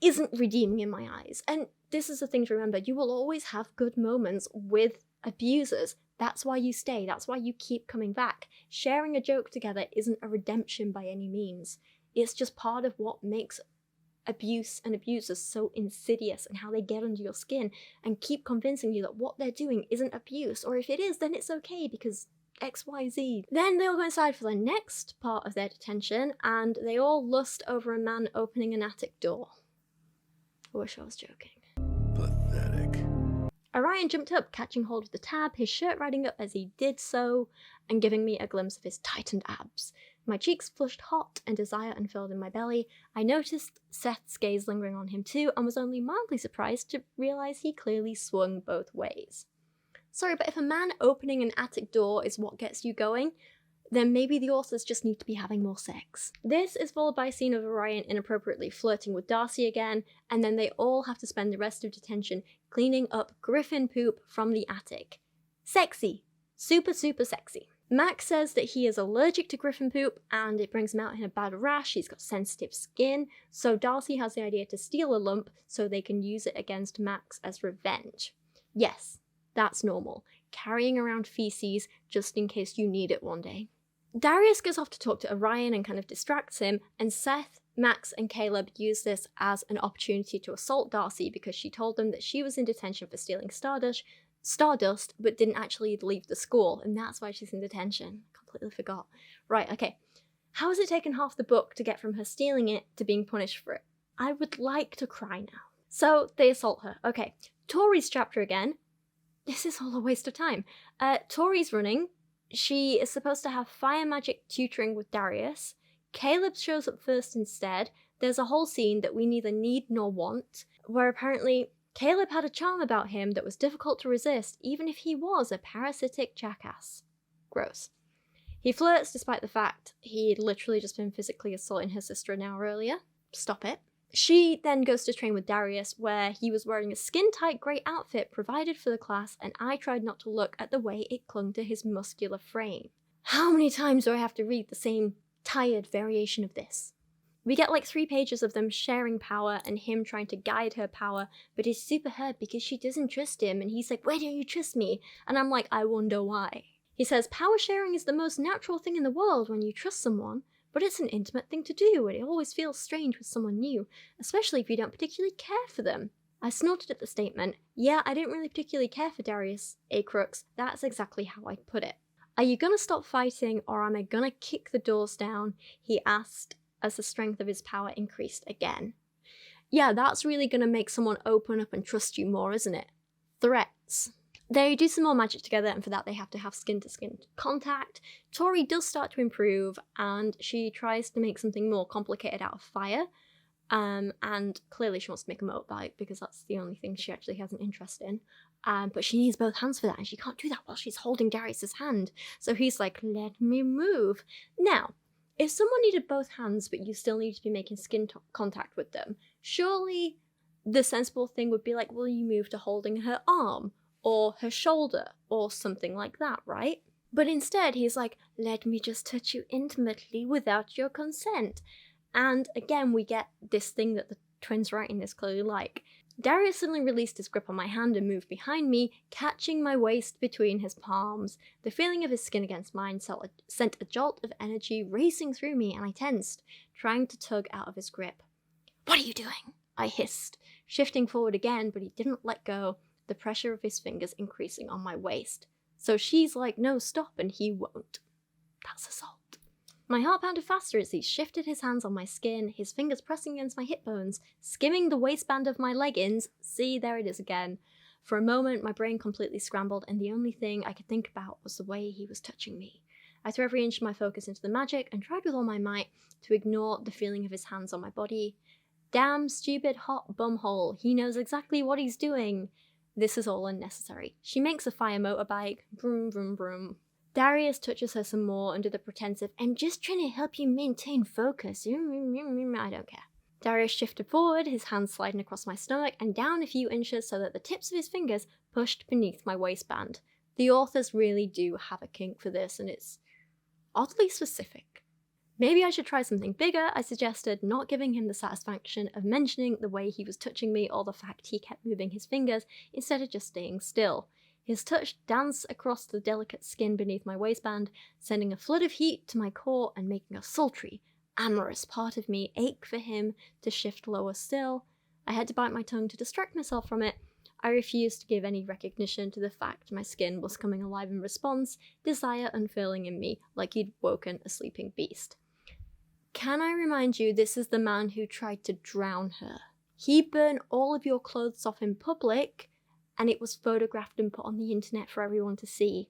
Isn't redeeming in my eyes. And this is the thing to remember, you will always have good moments with abusers. That's why you stay, that's why you keep coming back. Sharing a joke together isn't a redemption by any means. It's just part of what makes abuse and abusers so insidious, and how they get under your skin and keep convincing you that what they're doing isn't abuse, or if it is, then it's okay because XYZ. Then they all go inside for the next part of their detention, and they all lust over a man opening an attic door. I wish I was joking. Pathetic. Orion jumped up, catching hold of the tab, his shirt riding up as he did so, and giving me a glimpse of his tightened abs. My cheeks flushed hot, and desire unfurled in my belly. I noticed Seth's gaze lingering on him too, and was only mildly surprised to realise he clearly swung both ways. Sorry, but if a man opening an attic door is what gets you going, then maybe the authors just need to be having more sex. This is followed by a scene of Orion inappropriately flirting with Darcy again, and then they all have to spend the rest of detention cleaning up griffin poop from the attic. Sexy. Super, super sexy. Max says that he is allergic to griffin poop, and it brings him out in a bad rash. He's got sensitive skin, so Darcy has the idea to steal a lump so they can use it against Max as revenge. Yes, that's normal. Carrying around feces just in case you need it one day. Darius goes off to talk to Orion and kind of distracts him, and Seth, Max, and Caleb use this as an opportunity to assault Darcy because she told them that she was in detention for stealing Stardust, but didn't actually leave the school, and that's why she's in detention. Completely forgot. Right, okay. How has it taken half the book to get from her stealing it to being punished for it? I would like to cry now. So, they assault her. Okay, Tori's chapter again. This is all a waste of time. Tori's running. She is supposed to have fire magic tutoring with Darius. Caleb shows up first instead. There's a whole scene that we neither need nor want, where apparently Caleb had a charm about him that was difficult to resist, even if he was a parasitic jackass. Gross. He flirts despite the fact he'd literally just been physically assaulting her sister an hour earlier. Stop it. She then goes to train with Darius, where he was wearing a skin-tight grey outfit provided for the class, and I tried not to look at the way it clung to his muscular frame. How many times do I have to read the same tired variation of this? We get like 3 pages of them sharing power and him trying to guide her power, but he's super hurt because she doesn't trust him, and he's like, why don't you trust me? And I'm like, I wonder why. He says, power sharing is the most natural thing in the world when you trust someone, but it's an intimate thing to do, and it always feels strange with someone new, especially if you don't particularly care for them. I snorted at the statement. Yeah, I didn't really particularly care for Darius, Crux. That's exactly how I'd put it. Are you gonna stop fighting, or am I gonna kick the doors down? He asked as the strength of his power increased again. Yeah, that's really gonna make someone open up and trust you more, isn't it? Threats. They do some more magic together, and for that they have to have skin-to-skin contact. Tori does start to improve, and she tries to make something more complicated out of fire. And clearly she wants to make a motorbike, because that's the only thing she actually has an interest in. But she needs both hands for that, and she can't do that while she's holding Darius's hand. So he's like, let me move. Now, if someone needed both hands, but you still need to be making skin contact with them, surely the sensible thing would be like, will you move to holding her arm? Or her shoulder, or something like that, right? But instead, he's like, let me just touch you intimately without your consent. And again, we get this thing that the twins writing this clearly like. Darius suddenly released his grip on my hand and moved behind me, catching my waist between his palms. The feeling of his skin against mine sent a jolt of energy racing through me, and I tensed, trying to tug out of his grip. "What are you doing?" I hissed, shifting forward again, but he didn't let go, the pressure of his fingers increasing on my waist. So she's like, "No, stop," and he won't. That's assault. My heart pounded faster as he shifted his hands on my skin, his fingers pressing against my hip bones, skimming the waistband of my leggings. See, there it is again. For a moment, my brain completely scrambled, and the only thing I could think about was the way he was touching me. I threw every inch of my focus into the magic and tried with all my might to ignore the feeling of his hands on my body. Damn stupid hot bumhole, he knows exactly what he's doing. This is all unnecessary. She makes a fire motorbike. Vroom, vroom, vroom. Darius touches her some more under the pretense of, "I'm just trying to help you maintain focus." I don't care. Darius shifted forward, his hands sliding across my stomach and down a few inches so that the tips of his fingers pushed beneath my waistband. The authors really do have a kink for this, and it's oddly specific. Maybe I should try something bigger, I suggested, not giving him the satisfaction of mentioning the way he was touching me or the fact he kept moving his fingers instead of just staying still. His touch danced across the delicate skin beneath my waistband, sending a flood of heat to my core and making a sultry, amorous part of me ache for him to shift lower still. I had to bite my tongue to distract myself from it. I refused to give any recognition to the fact my skin was coming alive in response, desire unfurling in me like he'd woken a sleeping beast. "Can I remind you, this is the man who tried to drown her. He burned all of your clothes off in public, and it was photographed and put on the internet for everyone to see.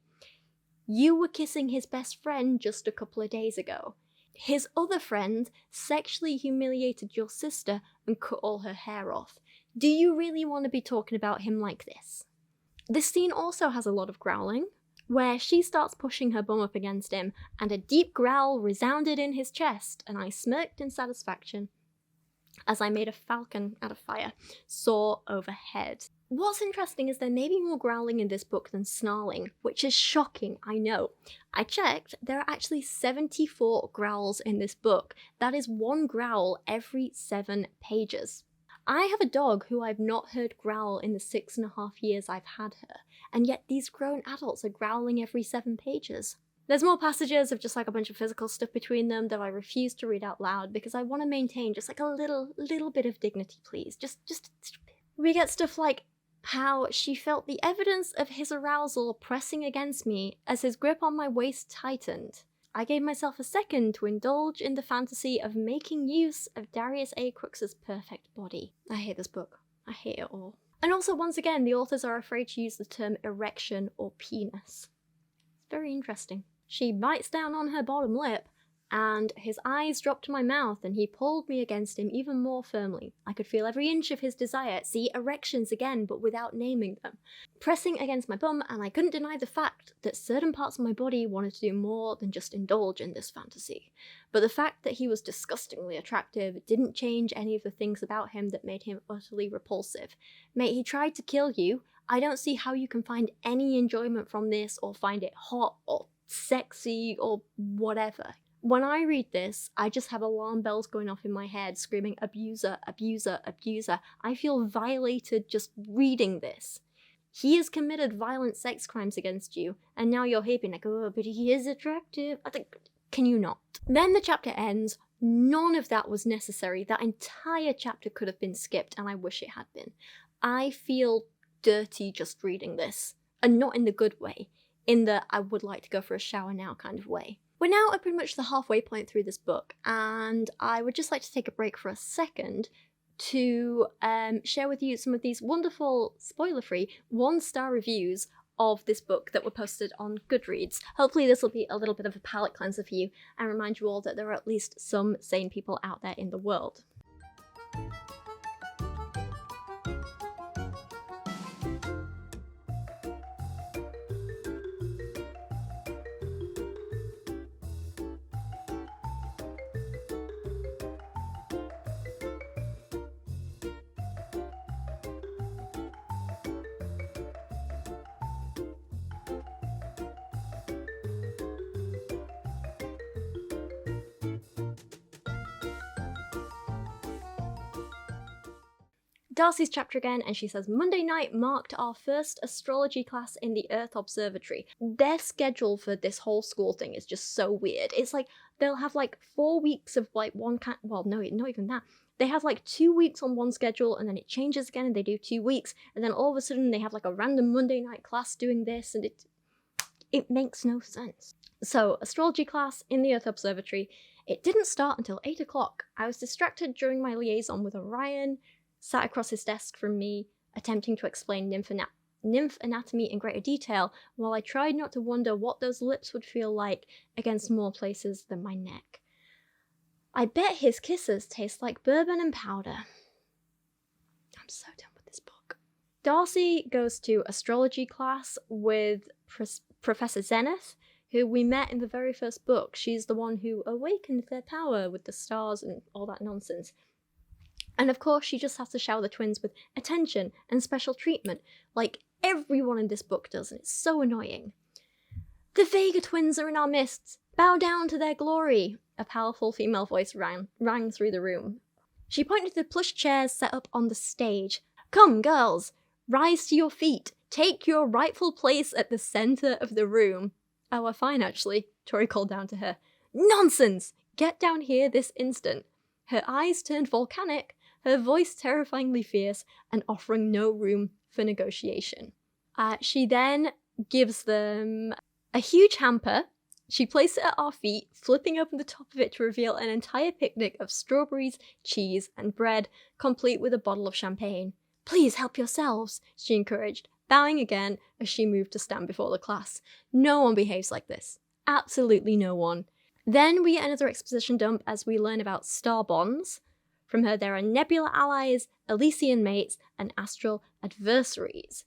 You were kissing his best friend just a couple of days ago. His other friend sexually humiliated your sister and cut all her hair off. Do you really want to be talking about him like this?" This scene also has a lot of growling, where she starts pushing her bum up against him, and a deep growl resounded in his chest, and I smirked in satisfaction as I made a falcon out of fire soar overhead. What's interesting is there may be more growling in this book than snarling, which is shocking, I know. I checked, there are actually 74 growls in this book. That is one growl every 7 pages. I have a dog who I've not heard growl in the 6.5 years I've had her, and yet these grown adults are growling every 7 pages. There's more passages of just like a bunch of physical stuff between them that I refuse to read out loud because I want to maintain just like a little bit of dignity, please. Just we get stuff like how she felt the evidence of his arousal pressing against me as his grip on my waist tightened. I gave myself a second to indulge in the fantasy of making use of Darius A. Crooks's perfect body. I hate this book. I hate it all. And also, once again, the authors are afraid to use the term erection or penis. It's very interesting. She bites down on her bottom lip, and his eyes dropped to my mouth, and he pulled me against him even more firmly. I could feel every inch of his desire, see erections again, but without naming them, pressing against my bum, and I couldn't deny the fact that certain parts of my body wanted to do more than just indulge in this fantasy. But the fact that he was disgustingly attractive didn't change any of the things about him that made him utterly repulsive. Mate, he tried to kill you. I don't see how you can find any enjoyment from this, or find it hot, or sexy, or whatever. When I read this, I just have alarm bells going off in my head, screaming, abuser, abuser, abuser. I feel violated just reading this. He has committed violent sex crimes against you, and now you're happy like, "Oh, but he is attractive." I think, can you not? Then the chapter ends. None of that was necessary. That entire chapter could have been skipped, and I wish it had been. I feel dirty just reading this, and not in the good way, in the I would like to go for a shower now kind of way. We're now at pretty much the halfway point through this book, and I would just like to take a break for a second to share with you some of these wonderful, spoiler-free, 1-star reviews of this book that were posted on Goodreads. Hopefully this will be a little bit of a palate cleanser for you, and remind you all that there are at least some sane people out there in the world. Darcy's chapter again, and she says, Monday night marked our first astrology class in the Earth Observatory. Their schedule for this whole school thing is just so weird. It's like, they'll have like 4 weeks of like one kind, well, no, not even that. They have like 2 weeks on one schedule, and then it changes again, and they do 2 weeks, and then all of a sudden they have like a random Monday night class doing this, and it makes no sense. So, astrology class in the Earth Observatory. It didn't start until 8 o'clock. I was distracted during my liaison with Orion, sat across his desk from me, attempting to explain nymph anatomy in greater detail, while I tried not to wonder what those lips would feel like against more places than my neck. I bet his kisses taste like bourbon and powder. I'm so done with this book. Darcy goes to astrology class with Professor Zenith, who we met in the very first book. She's the one who awakened their power with the stars and all that nonsense. And of course, she just has to shower the twins with attention and special treatment, like everyone in this book does, and it's so annoying. The Vega twins are in our midst! Bow down to their glory! A powerful female voice rang through the room. She pointed to the plush chairs set up on the stage. Come, girls! Rise to your feet! Take your rightful place at the centre of the room. Oh, we're fine, actually, Tori called down to her. Nonsense! Get down here this instant. Her eyes turned volcanic, her voice terrifyingly fierce, and offering no room for negotiation. She then gives them a huge hamper. She placed it at our feet, flipping open the top of it to reveal an entire picnic of strawberries, cheese, and bread, complete with a bottle of champagne. Please help yourselves, she encouraged, bowing again as she moved to stand before the class. No one behaves like this. Absolutely no one. Then we get another exposition dump as we learn about star bonds. From her, there are nebula allies, Elysian mates, and astral adversaries.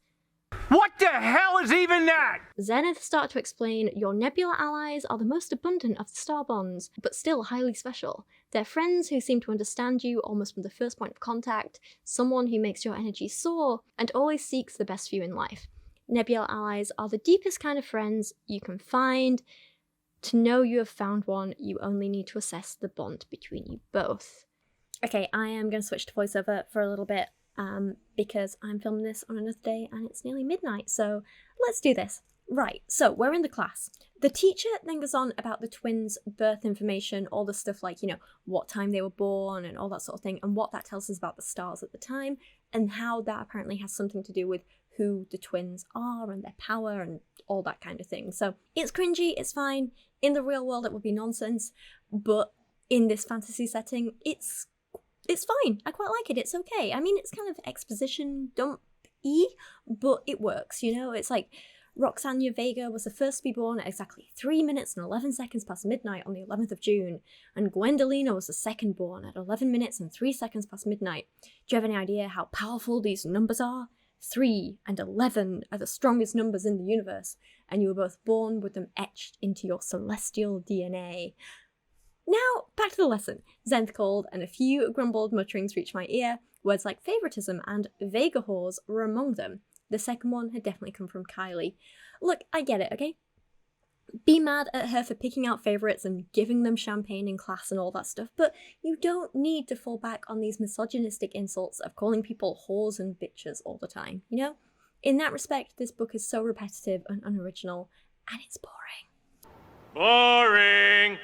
What the hell is even that? Zenith starts to explain your nebula allies are the most abundant of the star bonds, but still highly special. They're friends who seem to understand you almost from the first point of contact, someone who makes your energy soar, and always seeks the best for you in life. Nebula allies are the deepest kind of friends you can find. To know you have found one, you only need to assess the bond between you both. Okay, I am going to switch to voiceover for a little bit, because I'm filming this on another day and it's nearly midnight, so let's do this. Right, so we're in the class. The teacher then goes on about the twins' birth information, all the stuff like, what time they were born and all that sort of thing, and what that tells us about the stars at the time, and how that apparently has something to do with who the twins are and their power and all that kind of thing. So it's cringy, it's fine. In the real world it would be nonsense, but in this fantasy setting, it's fine. I quite like it. It's okay. I mean, it's kind of exposition dump-y, but it works, It's like Roxana Vega was the first to be born at exactly 3 minutes and 11 seconds past midnight on the 11th of June, and Gwendolina was the second born at 11 minutes and 3 seconds past midnight. Do you have any idea how powerful these numbers are? 3 and 11 are the strongest numbers in the universe, and you were both born with them etched into your celestial DNA. Now, back to the lesson. Zenith called, and a few grumbled mutterings reached my ear. Words like favoritism and Vega whores were among them. The second one had definitely come from Kylie. Look, I get it, okay? Be mad at her for picking out favorites and giving them champagne in class and all that stuff, but you don't need to fall back on these misogynistic insults of calling people whores and bitches all the time, In that respect, this book is so repetitive and unoriginal, and it's boring. Boring!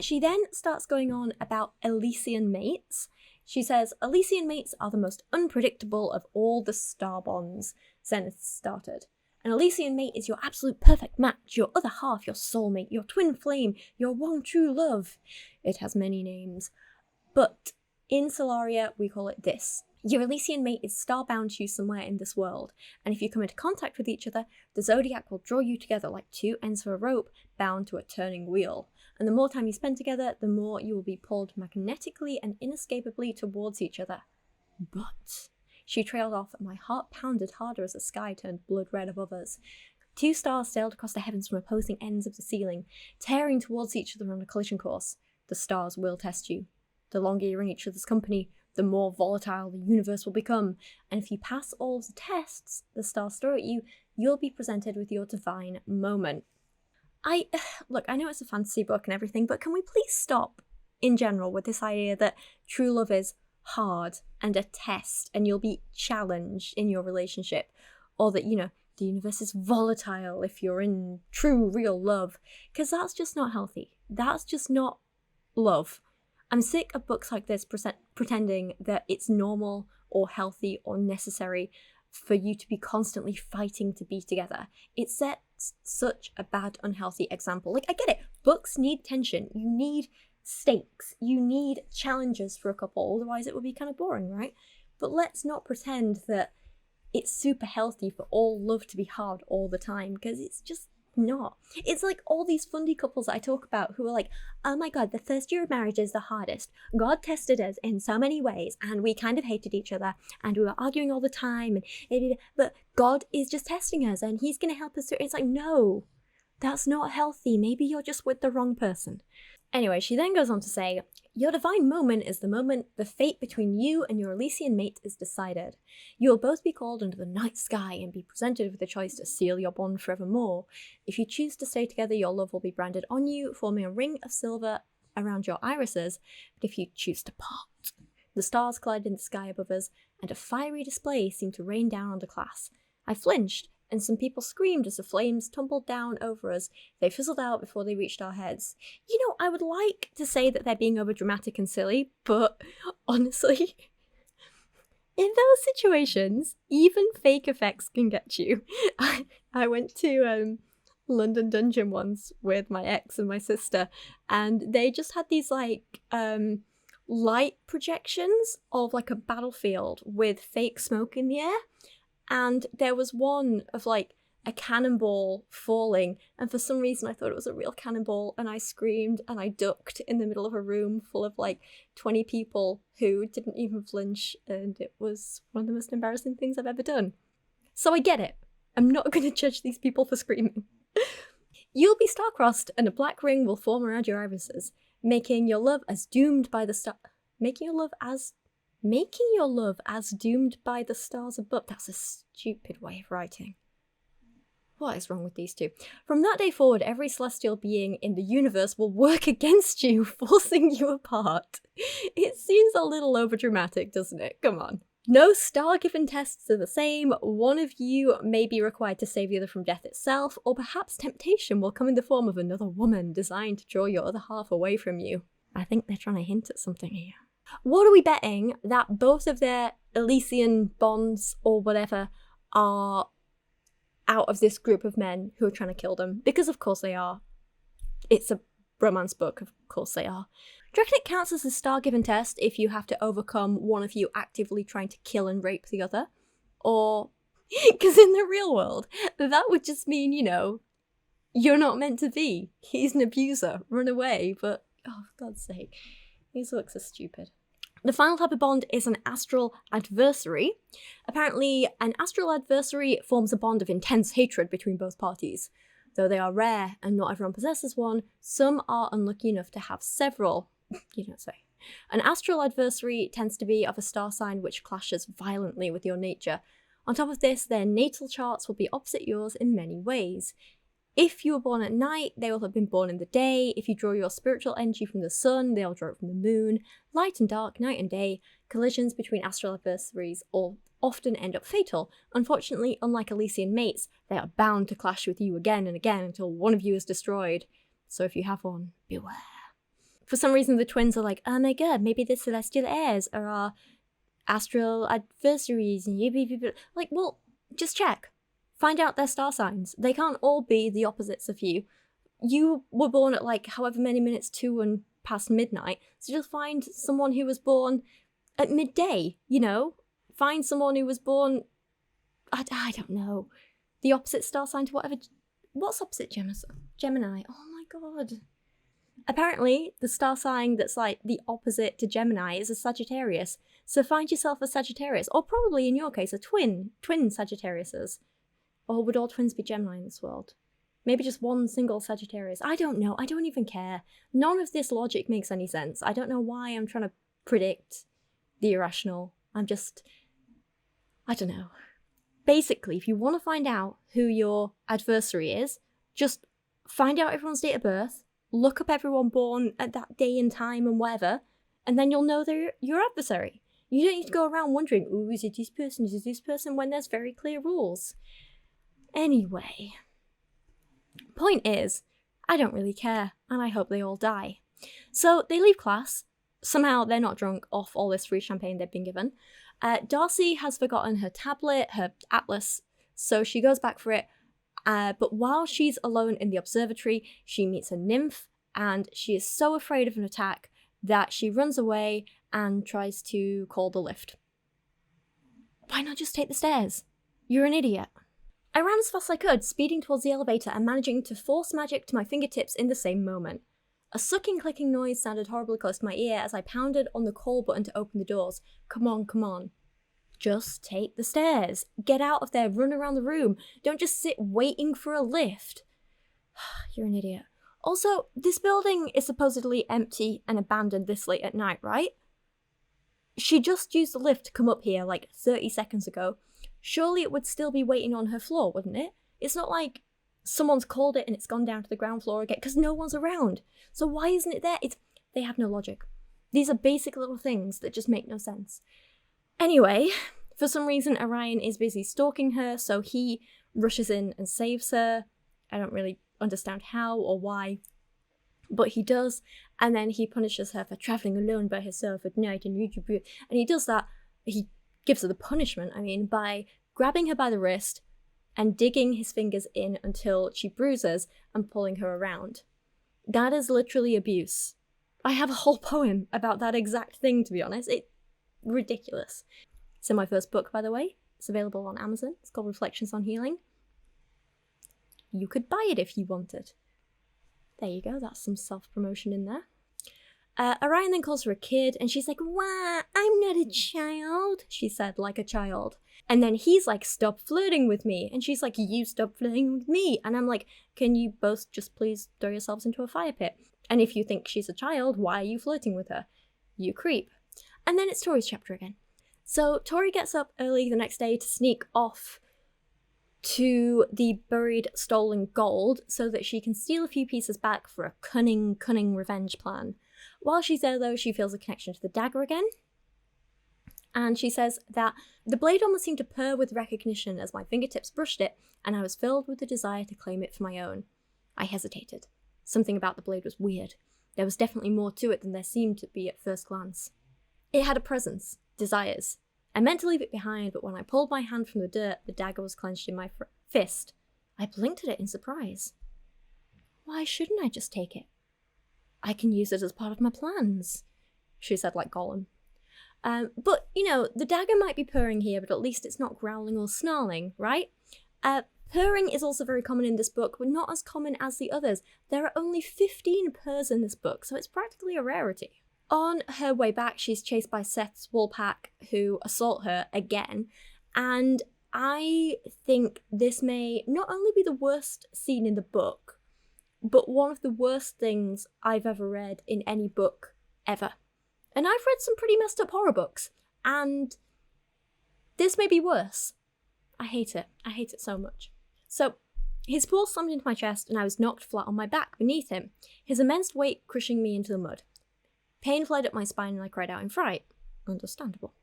She then starts going on about Elysian mates. She says, Elysian mates are the most unpredictable of all the star bonds, Zenith started. An Elysian mate is your absolute perfect match, your other half, your soulmate, your twin flame, your one true love. It has many names, but in Solaria we call it this. Your Elysian mate is starbound to you somewhere in this world, and if you come into contact with each other, the zodiac will draw you together like two ends of a rope bound to a turning wheel. And the more time you spend together, the more you will be pulled magnetically and inescapably towards each other. But she trailed off, and my heart pounded harder as the sky turned blood red above us. 2 stars sailed across the heavens from opposing ends of the ceiling, tearing towards each other on a collision course. The stars will test you. The longer you're in each other's company, the more volatile the universe will become, and if you pass all of the tests the stars throw at you, you'll be presented with your divine moment. Look, I know it's a fantasy book and everything, but can we please stop, in general, with this idea that true love is hard and a test and you'll be challenged in your relationship, or that, the universe is volatile if you're in true, real love, because that's just not healthy. That's just not love. I'm sick of books like this pretending that it's normal or healthy or necessary for you to be constantly fighting to be together. It sets such a bad, unhealthy example. Like, I get it. Books need tension. You need stakes. You need challenges for a couple. Otherwise, it would be kind of boring, right? But let's not pretend that it's super healthy for all love to be hard all the time, because it's just not. It's like all these fundy couples that I talk about who are like, oh my god, the first year of marriage is the hardest. God tested us in so many ways and we kind of hated each other and we were arguing all the time, but God is just testing us and he's going to help us through. It's like, no, that's not healthy. Maybe you're just with the wrong person. Anyway, she then goes on to say, your divine moment is the moment the fate between you and your Elysian mate is decided. You will both be called under the night sky and be presented with the choice to seal your bond forevermore. If you choose to stay together, your love will be branded on you, forming a ring of silver around your irises. But if you choose to part, the stars collide in the sky above us, and a fiery display seemed to rain down on the class. I flinched, and some people screamed as the flames tumbled down over us. They fizzled out before they reached our heads. I would like to say that they're being overdramatic and silly, but honestly, in those situations, even fake effects can get you. I went to London Dungeon once with my ex and my sister, and they just had these light projections of like a battlefield with fake smoke in the air. And there was one of like a cannonball falling, and for some reason I thought it was a real cannonball, and I screamed and I ducked in the middle of a room full of like 20 people who didn't even flinch, and it was one of the most embarrassing things I've ever done. So I get it. I'm not going to judge these people for screaming. You'll be star-crossed, and a black ring will form around your irises, making your love as doomed by the making your love as doomed by the stars above. That's a stupid way of writing. What is wrong with these two? From that day forward, every celestial being in the universe will work against you, forcing you apart. It seems a little overdramatic, doesn't it? Come on. No star-given tests are the same. One of you may be required to save the other from death itself, or perhaps temptation will come in the form of another woman designed to draw your other half away from you. I think they're trying to hint at something here. What are we betting that both of their Elysian bonds or whatever are out of this group of men who are trying to kill them? Because of course they are. It's a romance book, of course they are. Do you reckon it counts as a star-given test if you have to overcome one of you actively trying to kill and rape the other? Or, because in the real world, that would just mean, you're not meant to be. He's an abuser, run away, but, oh, for God's sake, these books are stupid. The final type of bond is an astral adversary. Apparently, an astral adversary forms a bond of intense hatred between both parties. Though they are rare and not everyone possesses one, some are unlucky enough to have several. You don't say. An astral adversary tends to be of a star sign which clashes violently with your nature. On top of this, their natal charts will be opposite yours in many ways. If you were born at night, they will have been born in the day. If you draw your spiritual energy from the sun, they'll draw it from the moon. Light and dark, night and day. Collisions between astral adversaries often end up fatal. Unfortunately, unlike Elysian mates, they are bound to clash with you again and again until one of you is destroyed. So if you have one, beware. For some reason, the twins are like, oh my god, maybe the celestial heirs are our astral adversaries. Like, well, just check. Find out their star signs. They can't all be the opposites of you. You were born at like however many minutes to and past midnight, so just find someone who was born at midday, Find someone who was born, I don't know, the opposite star sign to whatever. What's opposite Gemini? Oh my god. Apparently, the star sign that's like the opposite to Gemini is a Sagittarius. So find yourself a Sagittarius, or probably in your case, a twin Sagittariuses. Or would all twins be Gemini in this world? Maybe just one single Sagittarius. I don't know. I don't even care. None of this logic makes any sense. I don't know why I'm trying to predict the irrational. I don't know. Basically, if you want to find out who your adversary is, just find out everyone's date of birth, look up everyone born at that day and time and whatever, and then you'll know they're your adversary. You don't need to go around wondering, ooh, is it this person, is it this person, when there's very clear rules. Anyway, point is, I don't really care, and I hope they all die. So they leave class. Somehow they're not drunk off all this free champagne they've been given. Darcy has forgotten her tablet, her atlas, so she goes back for it. But while she's alone in the observatory, she meets a nymph, and she is so afraid of an attack that she runs away and tries to call the lift. Why not just take the stairs? You're an idiot. I ran as fast as I could, speeding towards the elevator and managing to force magic to my fingertips in the same moment. A sucking, clicking noise sounded horribly close to my ear as I pounded on the call button to open the doors. Come on, come on. Just take the stairs. Get out of there, run around the room. Don't just sit waiting for a lift. You're an idiot. Also, this building is supposedly empty and abandoned this late at night, right? She just used the lift to come up here like 30 seconds ago. Surely it would still be waiting on her floor, wouldn't it? It's not like someone's called it and it's gone down to the ground floor again, because no one's around. So why isn't it there? They have no logic. These are basic little things that just make no sense. Anyway, for some reason Orion is busy stalking her, so he rushes in and saves her. I don't really understand how or why, but he does, and then he punishes her for travelling alone by herself at night, and he does that, he gives her the punishment, by grabbing her by the wrist and digging his fingers in until she bruises and pulling her around. That is literally abuse. I have a whole poem about that exact thing, to be honest. It's ridiculous. It's in my first book, by the way. It's available on Amazon. It's called Reflections on Healing. You could buy it if you wanted. There you go, that's some self-promotion in there. Orion then calls her a kid, and she's like, "Wah, I'm not a child," she said, like a child. And then he's like, "Stop flirting with me." And she's like, "You stop flirting with me." And I'm like, can you both just please throw yourselves into a fire pit? And if you think she's a child, why are you flirting with her? You creep. And then it's Tori's chapter again. So Tori gets up early the next day to sneak off to the buried stolen gold so that she can steal a few pieces back for a cunning revenge plan. While she's there though, she feels a connection to the dagger again. And she says that the blade almost seemed to purr with recognition as my fingertips brushed it, and I was filled with the desire to claim it for my own. I hesitated. Something about the blade was weird. There was definitely more to it than there seemed to be at first glance. It had a presence, desires. I meant to leave it behind, but when I pulled my hand from the dirt, the dagger was clenched in my fist. I blinked at it in surprise. Why shouldn't I just take it? I can use it as part of my plans, she said like Gollum. But, the dagger might be purring here, but at least it's not growling or snarling, right? Purring is also very common in this book, but not as common as the others. There are only 15 purrs in this book, so it's practically a rarity. On her way back, she's chased by Seth's wool pack, who assault her again, and I think this may not only be the worst scene in the book, but one of the worst things I've ever read in any book ever. And I've read some pretty messed up horror books, and this may be worse. I hate it. I hate it so much. So, his paw slammed into my chest, and I was knocked flat on my back beneath him, his immense weight crushing me into the mud. Pain flowed up my spine, and I cried out in fright. Understandable.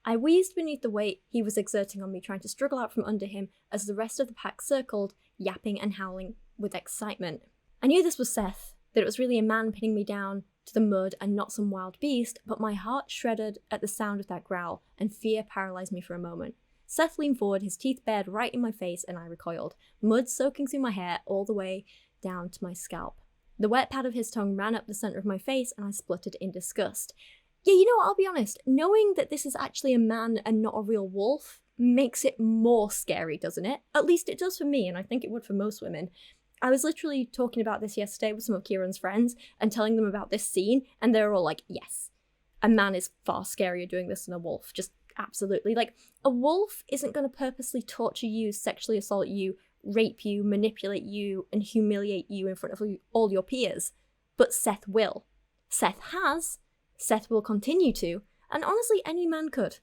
I wheezed beneath the weight he was exerting on me, trying to struggle out from under him as the rest of the pack circled, yapping and howling with excitement. I knew this was Seth, that it was really a man pinning me down to the mud and not some wild beast, but my heart shredded at the sound of that growl, and fear paralyzed me for a moment. Seth leaned forward, his teeth bared right in my face, and I recoiled, mud soaking through my hair all the way down to my scalp. The wet pad of his tongue ran up the center of my face, and I spluttered in disgust. Yeah, I'll be honest, knowing that this is actually a man and not a real wolf makes it more scary, doesn't it? At least it does for me, and I think it would for most women. I was literally talking about this yesterday with some of Kieran's friends and telling them about this scene, and they were all like, yes, a man is far scarier doing this than a wolf. Just absolutely. Like, a wolf isn't going to purposely torture you, sexually assault you, rape you, manipulate you, and humiliate you in front of all your peers. But Seth will. Seth has. Seth will continue to. And honestly, any man could.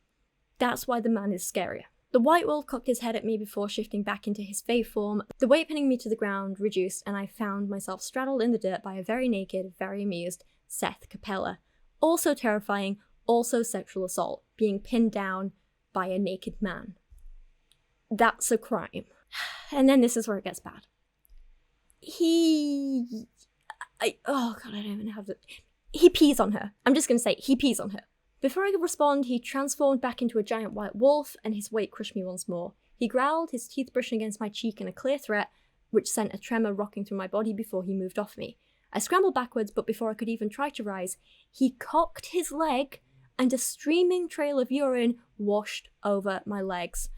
That's why the man is scarier. The white wolf cocked his head at me before shifting back into his fey form. The weight pinning me to the ground reduced, and I found myself straddled in the dirt by a very naked, very amused Seth Capella. Also terrifying, Also sexual assault, being pinned down by a naked man. That's a crime. And then this is where it gets bad. Oh god, I don't even have the... He pees on her. I'm just gonna say, he pees on her. Before I could respond, he transformed back into a giant white wolf, and his weight crushed me once more. He growled, his teeth brushing against my cheek in a clear threat, which sent a tremor rocking through my body before he moved off me. I scrambled backwards, but before I could even try to rise, he cocked his leg, and a streaming trail of urine washed over my legs.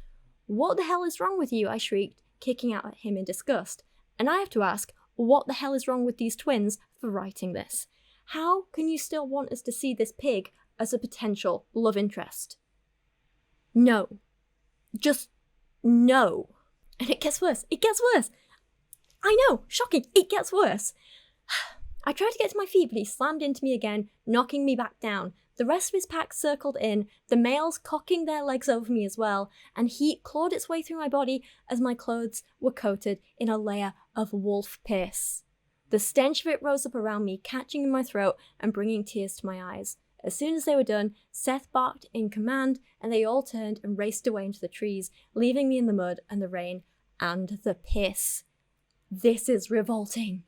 What the hell is wrong with you? I shrieked, kicking out at him in disgust. And I have to ask, what the hell is wrong with these twins for writing this? How can you still want us to see this pig as a potential love interest? No. Just no. And it gets worse. It gets worse. I know, shocking. It gets worse. I tried to get to my feet, but he slammed into me again, knocking me back down. The rest of his pack circled in, the males cocking their legs over me as well, and heat clawed its way through my body as my clothes were coated in a layer of wolf piss. The stench of it rose up around me, catching in my throat and bringing tears to my eyes. As soon as they were done, Seth barked in command, and they all turned and raced away into the trees, leaving me in the mud and the rain and the piss. This is revolting.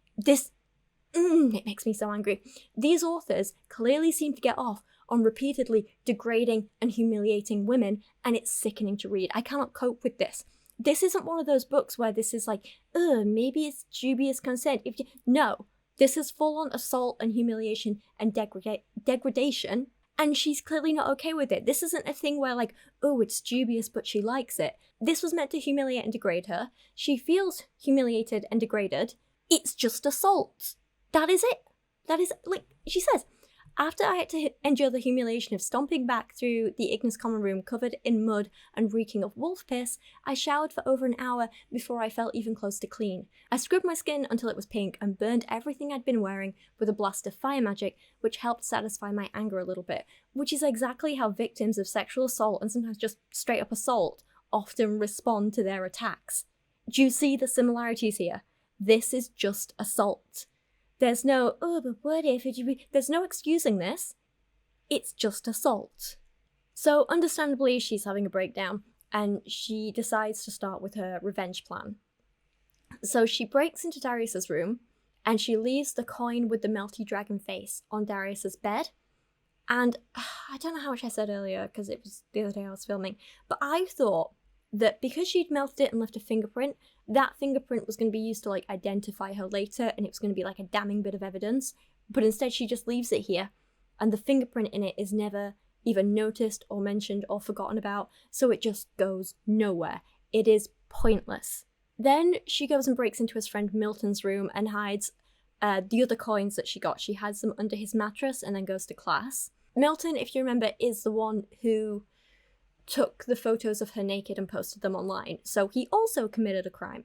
It makes me so angry. These authors clearly seem to get off on repeatedly degrading and humiliating women, and it's sickening to read. I cannot cope with this. This isn't one of those books where this is like, maybe it's dubious consent. No, this is full-on assault and humiliation and degradation, and she's clearly not okay with it. This isn't a thing where like, it's dubious but she likes it. This was meant to humiliate and degrade her. She feels humiliated and degraded. It's just assault. That is it. That is, like she says, after I had to endure the humiliation of stomping back through the Ignis common room covered in mud and reeking of wolf piss, I showered for over an hour before I felt even close to clean. I scrubbed my skin until it was pink and burned everything I'd been wearing with a blast of fire magic, which helped satisfy my anger a little bit, which is exactly how victims of sexual assault, and sometimes just straight up assault, often respond to their attacks. Do you see the similarities here? This is just assault. There's no, but what if there's no excusing this. It's just assault. So understandably, she's having a breakdown, and she decides to start with her revenge plan. So she breaks into Darius's room, and she leaves the coin with the melty dragon face on Darius's bed. And I don't know how much I said earlier, because it was the other day I was filming, but I thought that because she'd melted it and left a fingerprint, that fingerprint was going to be used to like identify her later, and it was going to be like a damning bit of evidence. But instead she just leaves it here, and the fingerprint in it is never even noticed or mentioned or forgotten about, so it just goes nowhere. It is pointless. Then she goes and breaks into his friend Milton's room and hides the other coins that she got. She hides them under his mattress and then goes to class. Milton, if you remember, is the one who took the photos of her naked and posted them online, so he also committed a crime.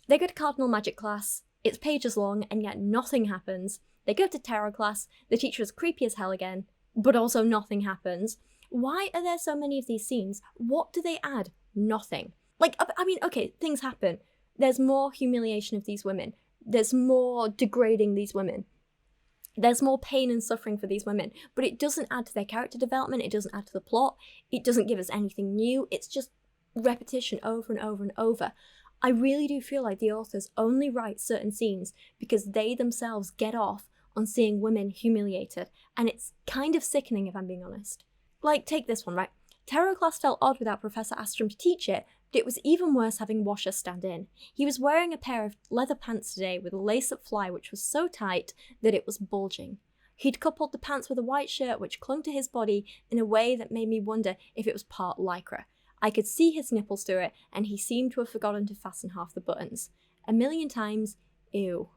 They go to Cardinal Magic class, it's pages long, and yet nothing happens. They go to Tarot class, the teacher is creepy as hell again, but also nothing happens. Why are there so many of these scenes? What do they add? Nothing. Like, I mean, okay, things happen. There's more humiliation of these women. There's more degrading these women. There's more pain and suffering for these women, but it doesn't add to their character development, it doesn't add to the plot, it doesn't give us anything new, it's just repetition over and over and over. I really do feel like the authors only write certain scenes because they themselves get off on seeing women humiliated, and it's kind of sickening if I'm being honest. Like, take this one, right? Tarot class felt odd without Professor Astrom to teach it, but it was even worse having Washer stand in. He was wearing a pair of leather pants today with a lace-up fly which was so tight that it was bulging. He'd coupled the pants with a white shirt which clung to his body in a way that made me wonder if it was part lycra. I could see his nipples through it, and he seemed to have forgotten to fasten half the buttons. A million times, ew.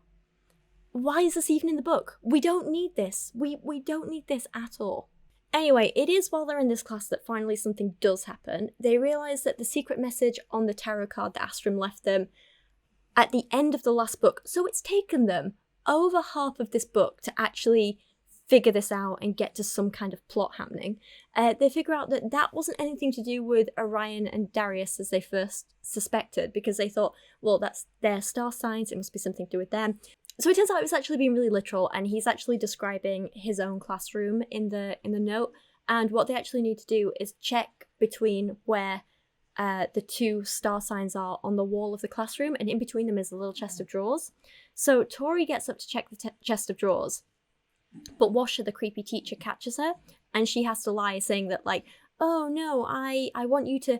Why is this even in the book? We don't need this. We don't need this at all. Anyway, it is while they're in this class that finally something does happen. They realise that the secret message on the tarot card that Astrom left them at the end of the last book, so it's taken them over half of this book to actually figure this out and get to some kind of plot happening. They figure out that that wasn't anything to do with Orion and Darius as they first suspected, because they thought, well, that's their star signs, it must be something to do with them. So it turns out it was actually being really literal, and he's actually describing his own classroom in the note. And what they actually need to do is check between where the two star signs are on the wall of the classroom, and in between them is a little chest of drawers. So Tori gets up to check the chest of drawers, but Washer, the creepy teacher, catches her, and she has to lie, saying that, like, oh no, I want you to...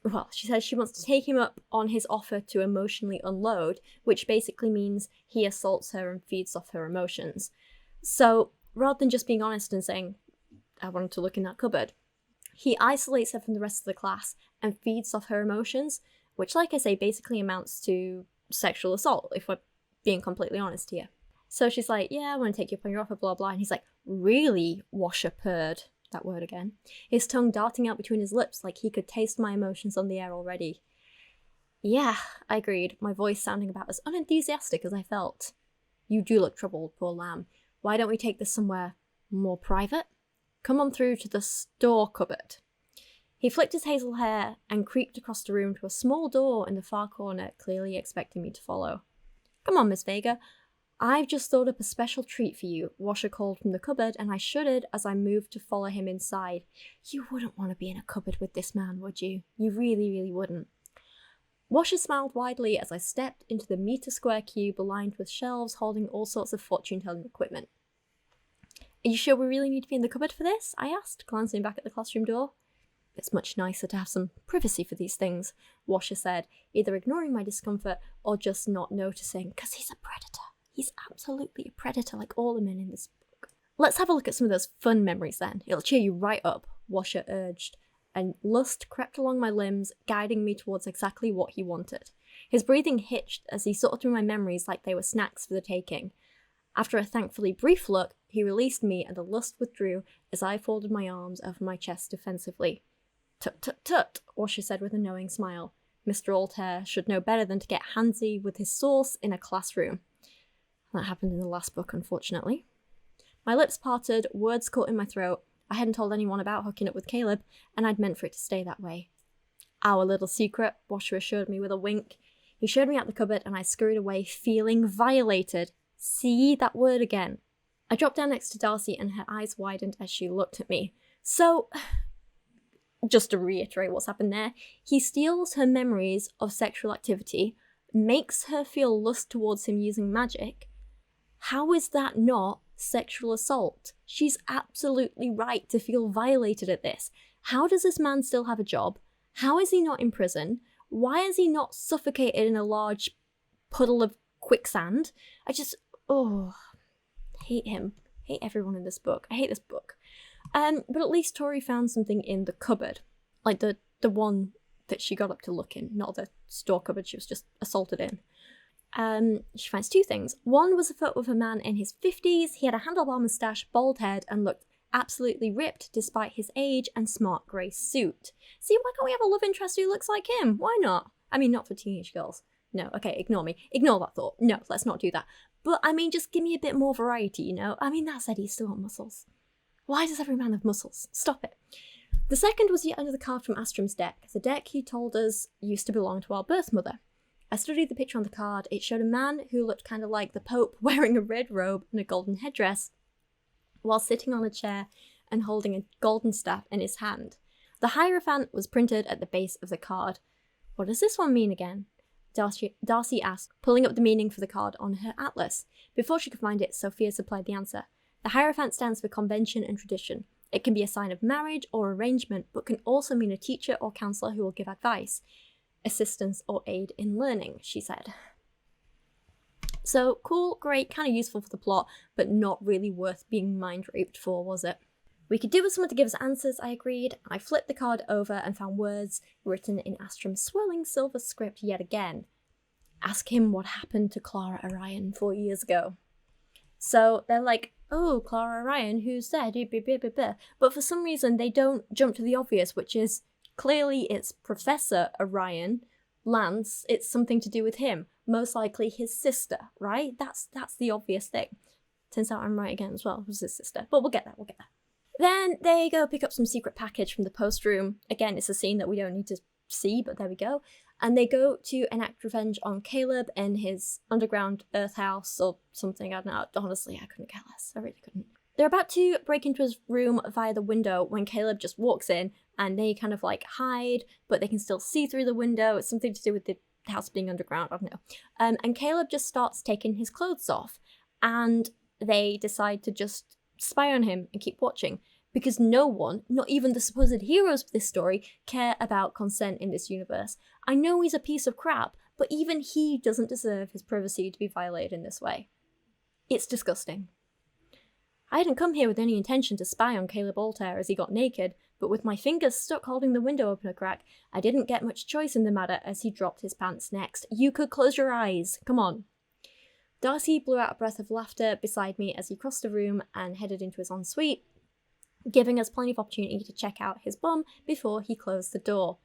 Well, she says she wants to take him up on his offer to emotionally unload, which basically means he assaults her and feeds off her emotions. So, rather than just being honest and saying, I want to look in that cupboard, he isolates her from the rest of the class and feeds off her emotions, which, like I say, basically amounts to sexual assault, if we're being completely honest here. So she's like, yeah, I want to take you up on your offer, blah, blah. And he's like, really, Washer purred. That word again. His tongue darting out between his lips like he could taste my emotions on the air already. Yeah, I agreed, my voice sounding about as unenthusiastic as I felt. You do look troubled, poor lamb. Why don't we take this somewhere more private? Come on through to the store cupboard. He flicked his hazel hair and creeped across the room to a small door in the far corner, clearly expecting me to follow. Come on, Miss Vega. I've just thought up a special treat for you, Washer called from the cupboard, and I shuddered as I moved to follow him inside. You wouldn't want to be in a cupboard with this man, would you? You really, really wouldn't. Washer smiled widely as I stepped into the meter-square cube lined with shelves holding all sorts of fortune-telling equipment. Are you sure we really need to be in the cupboard for this? I asked, glancing back at the classroom door. It's much nicer to have some privacy for these things, Washer said, either ignoring my discomfort or just not noticing, because he's a predator. He's absolutely a predator like all the men in this book. Let's have a look at some of those fun memories then. It'll cheer you right up, Washer urged, and lust crept along my limbs, guiding me towards exactly what he wanted. His breathing hitched as he sorted through my memories like they were snacks for the taking. After a thankfully brief look, he released me and the lust withdrew as I folded my arms over my chest defensively. Tut tut tut, Washer said with a knowing smile. Mr. Altair should know better than to get handsy with his sauce in a classroom. That happened in the last book, unfortunately. My lips parted, words caught in my throat. I hadn't told anyone about hooking up with Caleb, and I'd meant for it to stay that way. Our little secret, Washer assured me with a wink. He showed me out the cupboard, and I scurried away, feeling violated. See that word again. I dropped down next to Darcy, and her eyes widened as she looked at me. So, just to reiterate what's happened there, he steals her memories of sexual activity, makes her feel lust towards him using magic. How is that not sexual assault? She's absolutely right to feel violated at this. How does this man still have a job? How is he not in prison? Why is he not suffocated in a large puddle of quicksand? I hate him. Hate everyone in this book. I hate this book. But at least Tori found something in the cupboard. Like the one that she got up to look in, not the store cupboard she was just assaulted in. She finds two things. One was a photo of a man in his 50s. He had a handlebar moustache, bald head, and looked absolutely ripped despite his age and smart grey suit. See, why can't we have a love interest who looks like him? Why not? I mean, not for teenage girls. No, okay, ignore me. Ignore that thought. No, let's not do that. But, I mean, just give me a bit more variety, you know? I mean, that said, he's still got muscles. Why does every man have muscles? Stop it. The second was yet another card from Astrom's deck. The deck he told us used to belong to our birth mother. I studied the picture on the card. It showed a man who looked kind of like the Pope wearing a red robe and a golden headdress while sitting on a chair and holding a golden staff in his hand. The Hierophant was printed at the base of the card. What does this one mean again? Darcy asked, pulling up the meaning for the card on her atlas. Before she could find it, Sophia supplied the answer. The Hierophant stands for convention and tradition. It can be a sign of marriage or arrangement, but can also mean a teacher or counsellor who will give advice, assistance, or aid in learning, she said. So, cool, great, kind of useful for the plot, but not really worth being mind-raped for, was it? We could do with someone to give us answers, I agreed. I flipped the card over and found words written in Astrom's swirling silver script yet again. Ask him what happened to Clara Orion 4 years ago. So they're like, oh, Clara Orion, who's there? But for some reason they don't jump to the obvious, which is clearly it's Professor Orion, Lance, it's something to do with him. Most likely his sister, right? That's the obvious thing. Turns out I'm right again as well. It was his sister. But we'll get there. Then they go pick up some secret package from the post room. Again, it's a scene that we don't need to see, but there we go. and they go to enact revenge on Caleb in his underground earth house or something. I don't know. Honestly, I couldn't care less. I really couldn't. They're about to break into his room via the window when Caleb just walks in, and they kind of like hide, but they can still see through the window. It's something to do with the house being underground, I don't know. And Caleb just starts taking his clothes off, and they decide to just spy on him and keep watching, because no one, not even the supposed heroes of this story, care about consent in this universe. I know he's a piece of crap, but even he doesn't deserve his privacy to be violated in this way. It's disgusting. I hadn't come here with any intention to spy on Caleb Altair as he got naked, but with my fingers stuck holding the window open a crack, I didn't get much choice in the matter as he dropped his pants next. You could close your eyes. Come on. Darcy blew out a breath of laughter beside me as he crossed the room and headed into his ensuite, giving us plenty of opportunity to check out his bum before he closed the door.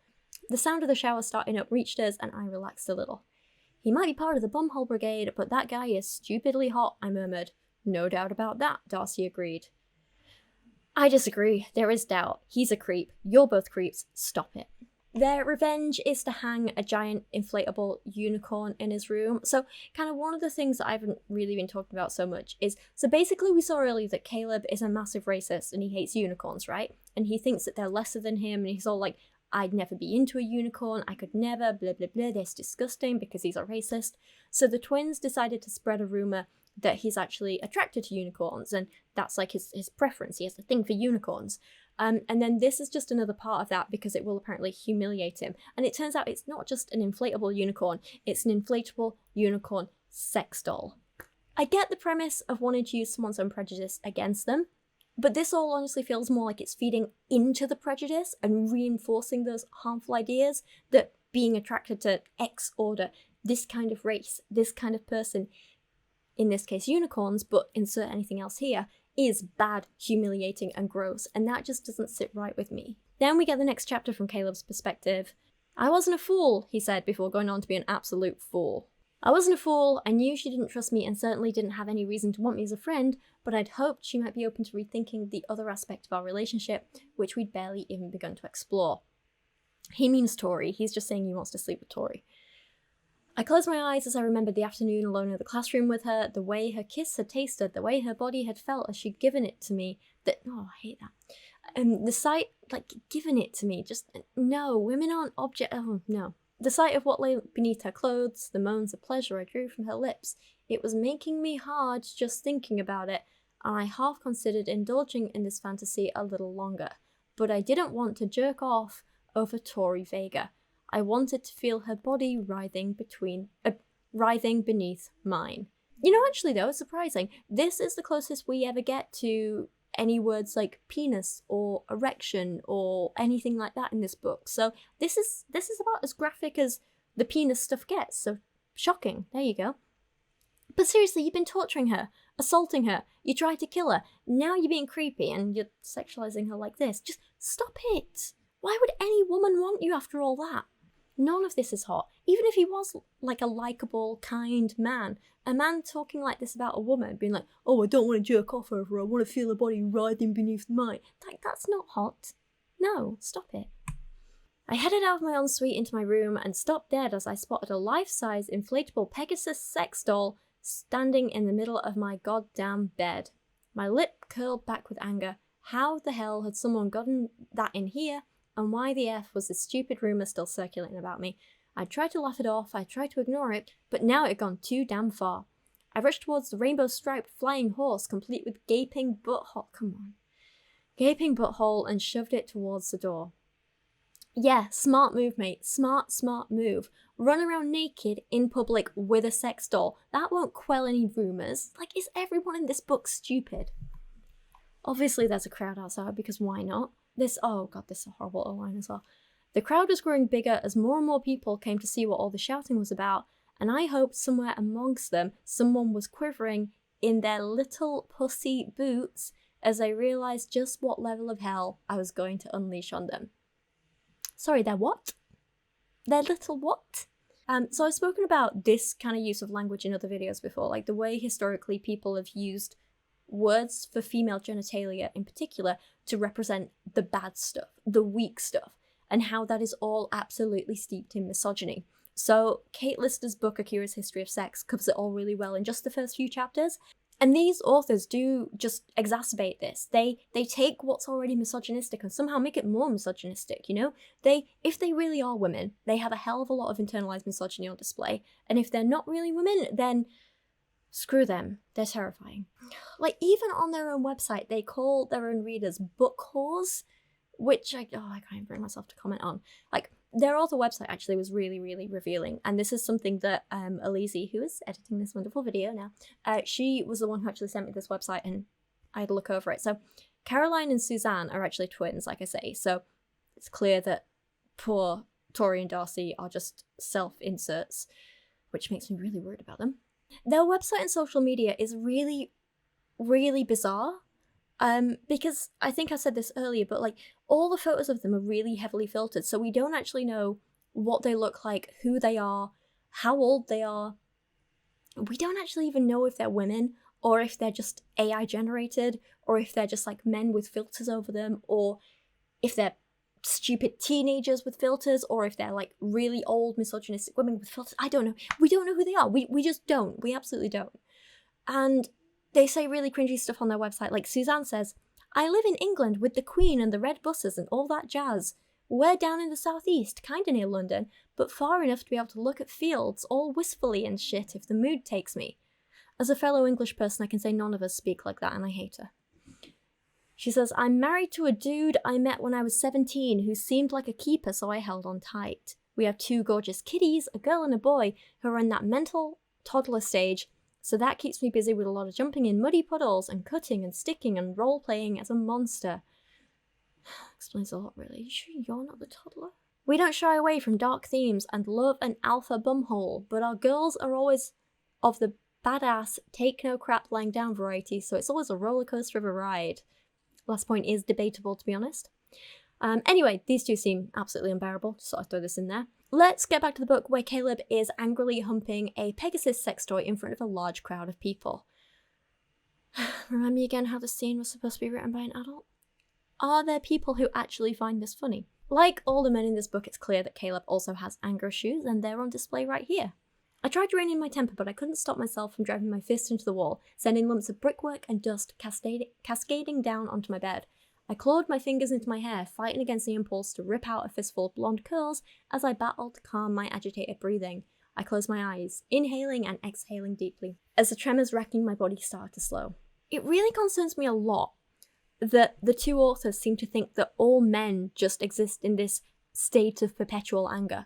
The sound of the shower starting up reached us, and I relaxed a little. He might be part of the bumhole brigade, but that guy is stupidly hot, I murmured. No doubt about that, Darcy agreed. I disagree. There is doubt. He's a creep. You're both creeps. Stop it. Their revenge is to hang a giant inflatable unicorn in his room. So kind of one of the things that I haven't really been talking about so much is, so basically we saw earlier that Caleb is a massive racist and he hates unicorns, right? And he thinks that they're lesser than him, and he's all like, I'd never be into a unicorn, I could never, blah blah blah, that's disgusting because he's a racist. So the twins decided to spread a rumour that he's actually attracted to unicorns, and that's like his preference. He has a thing for unicorns. And then this is just another part of that, because it will apparently humiliate him. And it turns out it's not just an inflatable unicorn, it's an inflatable unicorn sex doll. I get the premise of wanting to use someone's own prejudice against them, but this all honestly feels more like it's feeding into the prejudice and reinforcing those harmful ideas that being attracted to X order, this kind of race, this kind of person, in this case unicorns, but insert anything else here, is bad, humiliating, and gross, and that just doesn't sit right with me. Then we get the next chapter from Caleb's perspective. I wasn't a fool, he said before going on to be an absolute fool. I wasn't a fool, I knew she didn't trust me and certainly didn't have any reason to want me as a friend, but I'd hoped she might be open to rethinking the other aspect of our relationship, which we'd barely even begun to explore. He means Tori, he's just saying he wants to sleep with Tori. I closed my eyes as I remembered the afternoon alone in the classroom with her, the way her kiss had tasted, the way her body had felt as she'd given it to me, oh, I hate that. The sight, given it to me, just, no, women aren't oh, no. The sight of what lay beneath her clothes, the moans of pleasure I drew from her lips, it was making me hard just thinking about it, and I half considered indulging in this fantasy a little longer. But I didn't want to jerk off over Tori Vega. I wanted to feel her body writhing beneath mine. You know, actually though, it's surprising. This is the closest we ever get to any words like penis or erection or anything like that in this book. So this is about as graphic as the penis stuff gets. So shocking. There you go. But seriously, you've been torturing her, assaulting her, you tried to kill her, now you're being creepy and you're sexualizing her like this. Just stop it. Why would any woman want you after all that? None of this is hot. Even if he was like a likable, kind man, a man talking like this about a woman, being like, oh, I don't want to jerk off over her, I want to feel her body writhing beneath mine. That's not hot. No, stop it. I headed out of my ensuite into my room and stopped dead as I spotted a life-size inflatable Pegasus sex doll standing in the middle of my goddamn bed. My lip curled back with anger. How the hell had someone gotten that in here? And why the F was this stupid rumour still circulating about me? I tried to laugh it off, I tried to ignore it, but now it had gone too damn far. I rushed towards the rainbow-striped flying horse, complete with gaping butthole and shoved it towards the door. Yeah, smart move, mate. Smart move. Run around naked in public with a sex doll. That won't quell any rumours. Is everyone in this book stupid? Obviously there's a crowd outside, because why not? Oh god, this is a horrible line as well. The crowd was growing bigger as more and more people came to see what all the shouting was about, and I hoped somewhere amongst them someone was quivering in their little pussy boots as I realised just what level of hell I was going to unleash on them. Sorry, their what? Their little what? So I've spoken about this kind of use of language in other videos before, like the way historically people have used words for female genitalia in particular to represent the bad stuff, the weak stuff. and how that is all absolutely steeped in misogyny. So Kate Lister's book, A Curious History of Sex, covers it all really well in just the first few chapters. And these authors do just exacerbate this. They take what's already misogynistic and somehow make it more misogynistic, you know? If they really are women, they have a hell of a lot of internalized misogyny on display. And if they're not really women, then screw them. They're terrifying. Like, even on their own website, they call their own readers book whores, which I can't bring myself to comment on. Like, their author website actually was really, really revealing. And this is something that Alizee, who is editing this wonderful video now, she was the one who actually sent me this website and I had to look over it. So Caroline and Suzanne are actually twins, like I say. So it's clear that poor Tori and Darcy are just self-inserts, which makes me really worried about them. Their website and social media is really, really bizarre. Because I think I said this earlier, but like all the photos of them are really heavily filtered, so we don't actually know what they look like, who they are, how old they are. We don't actually even know if they're women, or if they're just AI generated, or if they're just like men with filters over them, or if they're stupid teenagers with filters, or if they're like really old misogynistic women with filters. I don't know. We don't know who they are. We just don't. We absolutely don't. And they say really cringy stuff on their website, like Suzanne says, "I live in England with the Queen and the red buses and all that jazz. We're down in the southeast, kinda near London, but far enough to be able to look at fields all wistfully and shit if the mood takes me." As a fellow English person, I can say none of us speak like that, and I hate her. She says, "I'm married to a dude I met when I was 17 who seemed like a keeper, so I held on tight. We have 2 gorgeous kiddies, a girl and a boy, who are in that mental toddler stage, so that keeps me busy with a lot of jumping in muddy puddles and cutting and sticking and role-playing as a monster." Explains a lot, really. You sure you're not the toddler? "We don't shy away from dark themes and love an alpha bumhole, but our girls are always of the badass, take no crap lying down variety, so it's always a roller coaster of a ride." Last point is debatable, to be honest. Anyway, these two seem absolutely unbearable, so I throw this in there. Let's get back to the book where Caleb is angrily humping a Pegasus sex toy in front of a large crowd of people. Remind me again how the scene was supposed to be written by an adult? Are there people who actually find this funny? Like all the men in this book, it's clear that Caleb also has anger issues, and they're on display right here. I tried to rein in my temper, but I couldn't stop myself from driving my fist into the wall, sending lumps of brickwork and dust cascading down onto my bed. I clawed my fingers into my hair, fighting against the impulse to rip out a fistful of blonde curls as I battled to calm my agitated breathing. I closed my eyes, inhaling and exhaling deeply, as the tremors wrecking my body started to slow. It really concerns me a lot that the two authors seem to think that all men just exist in this state of perpetual anger.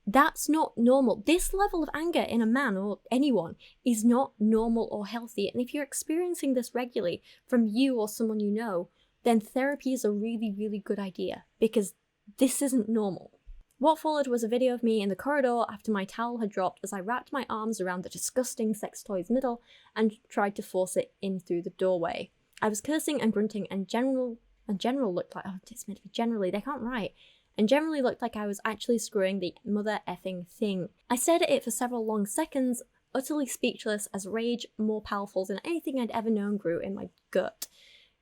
That's not normal. This level of anger in a man or anyone is not normal or healthy, and if you're experiencing this regularly from you or someone you know, then therapy is a really, really good idea, because this isn't normal. What followed was a video of me in the corridor after my towel had dropped as I wrapped my arms around the disgusting sex toy's middle and tried to force it in through the doorway. I was cursing and grunting, and general looked like, oh, it's meant to be generally, they can't write, and generally looked like I was actually screwing the mother effing thing. I stared at it for several long seconds, utterly speechless as rage more powerful than anything I'd ever known grew in my gut.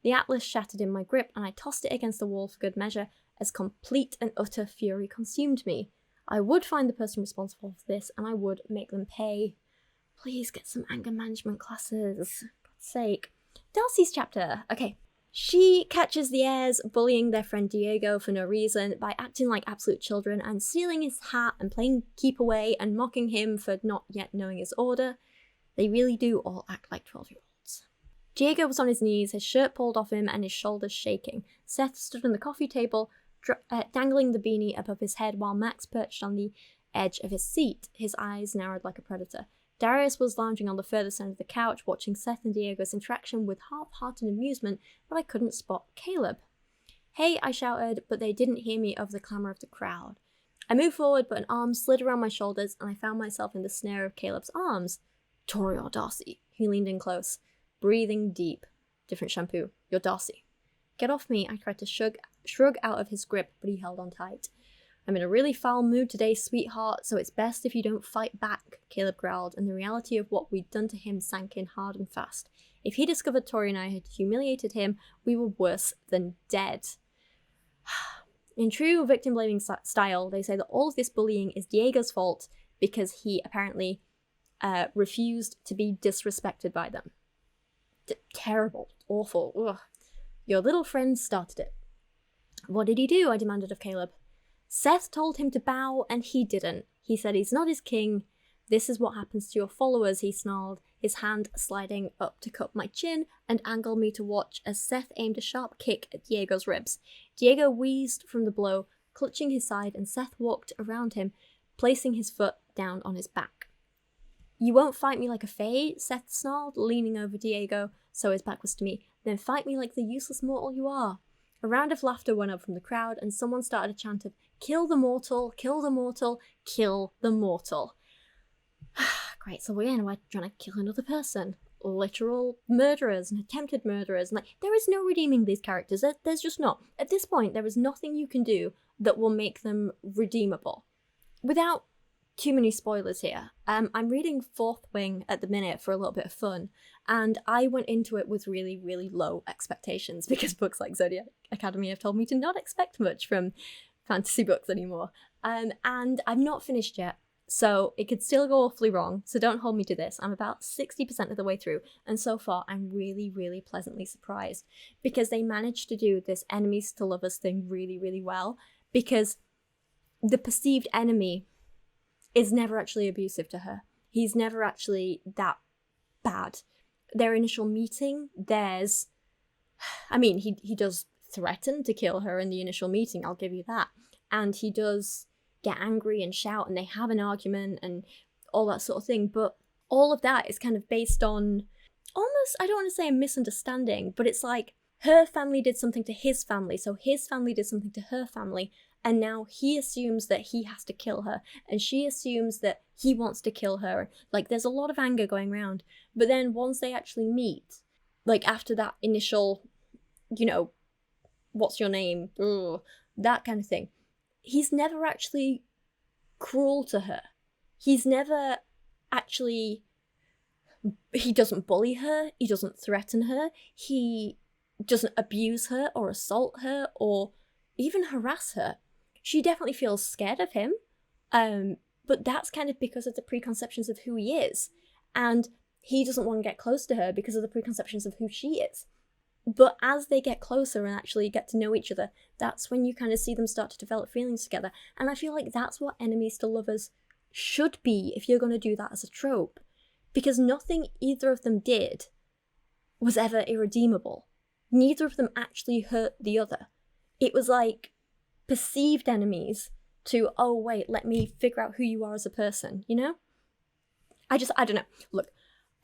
The atlas shattered in my grip, and I tossed it against the wall for good measure as complete and utter fury consumed me. I would find the person responsible for this, and I would make them pay. Please get some anger management classes, for God's sake. Darcy's chapter. Okay. She catches the airs, bullying their friend Diego for no reason by acting like absolute children and stealing his hat and playing keep away and mocking him for not yet knowing his order. They really do all act like 12-year-olds. Diego was on his knees, his shirt pulled off him and his shoulders shaking. Seth stood on the coffee table, dangling the beanie above his head while Max perched on the edge of his seat, his eyes narrowed like a predator. Darius was lounging on the furthest end of the couch, watching Seth and Diego's interaction with half-hearted amusement, but I couldn't spot Caleb. "Hey," I shouted, but they didn't hear me over the clamour of the crowd. I moved forward, but an arm slid around my shoulders, and I found myself in the snare of Caleb's arms. "Tori or Darcy?" He leaned in close, breathing deep. Different shampoo. "You're Darcy." "Get off me," I tried to shrug out of his grip, but he held on tight. "I'm in a really foul mood today, sweetheart, so it's best if you don't fight back," Caleb growled, and the reality of what we'd done to him sank in hard and fast. If he discovered Tori and I had humiliated him, we were worse than dead. In true victim-blaming style, they say that all of this bullying is Diego's fault because he apparently refused to be disrespected by them. Terrible. Awful. Ugh. Your little friend started it. What did he do? I demanded of Caleb. Seth told him to bow, and he didn't. He said he's not his king. This is what happens to your followers, he snarled, his hand sliding up to cup my chin and angle me to watch as Seth aimed a sharp kick at Diego's ribs. Diego wheezed from the blow, clutching his side, and Seth walked around him, placing his foot down on his back. You won't fight me like a fae, Seth snarled, leaning over Diego so his back was to me. Then fight me like the useless mortal you are. A round of laughter went up from the crowd, and someone started a chant of, kill the mortal, kill the mortal, kill the mortal. Great, so we're trying to kill another person. Literal murderers and attempted murderers. And like, there is no redeeming these characters. There's just not. At this point, there is nothing you can do that will make them redeemable. Without too many spoilers here, I'm reading Fourth Wing at the minute for a little bit of fun, and I went into it with really, really low expectations because books like Zodiac Academy have told me to not expect much from fantasy books anymore. And I'm not finished yet. So it could still go awfully wrong, so don't hold me to this. I'm about 60% of the way through, and so far I'm really, really pleasantly surprised because they managed to do this enemies to lovers thing really, really well, because the perceived enemy is never actually abusive to her. He's never actually that bad. Their initial meeting, he does threaten to kill her in the initial meeting, I'll give you that. And he does get angry and shout, and they have an argument and all that sort of thing, but all of that is kind of based on almost, I don't want to say a misunderstanding, but it's like her family did something to his family, so his family did something to her family, and now he assumes that he has to kill her, and she assumes that he wants to kill her. Like, there's a lot of anger going around, but then once they actually meet, like after that initial, what's your name? Ugh, that kind of thing, he's never actually cruel to her. He doesn't bully her, he doesn't threaten her, he doesn't abuse her or assault her or even harass her. She definitely feels scared of him, but that's kind of because of the preconceptions of who he is, and he doesn't want to get close to her because of the preconceptions of who she is. But as they get closer and actually get to know each other, that's when you kind of see them start to develop feelings together. And I feel like that's what enemies to lovers should be if you're going to do that as a trope. Because nothing either of them did was ever irredeemable. Neither of them actually hurt the other. It was like perceived enemies to, oh wait, let me figure out who you are as a person, I don't know. Look,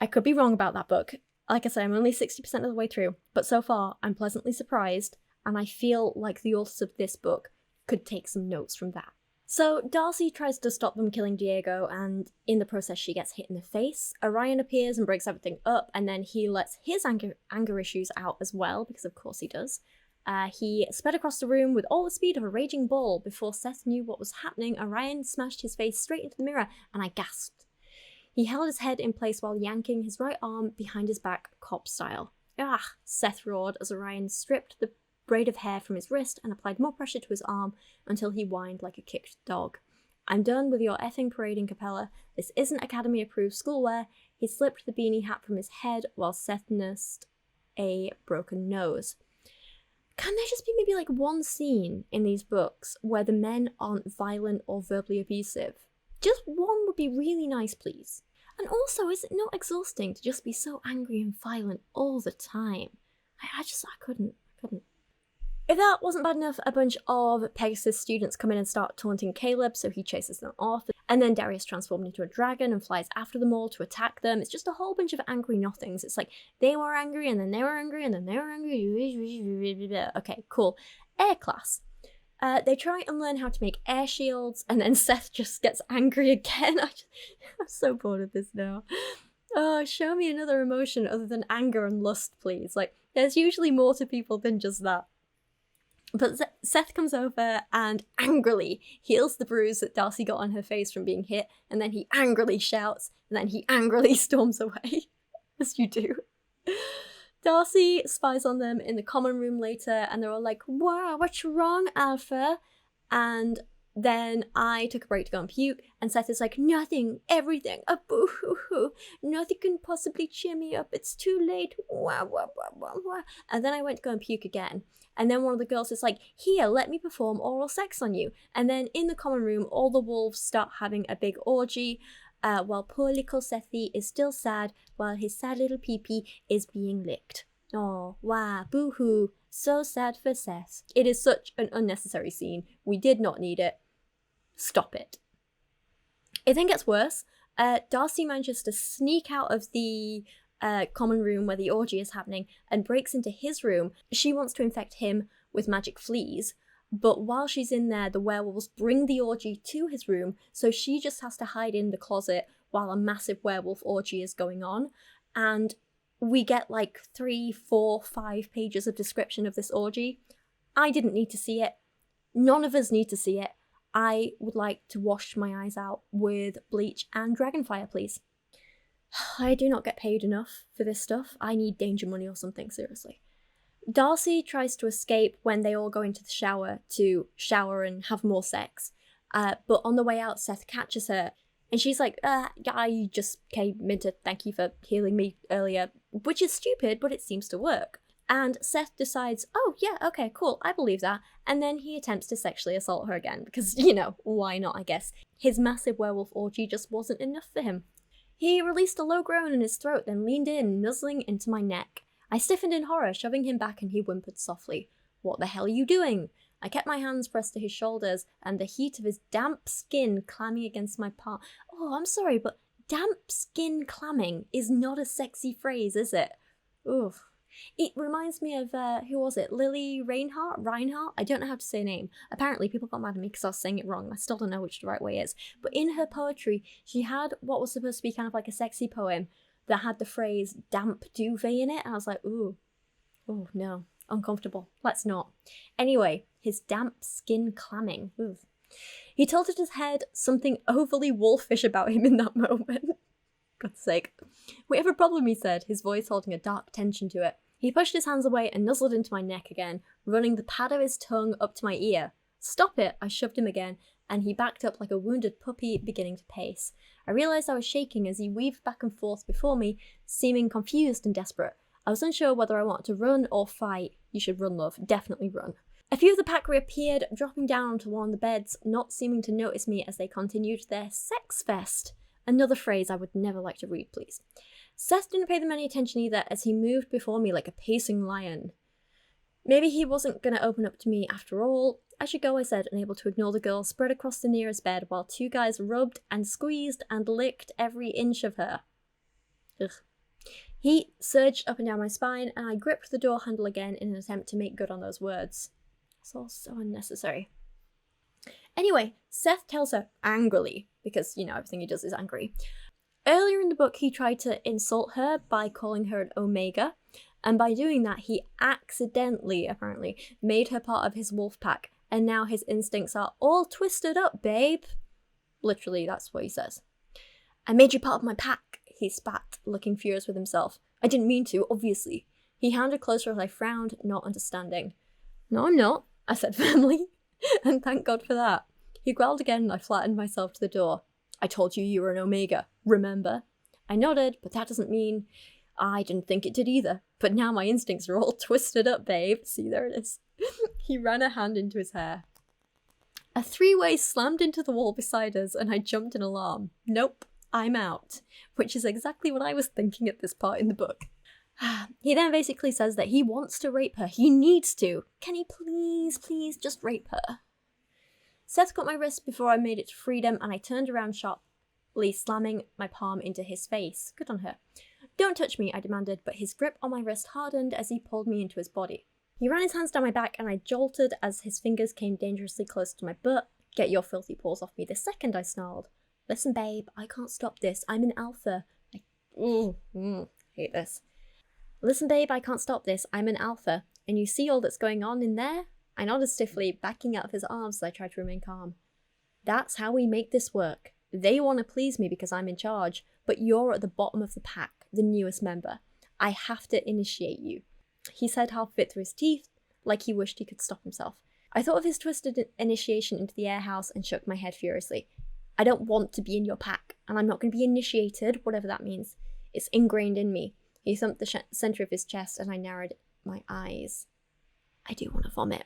I could be wrong about that book. Like I say, I'm only 60% of the way through, but so far I'm pleasantly surprised, and I feel like the authors of this book could take some notes from that. So Darcy tries to stop them killing Diego, and in the process she gets hit in the face. Orion appears and breaks everything up, and then he lets his anger issues out as well, because of course he does. He sped across the room with all the speed of a raging bull. Before Seth knew what was happening, Orion smashed his face straight into the mirror, and I gasped. He held his head in place while yanking his right arm behind his back, cop style. Ah, Seth roared as Orion stripped the braid of hair from his wrist and applied more pressure to his arm until he whined like a kicked dog. I'm done with your effing parading, Capella. This isn't Academy-approved schoolwear. He slipped the beanie hat from his head while Seth nursed a broken nose. Can there just be maybe like one scene in these books where the men aren't violent or verbally abusive? Just one would be really nice, please. And also, is it not exhausting to just be so angry and violent all the time? I couldn't. If that wasn't bad enough, a bunch of Pegasus students come in and start taunting Caleb, so he chases them off. And then Darius transformed into a dragon and flies after them all to attack them. It's just a whole bunch of angry nothings. It's like, they were angry, and then they were angry, and then they were angry. Okay, cool. Air class. They try and learn how to make air shields, and then Seth just gets angry again. I'm so bored of this now. Oh, show me another emotion other than anger and lust, please. Like, there's usually more to people than just that. But Seth comes over and angrily heals the bruise that Darcy got on her face from being hit, and then he angrily shouts, and then he angrily storms away. As you do. Darcy spies on them in the common room later, and they're all like, wow, what's wrong, Alpha? And then I took a break to go and puke, and Seth is like, nothing, everything, a boo-hoo-hoo, nothing can possibly cheer me up, it's too late, wah, wah, wah, wah, wah. And then I went to go and puke again, and then one of the girls is like, here, let me perform oral sex on you. And then in the common room, all the wolves start having a big orgy, while poor little Sethy is still sad, while his sad little pee-pee is being licked. Oh, wow, boo-hoo, so sad for Seth. It is such an unnecessary scene, we did not need it. Stop it. It then gets worse. Darcy manages to sneak out of the common room where the orgy is happening and breaks into his room. She wants to infect him with magic fleas, but while she's in there, the werewolves bring the orgy to his room, so she just has to hide in the closet while a massive werewolf orgy is going on. And we get like 3, 4, 5 pages of description of this orgy. I didn't need to see it. None of us need to see it. I would like to wash my eyes out with bleach and dragonfire, please. I do not get paid enough for this stuff. I need danger money or something, seriously. Darcy tries to escape when they all go into the shower to shower and have more sex. But on the way out, Seth catches her, and she's like, I just came in to thank you for healing me earlier, which is stupid, but it seems to work. And Seth decides, oh yeah, okay, cool, I believe that. And then he attempts to sexually assault her again, because, you know, why not, I guess. His massive werewolf orgy just wasn't enough for him. He released a low groan in his throat, then leaned in, nuzzling into my neck. I stiffened in horror, shoving him back, and he whimpered softly. What the hell are you doing? I kept my hands pressed to his shoulders, and the heat of his damp skin clamming against my palm. Oh, I'm sorry, but damp skin clamming is not a sexy phrase, is it? Oof. It reminds me of, who was it? Lily Reinhardt? I don't know how to say her name. Apparently people got mad at me because I was saying it wrong. I still don't know which the right way is. But in her poetry, she had what was supposed to be kind of like a sexy poem that had the phrase damp duvet in it. And I was like, ooh, oh no, uncomfortable. Let's not. Anyway, his damp skin clamming. Ooh. He tilted his head, something overly wolfish about him in that moment. God's sake. We have a problem, he said, his voice holding a dark tension to it. He pushed his hands away and nuzzled into my neck again, running the pad of his tongue up to my ear. Stop it, I shoved him again, and he backed up like a wounded puppy beginning to pace. I realised I was shaking as he weaved back and forth before me, seeming confused and desperate. I was unsure whether I wanted to run or fight. You should run, love. Definitely run. A few of the pack reappeared, dropping down onto one of the beds, not seeming to notice me as they continued their sex fest. Another phrase I would never like to read, please. Seth didn't pay them any attention either as he moved before me like a pacing lion. Maybe he wasn't going to open up to me after all. I should go, I said, unable to ignore the girl spread across the nearest bed while 2 guys rubbed and squeezed and licked every inch of her. Ugh. Heat surged up and down my spine, and I gripped the door handle again in an attempt to make good on those words. It's all so unnecessary. Anyway, Seth tells her angrily, because, you know, everything he does is angry. Earlier in the book, he tried to insult her by calling her an omega, and by doing that, he accidentally, apparently, made her part of his wolf pack, and now his instincts are all twisted up, babe. Literally, that's what he says. I made you part of my pack, he spat, looking furious with himself. I didn't mean to, obviously. He handed closer as I frowned, not understanding. No, I'm not, I said firmly, and thank God for that. He growled again, and I flattened myself to the door. I told you were an omega, remember? I nodded, but that doesn't mean... I didn't think it did either, but now my instincts are all twisted up, babe. See, there it is. He ran a hand into his hair. A 3-way slammed into the wall beside us, and I jumped in alarm. Nope, I'm out. Which is exactly what I was thinking at this part in the book. He then basically says that he wants to rape her. He needs to. Can he please just rape her? Seth got my wrist before I made it to freedom, and I turned around sharply, slamming my palm into his face. Good on her. Don't touch me, I demanded, but his grip on my wrist hardened as he pulled me into his body. He ran his hands down my back, and I jolted as his fingers came dangerously close to my butt. Get your filthy paws off me this second, I snarled. Listen, babe, I can't stop this. I'm an alpha. Hate this. Listen, babe, I can't stop this. I'm an alpha. And you see all that's going on in there? I nodded stiffly, backing out of his arms as I tried to remain calm. That's how we make this work. They want to please me because I'm in charge, but you're at the bottom of the pack, the newest member. I have to initiate you. He said half of it through his teeth, like he wished he could stop himself. I thought of his twisted initiation into the air house and shook my head furiously. I don't want to be in your pack, and I'm not going to be initiated, whatever that means. It's ingrained in me. He thumped the center of his chest, and I narrowed my eyes. I do want to vomit.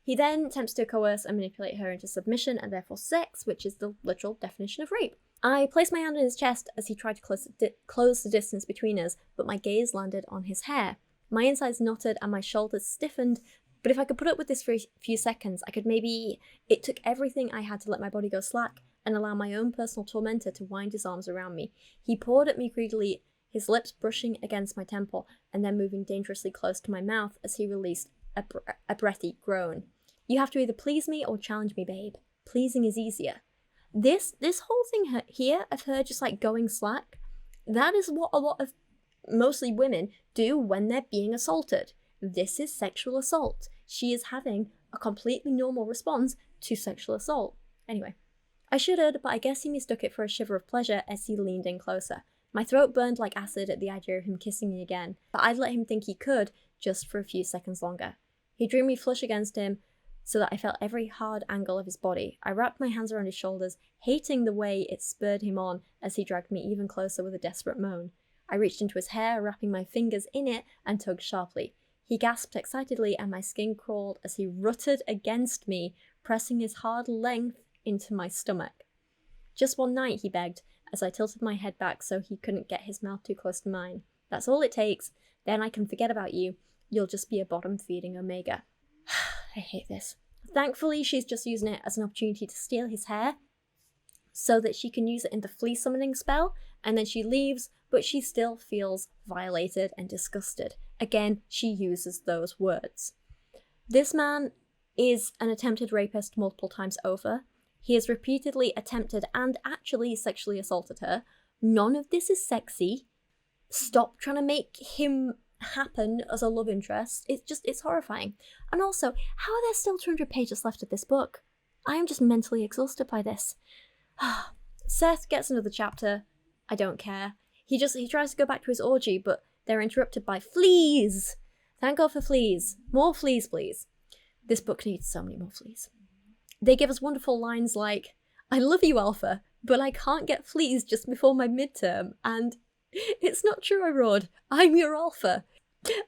He then attempts to coerce and manipulate her into submission and therefore sex, which is the literal definition of rape. I placed my hand on his chest as he tried to close the distance between us, but my gaze landed on his hair. My insides knotted and my shoulders stiffened, but if I could put up with this for a few seconds, I could maybe... It took everything I had to let my body go slack and allow my own personal tormentor to wind his arms around me. He pawed at me greedily, his lips brushing against my temple and then moving dangerously close to my mouth as he released a breathy groan. You have to either please me or challenge me, babe. Pleasing is easier. This whole thing here of her just like going slack, that is what a lot of mostly women do when they're being assaulted. This is sexual assault. She is having a completely normal response to sexual assault. Anyway, I shuddered, but I guess he mistook it for a shiver of pleasure as he leaned in closer. My throat burned like acid at the idea of him kissing me again, but I'd let him think he could just for a few seconds longer. He drew me flush against him so that I felt every hard angle of his body. I wrapped my hands around his shoulders, hating the way it spurred him on as he dragged me even closer with a desperate moan. I reached into his hair, wrapping my fingers in it, and tugged sharply. He gasped excitedly, and my skin crawled as he rutted against me, pressing his hard length into my stomach. Just one night, he begged, as I tilted my head back so he couldn't get his mouth too close to mine. That's all it takes. Then I can forget about you. You'll just be a bottom-feeding omega. I hate this. Thankfully, she's just using it as an opportunity to steal his hair so that she can use it in the flea summoning spell, and then she leaves, but she still feels violated and disgusted. Again, she uses those words. This man is an attempted rapist multiple times over. He has repeatedly attempted and actually sexually assaulted her. None of this is sexy. Stop trying to make him happen as a love interest. It's horrifying. And also, how are there still 200 pages left of this book? I am just mentally exhausted by this. Seth gets another chapter. I don't care. He tries to go back to his orgy, but they're interrupted by fleas. Thank God for fleas. More fleas, please. This book needs so many more fleas. They give us wonderful lines like, I love you, Alpha, but I can't get fleas just before my midterm, and it's not true, I roared. I'm your Alpha.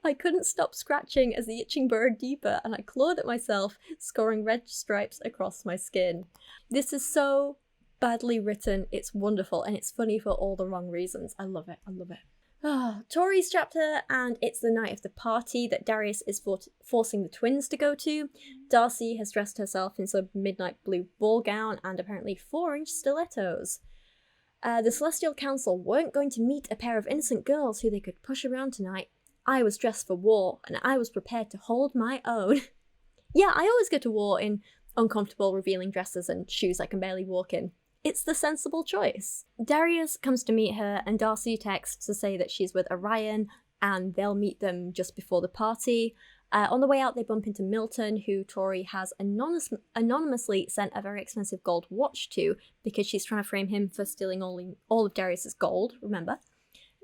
I couldn't stop scratching as the itching burrowed deeper, and I clawed at myself, scoring red stripes across my skin. This is so badly written, it's wonderful, and it's funny for all the wrong reasons. I love it, I love it. Tori's chapter, and it's the night of the party that Darius is forcing the twins to go to. Darcy has dressed herself in some midnight blue ball gown and apparently 4-inch stilettos. The Celestial Council weren't going to meet a pair of innocent girls who they could push around tonight. I was dressed for war, and I was prepared to hold my own. Yeah, I always go to war in uncomfortable, revealing dresses and shoes I can barely walk in. It's the sensible choice. Darius comes to meet her, and Darcy texts to say that she's with Orion, and they'll meet them just before the party. On the way out, they bump into Milton, who Tori has anonymously sent a very expensive gold watch to, because she's trying to frame him for stealing all of Darius's gold, remember?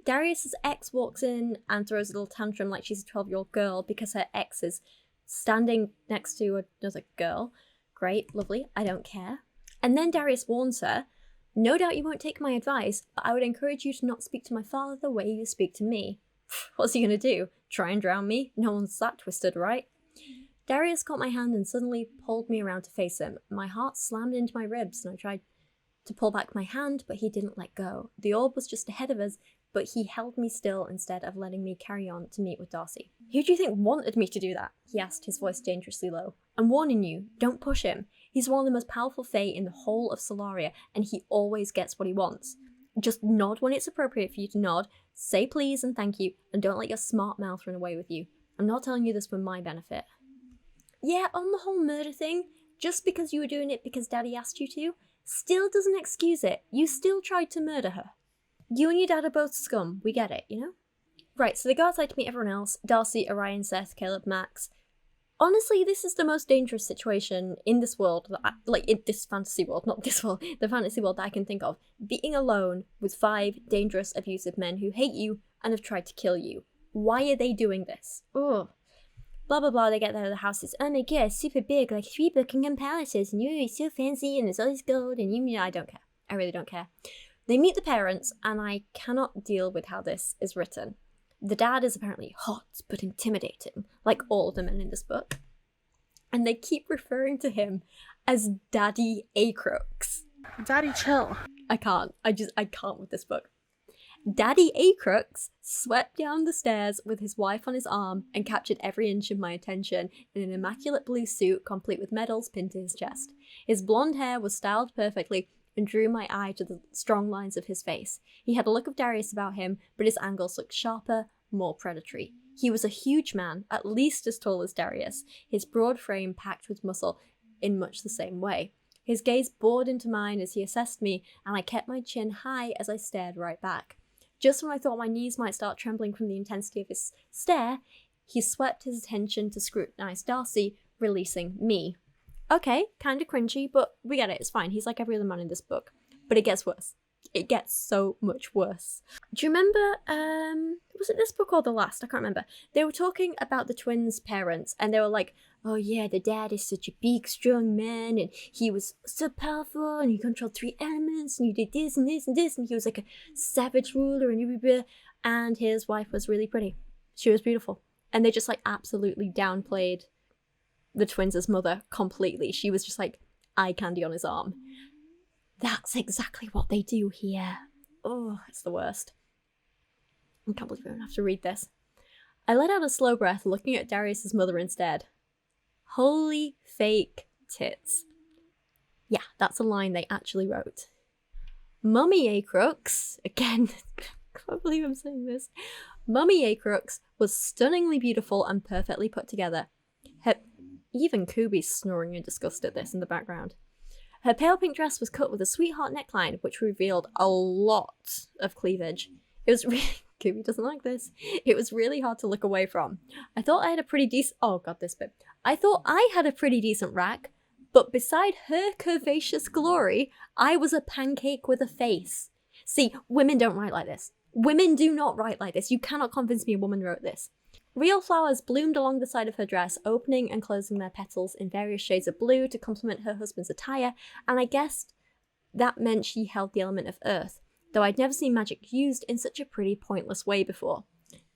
Darius's ex walks in and throws a little tantrum like she's a 12-year-old girl because her ex is standing next to another girl. Great, lovely, I don't care. And then Darius warns her, no doubt you won't take my advice, but I would encourage you to not speak to my father the way you speak to me. What's he gonna do? Try and drown me? No one's that twisted, right? Darius caught my hand and suddenly pulled me around to face him. My heart slammed into my ribs and I tried to pull back my hand, but he didn't let go. The orb was just ahead of us, but he held me still instead of letting me carry on to meet with Darcy. Who do you think wanted me to do that? He asked, his voice dangerously low. I'm warning you, don't push him. He's one of the most powerful Fae in the whole of Solaria, and he always gets what he wants. Just nod when it's appropriate for you to nod, say please and thank you, and don't let your smart mouth run away with you. I'm not telling you this for my benefit. Yeah, on the whole murder thing, just because you were doing it because Daddy asked you to, still doesn't excuse it. You still tried to murder her. You and your dad are both scum, we get it, you know? Right, so they go outside to meet everyone else, Darcy, Orion, Seth, Caleb, Max. Honestly, this is the most dangerous situation in this world, in this fantasy world, not this world, the fantasy world that I can think of. Being alone with 5 dangerous, abusive men who hate you, and have tried to kill you. Why are they doing this? Ugh. Blah blah blah, they get there, the house is, oh my god, it's super big, like 3 Buckingham Palaces, and you're so fancy, and it's all this gold, and I don't care. I really don't care. They meet the parents, and I cannot deal with how this is written. The dad is apparently hot, but intimidating, like all of the men in this book. And they keep referring to him as Daddy Acrux. Daddy, chill. I can't with this book. Daddy Acrux swept down the stairs with his wife on his arm and captured every inch of my attention in an immaculate blue suit complete with medals pinned to his chest. His blonde hair was styled perfectly and drew my eye to the strong lines of his face. He had a look of Darius about him, but his angles looked sharper, more predatory. He was a huge man, at least as tall as Darius, his broad frame packed with muscle in much the same way. His gaze bored into mine as he assessed me, and I kept my chin high as I stared right back. Just when I thought my knees might start trembling from the intensity of his stare, he swept his attention to scrutinize Darcy, releasing me. Okay, kinda cringy, but we get it, it's fine. He's like every other man in this book. But it gets worse. It gets so much worse. Do you remember, was it this book or the last? I can't remember. They were talking about the twins' parents, and they were like, oh yeah, the dad is such a big, strong man, and he was so powerful, and he controlled 3 elements, and he did this and this and this, and he was like a savage ruler, and his wife was really pretty. She was beautiful. And they just like absolutely downplayed the twins' mother completely. She was just like eye candy on his arm. That's exactly what they do here. Oh, it's the worst. I can't believe I don't have to read this. I let out a slow breath, looking at Darius's mother instead. Holy fake tits. Yeah, that's a line they actually wrote. Mummy Acrux, again, I can't believe I'm saying this. Mummy Acrux was stunningly beautiful and perfectly put together. Even Kubi's snoring in disgust at this in the background. Her pale pink dress was cut with a sweetheart neckline, which revealed a lot of cleavage. It was really... Kubi doesn't like this. It was really hard to look away from. I thought I had a pretty decent... Oh god, this bit. I thought I had a pretty decent rack, but beside her curvaceous glory, I was a pancake with a face. See, women don't write like this. Women do not write like this. You cannot convince me a woman wrote this. Real flowers bloomed along the side of her dress, opening and closing their petals in various shades of blue to complement her husband's attire, and I guessed that meant she held the element of earth, though I'd never seen magic used in such a pretty, pointless way before.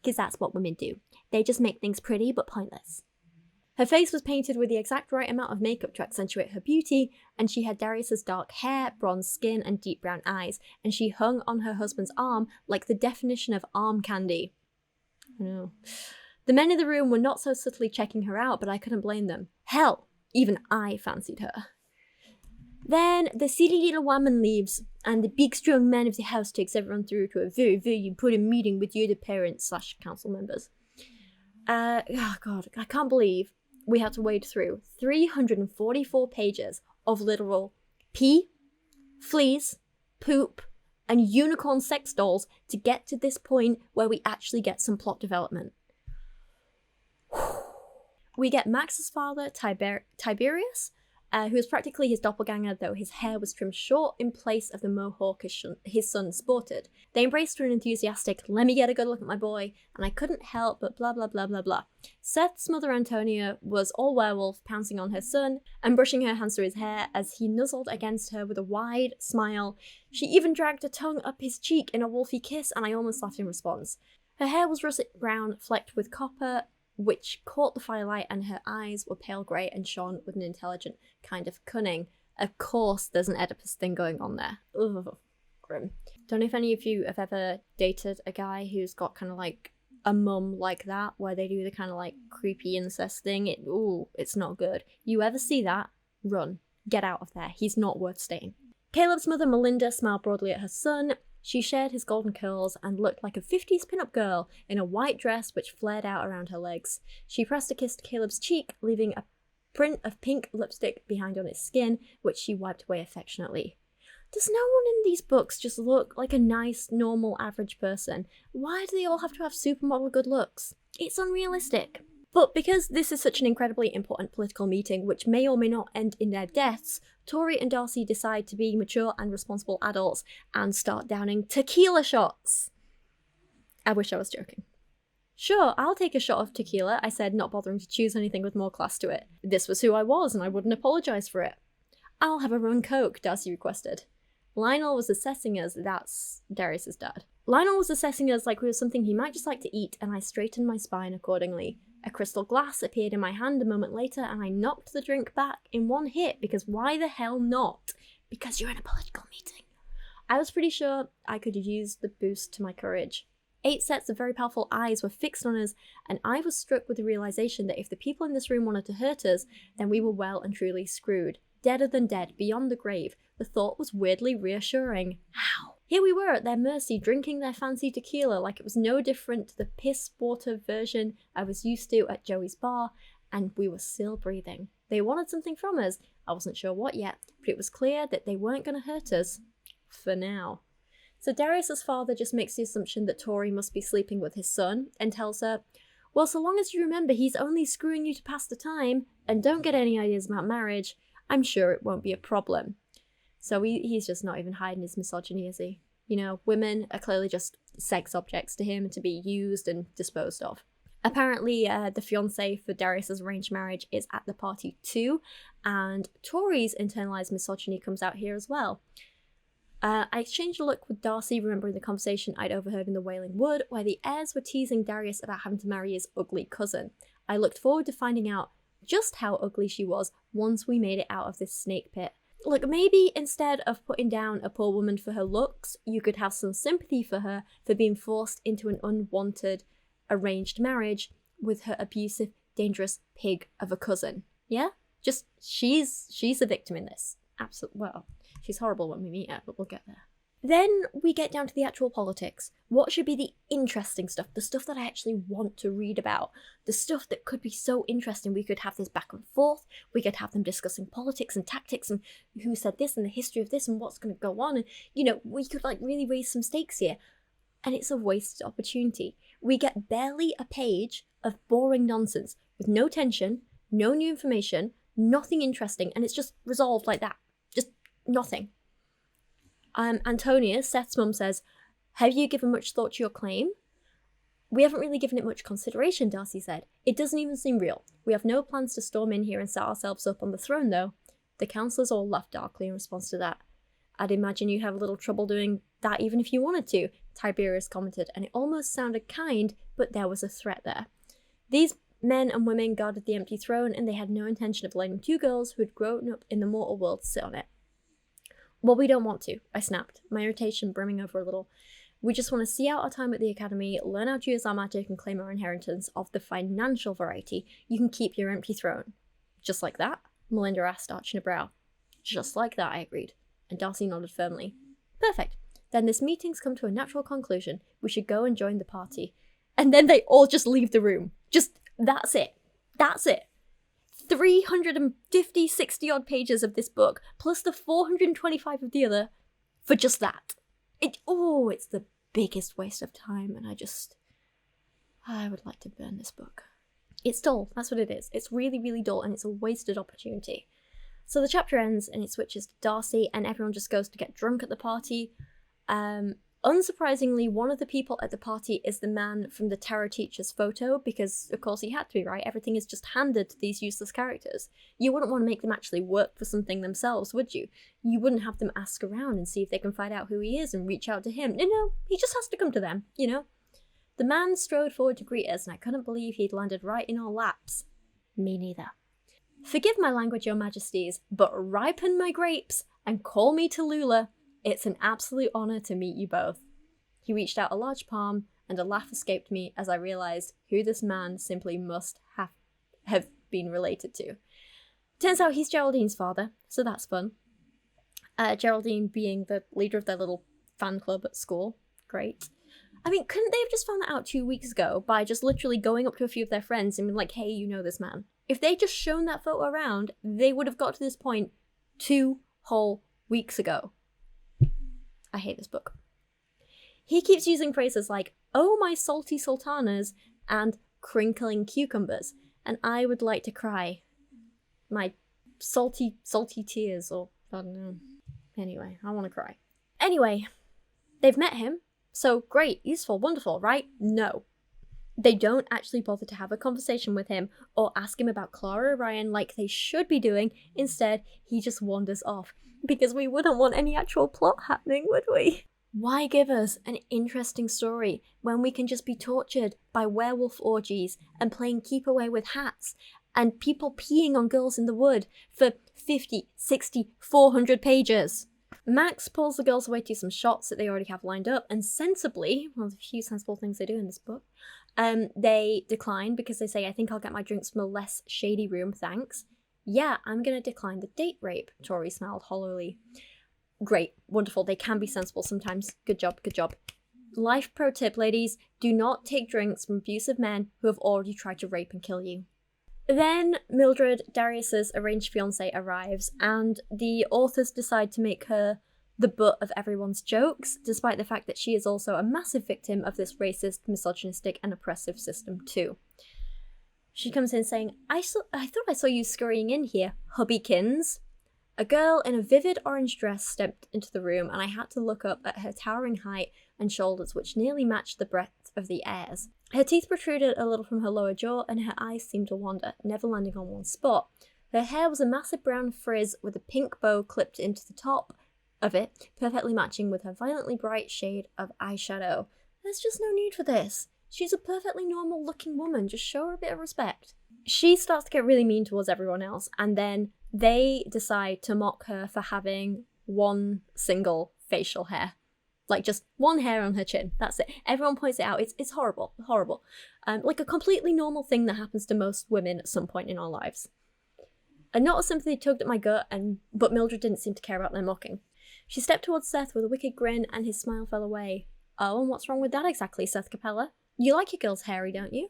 Because that's what women do. They just make things pretty but pointless. Her face was painted with the exact right amount of makeup to accentuate her beauty, and she had Darius's dark hair, bronze skin, and deep brown eyes, and she hung on her husband's arm like the definition of arm candy. I know. The men in the room were not so subtly checking her out, but I couldn't blame them. Hell, even I fancied her. Then the silly little woman leaves, and the big strong man of the house takes everyone through to a very, very important meeting with the other parents / council members. Oh god, I can't believe we had to wade through 344 pages of literal pee, fleas, poop, and unicorn sex dolls to get to this point where we actually get some plot development. We get Max's father, Tiberius, who is practically his doppelganger, though his hair was trimmed short in place of the mohawk his son sported. They embraced her an enthusiastic, let me get a good look at my boy, and I couldn't help but blah blah blah blah blah. Seth's mother Antonia was all werewolf, pouncing on her son and brushing her hands through his hair as he nuzzled against her with a wide smile. She even dragged her tongue up his cheek in a wolfy kiss, and I almost laughed in response. Her hair was russet brown, flecked with copper, which caught the firelight, and her eyes were pale grey and shone with an intelligent kind of cunning. Of course, there's an Oedipus thing going on there. Ugh, grim. Don't know if any of you have ever dated a guy who's got kind of like a mum like that, where they do the kind of like creepy incest thing. It's not good. You ever see that? Run. Get out of there. He's not worth staying. Caleb's mother Melinda smiled broadly at her son. She shared his golden curls and looked like a 50s pinup girl in a white dress which flared out around her legs. She pressed a kiss to Caleb's cheek, leaving a print of pink lipstick behind on his skin, which she wiped away affectionately. Does no one in these books just look like a nice, normal, average person? Why do they all have to have supermodel good looks? It's unrealistic. But because this is such an incredibly important political meeting, which may or may not end in their deaths, Tori and Darcy decide to be mature and responsible adults and start downing tequila shots. I wish I was joking. Sure, I'll take a shot of tequila, I said, not bothering to choose anything with more class to it. This was who I was, and I wouldn't apologise for it. I'll have a rum and coke, Darcy requested. Lionel was assessing us, that's Darius's dad. Lionel was assessing us like we were something he might just like to eat, and I straightened my spine accordingly. A crystal glass appeared in my hand a moment later, and I knocked the drink back in one hit, because why the hell not? Because you're in a political meeting. I was pretty sure I could use the boost to my courage. 8 sets of very powerful eyes were fixed on us, and I was struck with the realization that if the people in this room wanted to hurt us, then we were well and truly screwed. Deader than dead, beyond the grave. The thought was weirdly reassuring. How? Here we were at their mercy, drinking their fancy tequila like it was no different to the piss water version I was used to at Joey's bar, and we were still breathing. They wanted something from us. I wasn't sure what yet, but it was clear that they weren't going to hurt us. For now. So Darius's father just makes the assumption that Tori must be sleeping with his son and tells her, well, so long as you remember he's only screwing you to pass the time and don't get any ideas about marriage, I'm sure it won't be a problem. So he's just not even hiding his misogyny, is he? You know, women are clearly just sex objects to him to be used and disposed of. Apparently, the fiancé for Darius's arranged marriage is at the party too, and Tori's internalized misogyny comes out here as well. I exchanged a look with Darcy, remembering the conversation I'd overheard in the Wailing Wood, where the heirs were teasing Darius about having to marry his ugly cousin. I looked forward to finding out just how ugly she was once we made it out of this snake pit. Look, maybe instead of putting down a poor woman for her looks, you could have some sympathy for her for being forced into an unwanted arranged marriage with her abusive, dangerous pig of a cousin. Yeah? Just, she's a victim in this. Absolutely. Well, she's horrible when we meet her, but we'll get there. Then we get down to the actual politics. What should be the interesting stuff? The stuff that I actually want to read about. The stuff that could be so interesting. We could have this back and forth. We could have them discussing politics and tactics and who said this and the history of this and what's going to go on. And, you know, we could like really raise some stakes here. And it's a wasted opportunity. We get barely a page of boring nonsense with no tension, no new information, nothing interesting, and it's just resolved like that. Just nothing. Antonia, Seth's mum, says, have you given much thought to your claim? We haven't really given it much consideration, Darcy said. It doesn't even seem real. We have no plans to storm in here and set ourselves up on the throne, though. The councillors all laughed darkly in response to that. I'd imagine you'd have a little trouble doing that even if you wanted to, Tiberius commented, and it almost sounded kind, but there was a threat there. These men and women guarded the empty throne, and they had no intention of letting 2 girls who had grown up in the mortal world sit on it. Well, we don't want to, I snapped, my irritation brimming over a little. We just want to see out our time at the academy, learn how to use our magic, and claim our inheritance of the financial variety. You can keep your empty throne. Just like that? Melinda asked, arching a brow. Just like that, I agreed, and Darcy nodded firmly. Perfect. Then this meeting's come to a natural conclusion. We should go and join the party. And then they all just leave the room. Just, that's it. That's it. 350, 60 odd pages of this book, plus the 425 of the other, for just that. It's the biggest waste of time, and I would like to burn this book. It's dull, that's what it is. It's really, really dull, and it's a wasted opportunity. So the chapter ends, and it switches to Darcy, and everyone just goes to get drunk at the party. Unsurprisingly, one of the people at the party is the man from the terror teacher's photo, because of course he had to be, right? Everything is just handed to these useless characters. You wouldn't want to make them actually work for something themselves, would you? You wouldn't have them ask around and see if they can find out who he is and reach out to him. No, he just has to come to them, you know? The man strode forward to greet us, and I couldn't believe he'd landed right in our laps. Me neither. Forgive my language, your majesties, but ripen my grapes and call me Tallulah. It's an absolute honour to meet you both. He reached out a large palm, and a laugh escaped me as I realised who this man simply must have been related to. Turns out he's Geraldine's father, so that's fun. Geraldine being the leader of their little fan club at school. Great. I mean, couldn't they have just found that out 2 weeks ago by just literally going up to a few of their friends and being like, hey, you know this man? If they'd just shown that photo around, they would have got to this point 2 whole weeks ago. I hate this book. He keeps using phrases like, oh my salty sultanas, and crinkling cucumbers, and I would like to cry. My salty tears, or I don't know. Anyway, I want to cry. Anyway, they've met him, So great, useful, wonderful, right? No. They don't actually bother to have a conversation with him or ask him about Clara Ryan like they should be doing. Instead, he just wanders off. Because we wouldn't want any actual plot happening, would we? Why give us an interesting story when we can just be tortured by werewolf orgies and playing keep away with hats and people peeing on girls in the wood for 50, 60, 400 pages? Max pulls the girls away to some shots that they already have lined up, and sensibly, one of the few sensible things they do in this book, they decline because they say, I think I'll get my drinks from a less shady room, thanks. Yeah, I'm gonna decline the date rape, Tori smiled hollowly. Great, wonderful, they can be sensible sometimes. Good job, good job. Life pro tip, ladies, do not take drinks from abusive men who have already tried to rape and kill you. Then Mildred, Darius's arranged fiancée, arrives, and the authors decide to make her the butt of everyone's jokes, despite the fact that she is also a massive victim of this racist, misogynistic, and oppressive system too. She comes in saying, I thought I saw you scurrying in here, hubbykins. A girl in a vivid orange dress stepped into the room, and I had to look up at her towering height and shoulders, which nearly matched the breadth of the airs. Her teeth protruded a little from her lower jaw, and her eyes seemed to wander, never landing on one spot. Her hair was a massive brown frizz with a pink bow clipped into the top of it, perfectly matching with her violently bright shade of eyeshadow. There's just no need for this. She's a perfectly normal looking woman, just show her a bit of respect. She starts to get really mean towards everyone else, and then they decide to mock her for having one single facial hair. Like just one hair on her chin, that's it. Everyone points it out, it's horrible, horrible. Like a completely normal thing that happens to most women at some point in our lives. A knot of sympathy tugged at my gut, but Mildred didn't seem to care about their mocking. She stepped towards Seth with a wicked grin, and his smile fell away. Oh, and what's wrong with that exactly, Seth Capella? You like your girls hairy, don't you?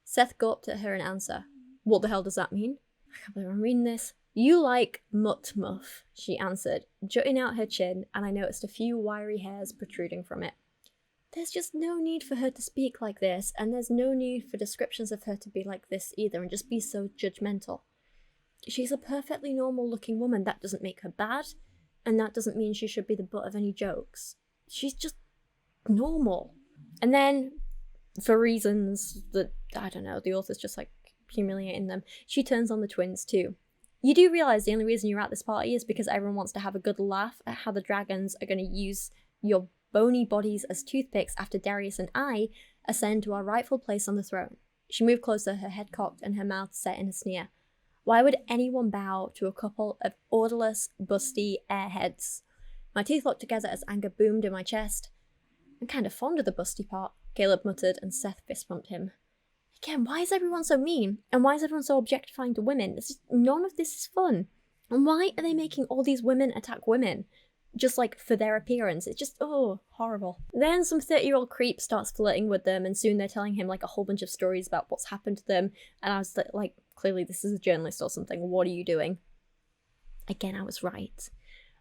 Seth gulped at her in answer. What the hell does that mean? I can't believe I'm reading this. You like mutt muff, she answered, jutting out her chin, and I noticed a few wiry hairs protruding from it. There's just no need for her to speak like this, and there's no need for descriptions of her to be like this either and just be so judgmental. She's a perfectly normal looking woman. That doesn't make her bad, and that doesn't mean she should be the butt of any jokes. She's just normal. And then, for reasons that, I don't know, the author's just like humiliating them, she turns on the twins too. You do realise the only reason you're at this party is because everyone wants to have a good laugh at how the dragons are going to use your bony bodies as toothpicks after Darius and I ascend to our rightful place on the throne. She moved closer, her head cocked and her mouth set in a sneer. Why would anyone bow to a couple of orderless, busty airheads? My teeth locked together as anger boomed in my chest. I'm kind of fond of the busty part, Caleb muttered, and Seth fist-bumped him. Again, why is everyone so mean? And why is everyone so objectifying to women? None of this is fun. And why are they making all these women attack women? Just like for their appearance. It's just, oh, horrible. Then some 30-year-old creep starts flirting with them, and soon they're telling him like a whole bunch of stories about what's happened to them. And I was like, clearly this is a journalist or something. What are you doing? Again, I was right.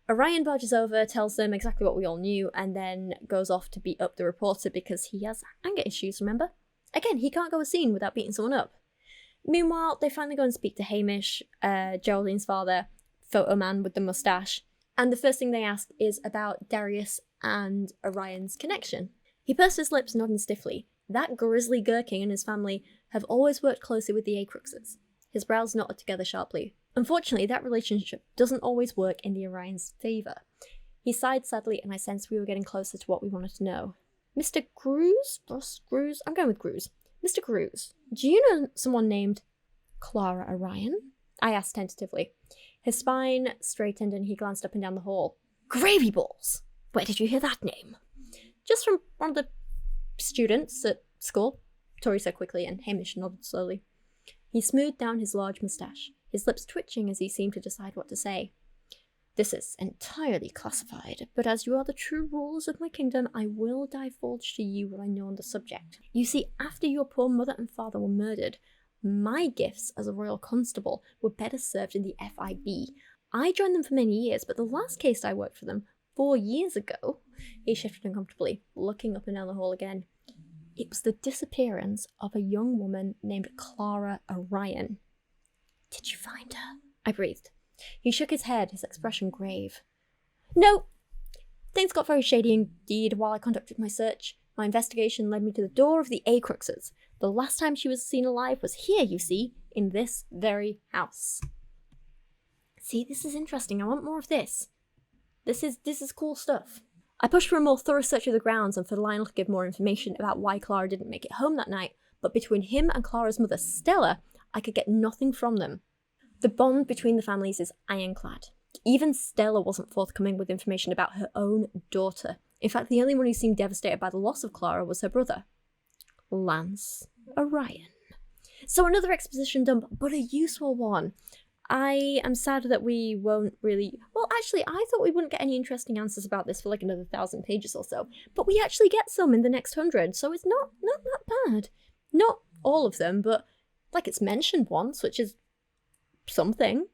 Orion barges over, tells them exactly what we all knew, and then goes off to beat up the reporter because he has anger issues, remember? Again, he can't go a scene without beating someone up. Meanwhile, they finally go and speak to Hamish, Geraldine's father, photo man with the moustache, and the first thing they ask is about Darius and Orion's connection. He pursed his lips, nodding stiffly. That grisly Gherkin and his family have always worked closely with the Acruxes. His brows knotted together sharply. Unfortunately, that relationship doesn't always work in the Orion's favour. He sighed sadly, and I sensed we were getting closer to what we wanted to know. Mr. Gruz? Gruz? I'm going with Gruz. Mr. Gruz, do you know someone named Clara Orion? I asked tentatively. His spine straightened and he glanced up and down the hall. Gravy balls! Where did you hear that name? Just from one of the students at school, Tori said quickly, and Hamish nodded slowly. He smoothed down his large moustache, his lips twitching as he seemed to decide what to say. This is entirely classified, but as you are the true rulers of my kingdom, I will divulge to you what I know on the subject. You see, after your poor mother and father were murdered, my gifts as a royal constable were better served in the FIB. I joined them for many years, but the last case I worked for them, 4 years ago, he shifted uncomfortably, looking up and down the hall again. It was the disappearance of a young woman named Clara Orion. Did you find her? I breathed. He shook his head, his expression grave. No, Things got very shady indeed while I conducted my search. My investigation led me to the door of the Acruxes. The last time she was seen alive was here, you see, in this very house. See, this is interesting. I want more of this. This is cool stuff. I pushed for a more thorough search of the grounds and for Lionel to give more information about why Clara didn't make it home that night, but between him and Clara's mother, Stella, I could get nothing from them. The bond between the families is ironclad. Even Stella wasn't forthcoming with information about her own daughter. In fact, the only one who seemed devastated by the loss of Clara was her brother, Lance Orion. So another exposition dump, but a useful one. I am sad that we won't really... Well, actually, I thought we wouldn't get any interesting answers about this for like another 1,000 pages or so. But we actually get some in the next 100, so it's not that bad. Not all of them, but like it's mentioned once, which is something.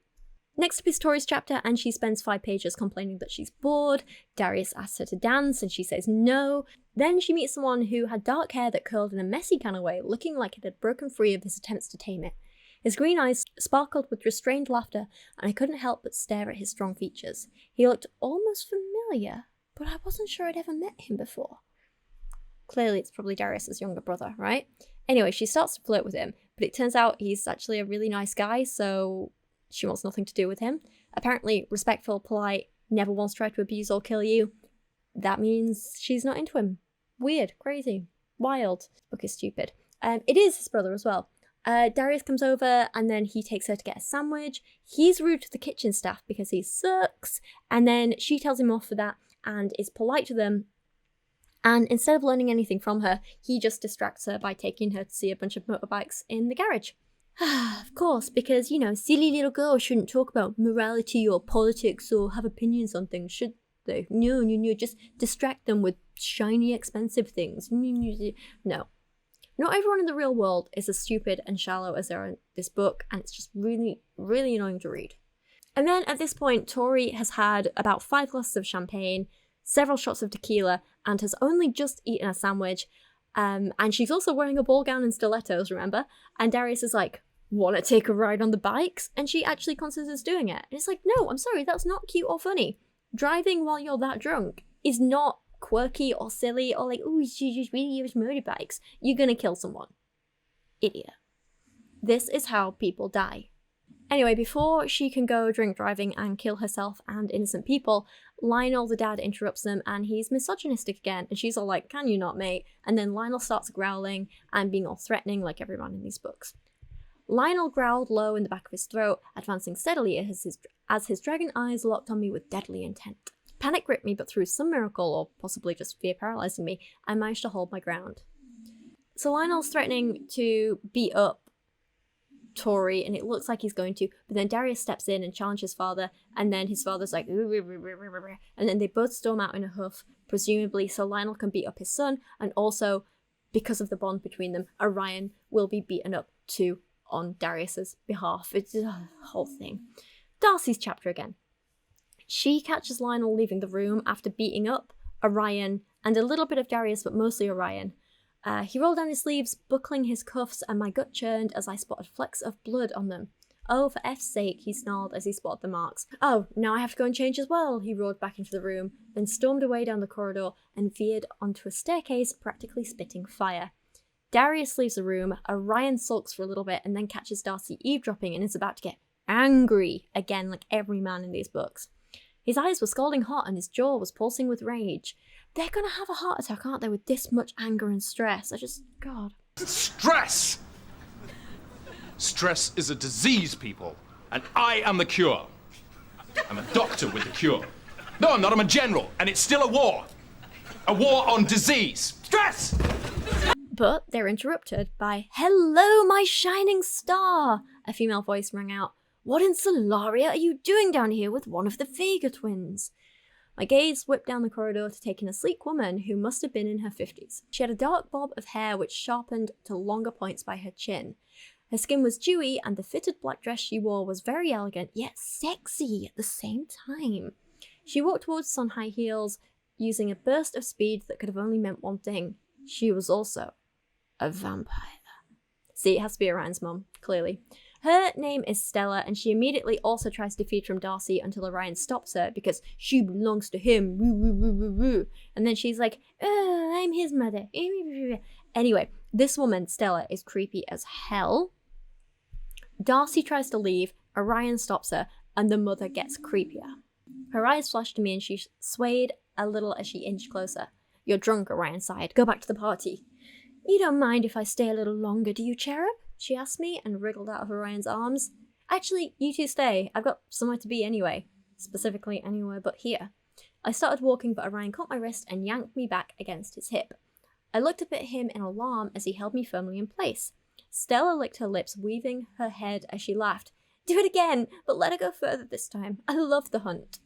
Next up is Tori's chapter, and she spends 5 pages complaining that she's bored. Darius asks her to dance, and she says no. Then she meets someone who had dark hair that curled in a messy kind of way, looking like it had broken free of his attempts to tame it. His green eyes sparkled with restrained laughter, and I couldn't help but stare at his strong features. He looked almost familiar, but I wasn't sure I'd ever met him before. Clearly, it's probably Darius's younger brother, right? Anyway, she starts to flirt with him, but it turns out he's actually a really nice guy, so she wants nothing to do with him. Apparently, respectful, polite, never once tried to abuse or kill you. That means she's not into him. Weird, crazy, wild. This book is stupid. It is his brother as well. Darius comes over and then he takes her to get a sandwich. He's rude to the kitchen staff because he sucks. And then she tells him off for that and is polite to them. And instead of learning anything from her, he just distracts her by taking her to see a bunch of motorbikes in the garage. Of course, because, you know, silly little girls shouldn't talk about morality or politics or have opinions on things, should they? No, just distract them with shiny, expensive things. No. Not everyone in the real world is as stupid and shallow as they are in this book, and it's just really, really annoying to read. And then at this point, Tori has had about 5 glasses of champagne, several shots of tequila, and has only just eaten a sandwich. And she's also wearing a ball gown and stilettos, remember? And Darius is like, wanna take a ride on the bikes? And she actually considers doing it. And it's like, no, I'm sorry, that's not cute or funny. Driving while you're that drunk is not quirky or silly or like, oh, she just really use motorbikes. You're gonna kill someone. Idiot. This is how people die. Anyway, before she can go drink driving and kill herself and innocent people, Lionel, the dad, interrupts them and he's misogynistic again. And she's all like, can you not, mate? And then Lionel starts growling and being all threatening like everyone in these books. Lionel growled low in the back of his throat, advancing steadily as his dragon eyes locked on me with deadly intent. Panic gripped me, but through some miracle, or possibly just fear paralyzing me, I managed to hold my ground. So Lionel's threatening to beat up Tori, and it looks like he's going to, but then Darius steps in and challenges his father, and then his father's like, and then they both storm out in a huff, presumably so Lionel can beat up his son, and also, because of the bond between them, Orion will be beaten up too on Darius's behalf. It's a whole thing. Darcy's chapter again. She catches Lionel leaving the room after beating up Orion and a little bit of Darius, but mostly Orion. He rolled down his sleeves, buckling his cuffs, and my gut churned as I spotted flecks of blood on them. Oh, for F's sake, he snarled as he spotted the marks. Oh, now I have to go and change as well, he roared back into the room, then stormed away down the corridor and veered onto a staircase, practically spitting fire. Darius leaves the room, Orion sulks for a little bit, and then catches Darcy eavesdropping and is about to get angry again, like every man in these books. His eyes were scalding hot and his jaw was pulsing with rage. They're gonna have a heart attack, aren't they, with this much anger and stress? God. Stress! Stress is a disease, people, and I am the cure. I'm a doctor with the cure. No, I'm not, I'm a general, and it's still a war. A war on disease. Stress! But they're interrupted by, "Hello, my shining star!" a female voice rang out. "What in Solaria are you doing down here with one of the Vega twins?" My gaze whipped down the corridor to take in a sleek woman who must have been in her 50s. She had a dark bob of hair which sharpened to longer points by her chin. Her skin was dewy and the fitted black dress she wore was very elegant yet sexy at the same time. She walked towards us on high heels, using a burst of speed that could have only meant one thing. She was also a vampire. See, it has to be Orion's mum, clearly. Her name is Stella, and she immediately also tries to feed from Darcy until Orion stops her because she belongs to him. Woo, woo, woo, woo, woo. And then she's like, I'm his mother. Anyway, this woman, Stella, is creepy as hell. Darcy tries to leave, Orion stops her, and the mother gets creepier. Her eyes flashed to me and she swayed a little as she inched closer. You're drunk, Orion sighed. Go back to the party. You don't mind if I stay a little longer, do you, Cherub? She asked me and wriggled out of Orion's arms. Actually, you two stay. I've got somewhere to be anyway. Specifically anywhere but here. I started walking, but Orion caught my wrist and yanked me back against his hip. I looked up at him in alarm as he held me firmly in place. Stella licked her lips, weaving her head as she laughed. Do it again, but let her go further this time. I love the hunt.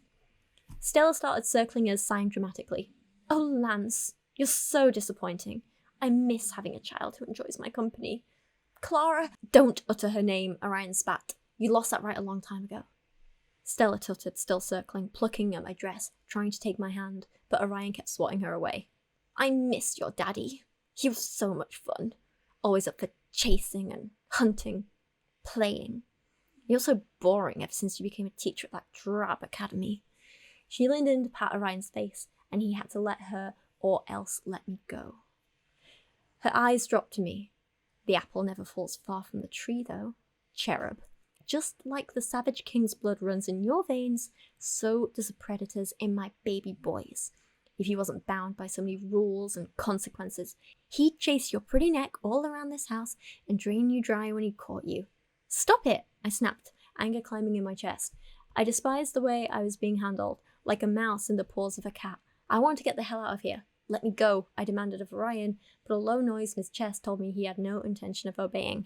Stella started circling us, sighing dramatically. Oh, Lance, you're so disappointing. I miss having a child who enjoys my company. Clara, don't utter her name, Orion spat. You lost that right a long time ago. Stella tutted, still circling, plucking at my dress, trying to take my hand, but Orion kept swatting her away. I miss your daddy. He was so much fun. Always up for chasing and hunting, playing. You're so boring ever since you became a teacher at that drab academy. She leaned in to pat Orion's face, and he had to let her or else let me go. Her eyes dropped to me. The apple never falls far from the tree, though. Cherub. Just like the savage king's blood runs in your veins, so does the predator's in my baby boy's. If he wasn't bound by so many rules and consequences, he'd chase your pretty neck all around this house and drain you dry when he caught you. Stop it, I snapped, anger climbing in my chest. I despised the way I was being handled, like a mouse in the paws of a cat. I wanted to get the hell out of here. Let me go, I demanded of Orion, but a low noise in his chest told me he had no intention of obeying.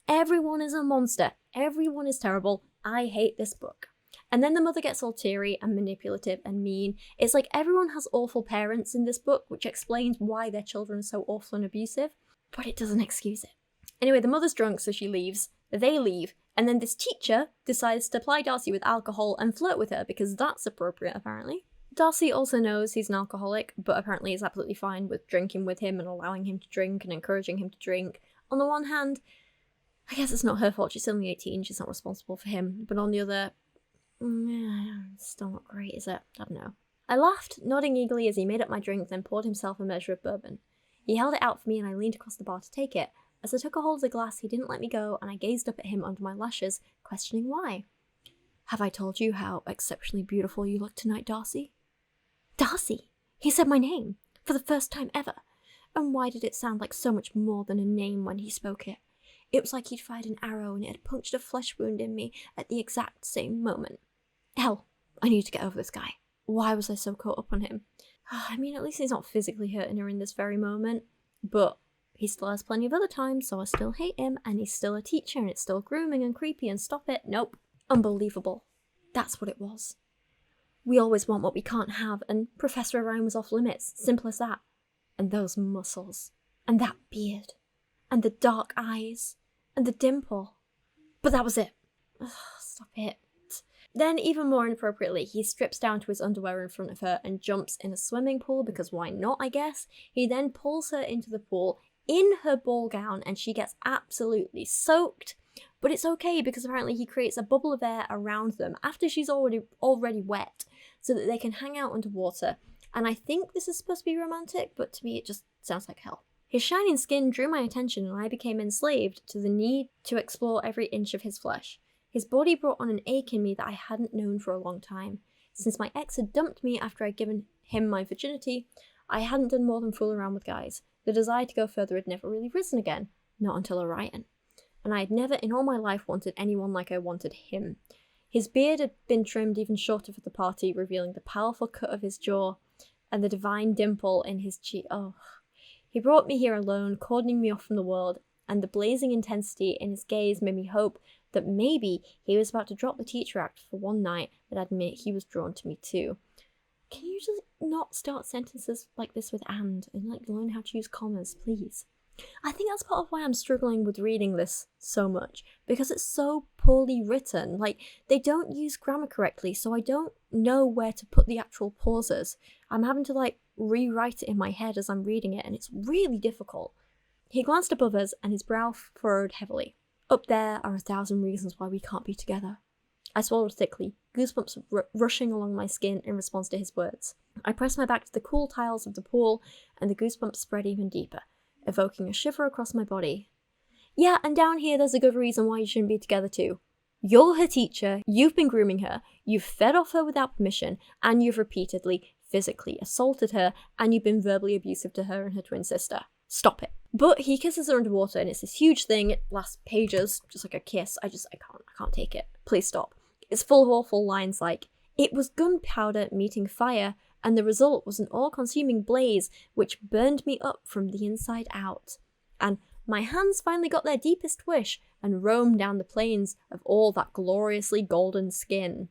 Everyone is a monster. Everyone is terrible. I hate this book. And then the mother gets all teary and manipulative and mean. It's like everyone has awful parents in this book, which explains why their children are so awful and abusive, but it doesn't excuse it. Anyway, the mother's drunk, so she leaves. They leave, and then this teacher decides to ply Darcy with alcohol and flirt with her, because that's appropriate, apparently. Darcy also knows he's an alcoholic, but apparently is absolutely fine with drinking with him and allowing him to drink and encouraging him to drink. On the one hand, I guess it's not her fault, she's only 18, she's not responsible for him, but on the other, it's still not great, is it? I don't know. I laughed, nodding eagerly as he made up my drink, then poured himself a measure of bourbon. He held it out for me and I leaned across the bar to take it. As I took a hold of the glass, he didn't let me go, and I gazed up at him under my lashes, questioning why. Have I told you how exceptionally beautiful you look tonight, Darcy? Darcy! He said my name, for the first time ever. And why did it sound like so much more than a name when he spoke it? It was like he'd fired an arrow and it had punctured a flesh wound in me at the exact same moment. Hell, I need to get over this guy. Why was I so caught up on him? I mean, at least he's not physically hurting her in this very moment, but he still has plenty of other times, so I still hate him, and he's still a teacher, and it's still grooming and creepy, and stop it. Nope. Unbelievable. That's what it was. We always want what we can't have, and Professor Orion was off limits. Simple as that. And those muscles. And that beard. And the dark eyes. And the dimple. But that was it. Ugh, stop it. Then, even more inappropriately, he strips down to his underwear in front of her and jumps in a swimming pool, because why not, I guess? He then pulls her into the pool in her ball gown, and she gets absolutely soaked. But it's okay, because apparently he creates a bubble of air around them after she's already wet, so that they can hang out underwater. And I think this is supposed to be romantic, but to me it just sounds like hell. His shining skin drew my attention, and I became enslaved to the need to explore every inch of his flesh. His body brought on an ache in me that I hadn't known for a long time. Since my ex had dumped me after I'd given him my virginity, I hadn't done more than fool around with guys. The desire to go further had never really risen again, not until Orion. And I had never in all my life wanted anyone like I wanted him. His beard had been trimmed even shorter for the party, revealing the powerful cut of his jaw and the divine dimple in his cheek. Oh, he brought me here alone, cordoning me off from the world, and the blazing intensity in his gaze made me hope that maybe he was about to drop the teacher act for one night, but admit he was drawn to me too. Can you just not start sentences like this with and like learn how to use commas, please? I think that's part of why I'm struggling with reading this so much, because it's so poorly written. Like, they don't use grammar correctly, so I don't know where to put the actual pauses. I'm having to like rewrite it in my head as I'm reading it, and it's really difficult. He glanced above us and his brow furrowed heavily. Up there are 1,000 reasons why we can't be together. I swallowed thickly, goosebumps rushing along my skin in response to his words. I pressed my back to the cool tiles of the pool, and the goosebumps spread even deeper, evoking a shiver across my body. Yeah, and down here there's a good reason why you shouldn't be together too. You're her teacher, you've been grooming her, you've fed off her without permission, and you've repeatedly, physically assaulted her, and you've been verbally abusive to her and her twin sister. Stop it. But he kisses her underwater, and it's this huge thing. It lasts pages, just like a kiss. I can't take it. Please stop. It's full of awful lines like, "It was gunpowder meeting fire, and the result was an all-consuming blaze which burned me up from the inside out. And my hands finally got their deepest wish and roamed down the plains of all that gloriously golden skin.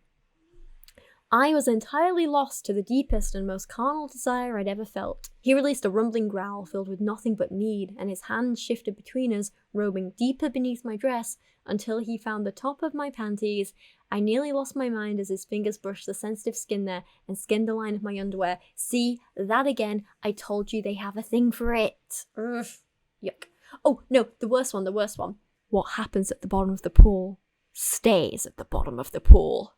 I was entirely lost to the deepest and most carnal desire I'd ever felt." He released a rumbling growl filled with nothing but need, and his hands shifted between us, roaming deeper beneath my dress until he found the top of my panties. I nearly lost my mind as his fingers brushed the sensitive skin there and skinned the line of my underwear. See, that again, I told you they have a thing for it. Ugh. Yuck. Oh, no, the worst one. What happens at the bottom of the pool stays at the bottom of the pool.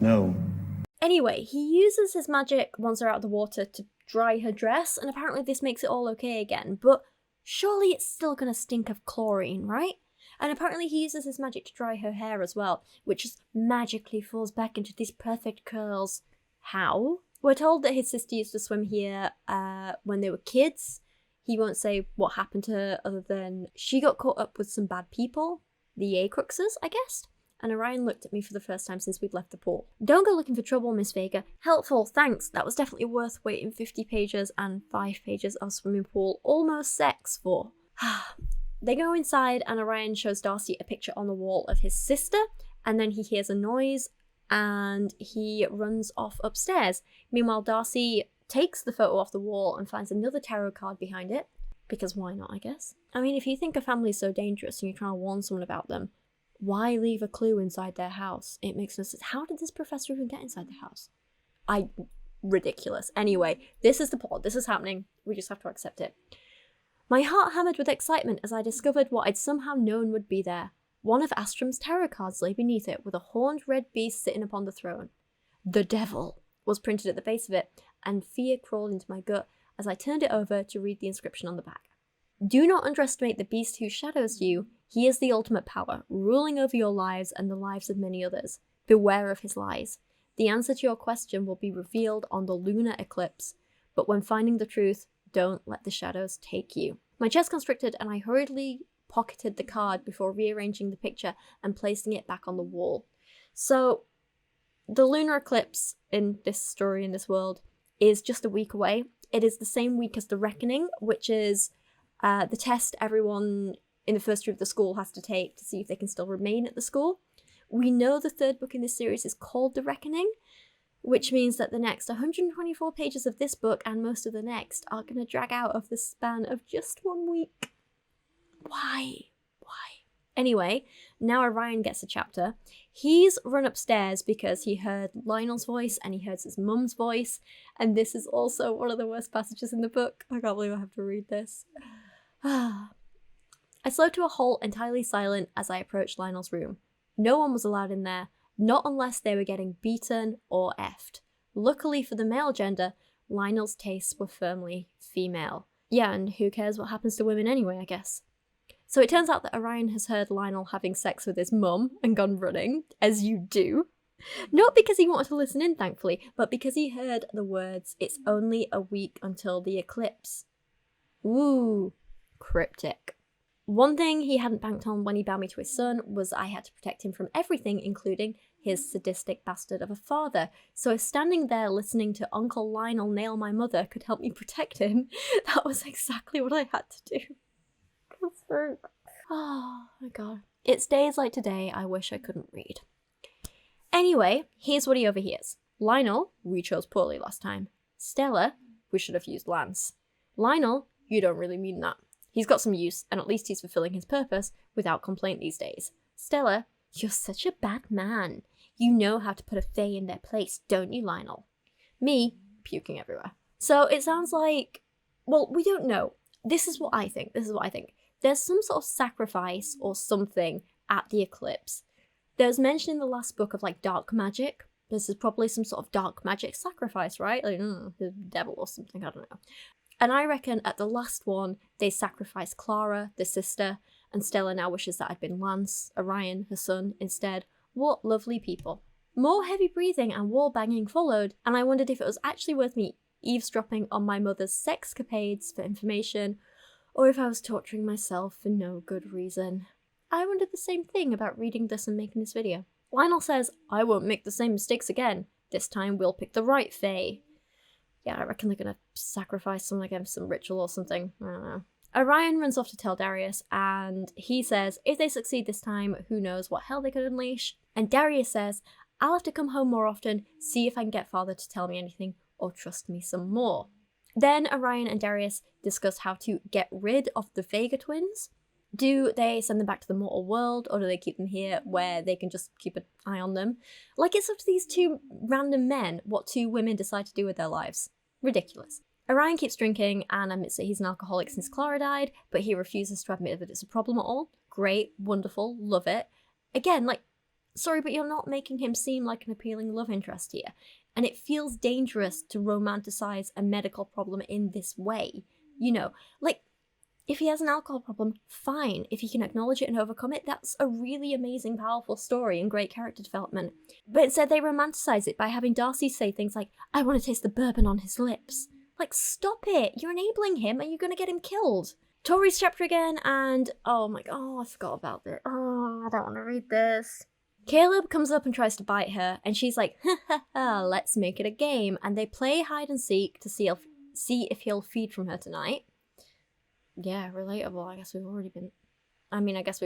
No. Anyway, he uses his magic once they're out of the water to dry her dress, and apparently this makes it all okay again, but surely it's still gonna stink of chlorine, right? And apparently he uses his magic to dry her hair as well, which just magically falls back into these perfect curls. How? We're told that his sister used to swim here when they were kids. He won't say what happened to her other than she got caught up with some bad people, the Acruxes, I guess. And Orion looked at me for the first time since we'd left the pool. "Don't go looking for trouble, Miss Vega. Helpful, thanks. That was definitely worth waiting 50 pages and 5 pages of swimming pool almost sex for." They go inside and Orion shows Darcy a picture on the wall of his sister, and then he hears a noise and he runs off upstairs. Meanwhile, Darcy takes the photo off the wall and finds another tarot card behind it. Because why not, I guess? I mean, if you think a family's so dangerous and you're trying to warn someone about them, why leave a clue inside their house? It makes no sense. How did this professor even get inside the house? Ridiculous. Anyway, this is the plot. This is happening. We just have to accept it. My heart hammered with excitement as I discovered what I'd somehow known would be there. One of Astrom's tarot cards lay beneath it, with a horned red beast sitting upon the throne. "The Devil" was printed at the base of it, and fear crawled into my gut as I turned it over to read the inscription on the back. "Do not underestimate the beast who shadows you. He is the ultimate power, ruling over your lives and the lives of many others. Beware of his lies. The answer to your question will be revealed on the lunar eclipse, but when finding the truth, don't let the shadows take you." My chest constricted and I hurriedly pocketed the card before rearranging the picture and placing it back on the wall. So, the lunar eclipse in this story, in this world, is just a week away. It is the same week as the Reckoning, which is the test everyone in the first year of the school has to take to see if they can still remain at the school. We know the third book in this series is called The Reckoning, which means that the next 124 pages of this book and most of the next are going to drag out of the span of just 1 week. Why? Anyway, now Orion gets a chapter. He's run upstairs because he heard Lionel's voice and he heard his mum's voice, and this is also one of the worst passages in the book. I can't believe I have to read this. I slowed to a halt, entirely silent, as I approached Lionel's room. No one was allowed in there, not unless they were getting beaten or effed. Luckily for the male gender, Lionel's tastes were firmly female. Yeah, and who cares what happens to women anyway, I guess. So it turns out that Orion has heard Lionel having sex with his mum and gone running, as you do. Not because he wanted to listen in, thankfully, but because he heard the words, "It's only a week until the eclipse." Ooh, cryptic. One thing he hadn't banked on when he bound me to his son was I had to protect him from everything, including his sadistic bastard of a father. So if standing there listening to Uncle Lionel nail my mother could help me protect him, that was exactly what I had to do. Oh my god. It's days like today I wish I couldn't read. Anyway, here's what he overhears. Lionel, we chose poorly last time. Stella, we should have used Lance. Lionel, you don't really mean that. He's got some use, and at least he's fulfilling his purpose without complaint these days. Stella, you're such a bad man. You know how to put a fae in their place, don't you, Lionel? Me, puking everywhere. So it sounds like, well, we don't know. This is what I think. There's some sort of sacrifice or something at the eclipse. There's mention in the last book of like dark magic. This is probably some sort of dark magic sacrifice, right? Like, the devil or something, I don't know. And I reckon at the last one, they sacrificed Clara, the sister, and Stella now wishes that I'd been Lance, Orion, her son, instead. What lovely people. More heavy breathing and wall banging followed, and I wondered if it was actually worth me eavesdropping on my mother's sexcapades for information, or if I was torturing myself for no good reason. I wondered the same thing about reading this and making this video. Lionel says, I won't make the same mistakes again. This time we'll pick the right Fae. Yeah, I reckon they're gonna sacrifice some, like, some ritual or something. I don't know. Orion runs off to tell Darius, and he says if they succeed this time, who knows what hell they could unleash. And Darius says, I'll have to come home more often, see if I can get Father to tell me anything, or trust me some more. Then Orion and Darius discuss how to get rid of the Vega twins. Do they send them back to the mortal world, or do they keep them here where they can just keep an eye on them? Like, it's up to these two random men what two women decide to do with their lives. Ridiculous. Orion keeps drinking and admits that he's an alcoholic since Clara died, but he refuses to admit that it's a problem at all. Great, wonderful, love it. Again, like, sorry, but you're not making him seem like an appealing love interest here. And it feels dangerous to romanticize a medical problem in this way. You know, like, if he has an alcohol problem, fine. If he can acknowledge it and overcome it, that's a really amazing, powerful story and great character development. But instead they romanticize it by having Darcy say things like, I want to taste the bourbon on his lips. Like, stop it. You're enabling him and you're going to get him killed. Tori's chapter again, and oh my god, I forgot about this. Oh, I don't want to read this. Caleb comes up and tries to bite her, and she's like, ha ha ha, let's make it a game. And they play hide and seek to see if he'll feed from her tonight. Yeah, relatable. I guess we've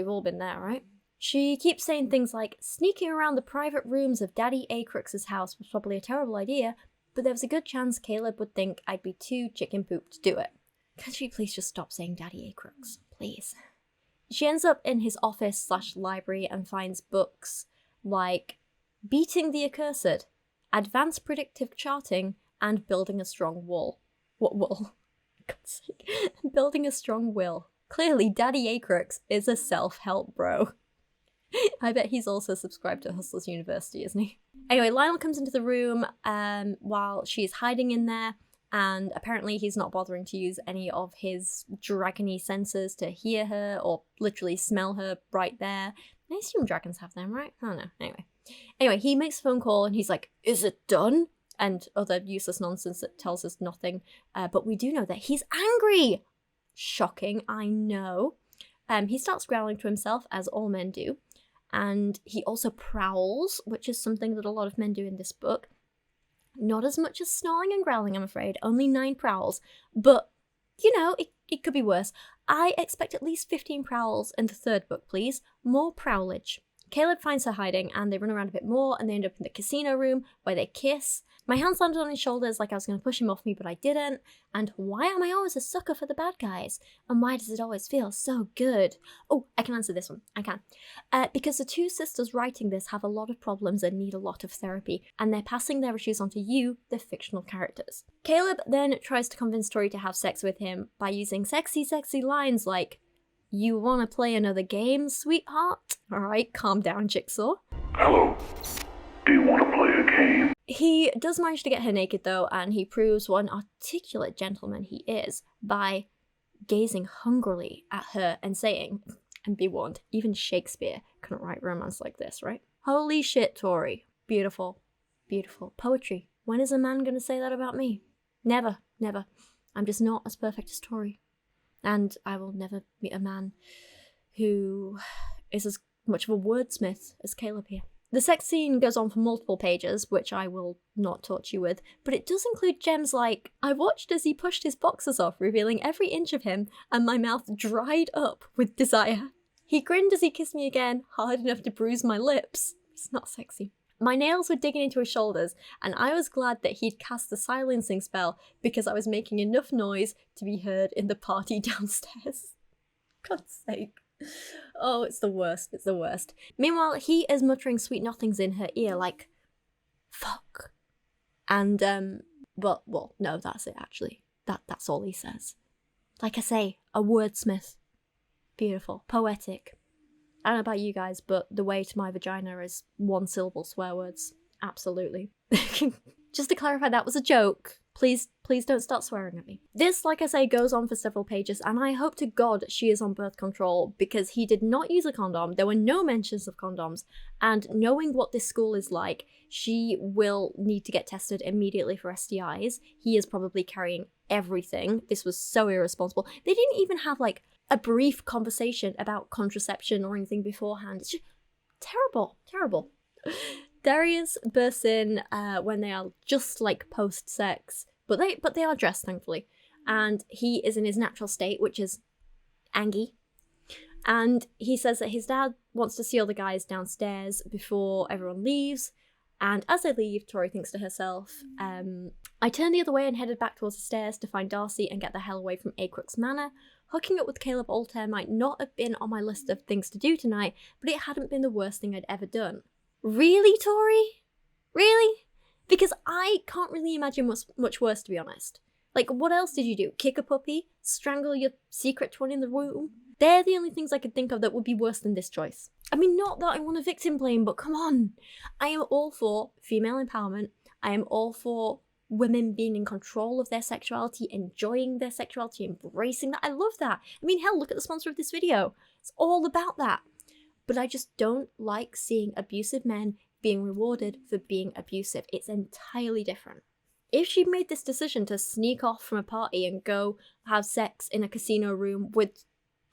all been there, right? She keeps saying things like, sneaking around the private rooms of Daddy Acrux's house was probably a terrible idea, but there was a good chance Caleb would think I'd be too chicken poop to do it. Can she please just stop saying Daddy Acrux? Please. She ends up in his office/library and finds books like Beating the Accursed, Advanced Predictive Charting, and Building a Strong Wall. What wall? God's sake. Building a Strong Will. Clearly, Daddy Acrux is a self-help bro. I bet he's also subscribed to Hustlers University, isn't he? Anyway, Lionel comes into the room while she's hiding in there, and apparently he's not bothering to use any of his dragony senses to hear her or literally smell her right there. I assume dragons have them, right? I don't know. Anyway, he makes a phone call and he's like, is it done? And other useless nonsense that tells us nothing. But we do know that he's angry. Shocking, I know. He starts growling to himself, as all men do. And he also prowls, which is something that a lot of men do in this book. Not as much as snarling and growling, I'm afraid. Only 9 prowls. But, you know, it could be worse. I expect at least 15 prowls in the 3rd book, please. More prowlage. Caleb finds her hiding, and they run around a bit more, and they end up in the casino room, where they kiss. My hands landed on his shoulders like I was going to push him off me, but I didn't. And why am I always a sucker for the bad guys? And why does it always feel so good? Oh, I can answer this one. I can. Because the 2 sisters writing this have a lot of problems and need a lot of therapy, and they're passing their issues on to you, the fictional characters. Caleb then tries to convince Tori to have sex with him by using sexy, sexy lines like, you want to play another game, sweetheart? Alright, calm down, Jigsaw. Hello. Do you want to play a game? He does manage to get her naked though, and he proves what an articulate gentleman he is by gazing hungrily at her and saying, and be warned, even Shakespeare couldn't write romance like this, right? Holy shit, Tori. Beautiful. Beautiful. Poetry. When is a man gonna say that about me? Never. Never. I'm just not as perfect as Tori. And I will never meet a man who is as much of a wordsmith as Caleb here. The sex scene goes on for multiple pages, which I will not torture you with, but it does include gems like, I watched as he pushed his boxers off, revealing every inch of him, and my mouth dried up with desire. He grinned as he kissed me again, hard enough to bruise my lips. It's not sexy. My nails were digging into his shoulders, and I was glad that he'd cast the silencing spell because I was making enough noise to be heard in the party downstairs. God's sake. Oh, it's the worst, it's the worst. Meanwhile, he is muttering sweet nothings in her ear like, fuck. And, well, no, that's it actually. That's all he says. Like I say, a wordsmith. Beautiful. Poetic. I don't know about you guys, but the way to my vagina is one syllable swear words. Absolutely. Just to clarify, that was a joke. Please don't start swearing at me. This, like I say, goes on for several pages, and I hope to God she is on birth control, because he did not use a condom, there were no mentions of condoms, and knowing what this school is like, she will need to get tested immediately for STIs. He is probably carrying everything. This was so irresponsible. They didn't even have, like, a brief conversation about contraception or anything beforehand. It's just terrible, terrible. Darius bursts in when they are just like post-sex, but they are dressed, thankfully, and he is in his natural state, which is Angie, and he says that his dad wants to see all the guys downstairs before everyone leaves, and as they leave, Tori thinks to herself, I turned the other way and headed back towards the stairs to find Darcy and get the hell away from Acrux Manor. Hooking up with Caleb Altair might not have been on my list of things to do tonight, but it hadn't been the worst thing I'd ever done. Really, Tori? Really? Because I can't really imagine much worse, to be honest. Like, what else did you do? Kick a puppy? Strangle your secret twin in the room? They're the only things I could think of that would be worse than this choice. I mean, not that I want to victim blame, but come on. I am all for female empowerment. I am all for women being in control of their sexuality, enjoying their sexuality, embracing that. I love that. I mean, hell, look at the sponsor of this video. It's all about that. But I just don't like seeing abusive men being rewarded for being abusive. It's entirely different. If she made this decision to sneak off from a party and go have sex in a casino room with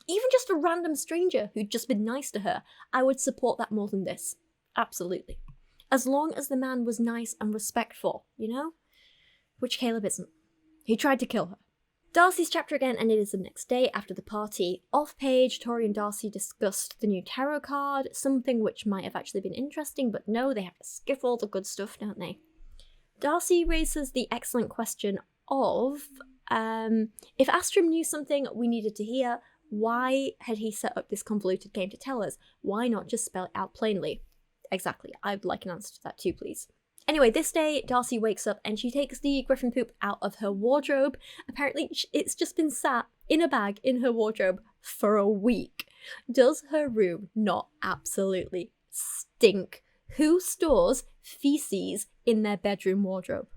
even just a random stranger who'd just been nice to her, I would support that more than this. Absolutely. As long as the man was nice and respectful, you know? Which Caleb isn't. He tried to kill her. Darcy's chapter again, and it is the next day after the party. Off-page, Tori and Darcy discussed the new tarot card, something which might have actually been interesting, but no, they have to skip all the good stuff, don't they? Darcy raises the excellent question of, if Astrum knew something we needed to hear, why had he set up this convoluted game to tell us? Why not just spell it out plainly? Exactly, I'd like an answer to that too, please. Anyway, this day, Darcy wakes up and she takes the griffin poop out of her wardrobe. Apparently, it's just been sat in a bag in her wardrobe for a week. Does her room not absolutely stink? Who stores feces in their bedroom wardrobe?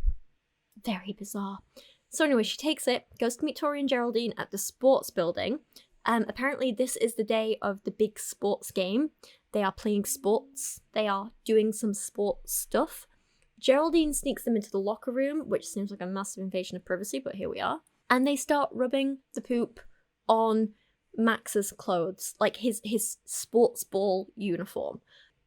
Very bizarre. So anyway, she takes it, goes to meet Tori and Geraldine at the sports building. Apparently, this is the day of the big sports game. They are playing sports. They are doing some sports stuff. Geraldine sneaks them into the locker room, which seems like a massive invasion of privacy, but here we are. And they start rubbing the poop on Max's clothes, like his sports ball uniform.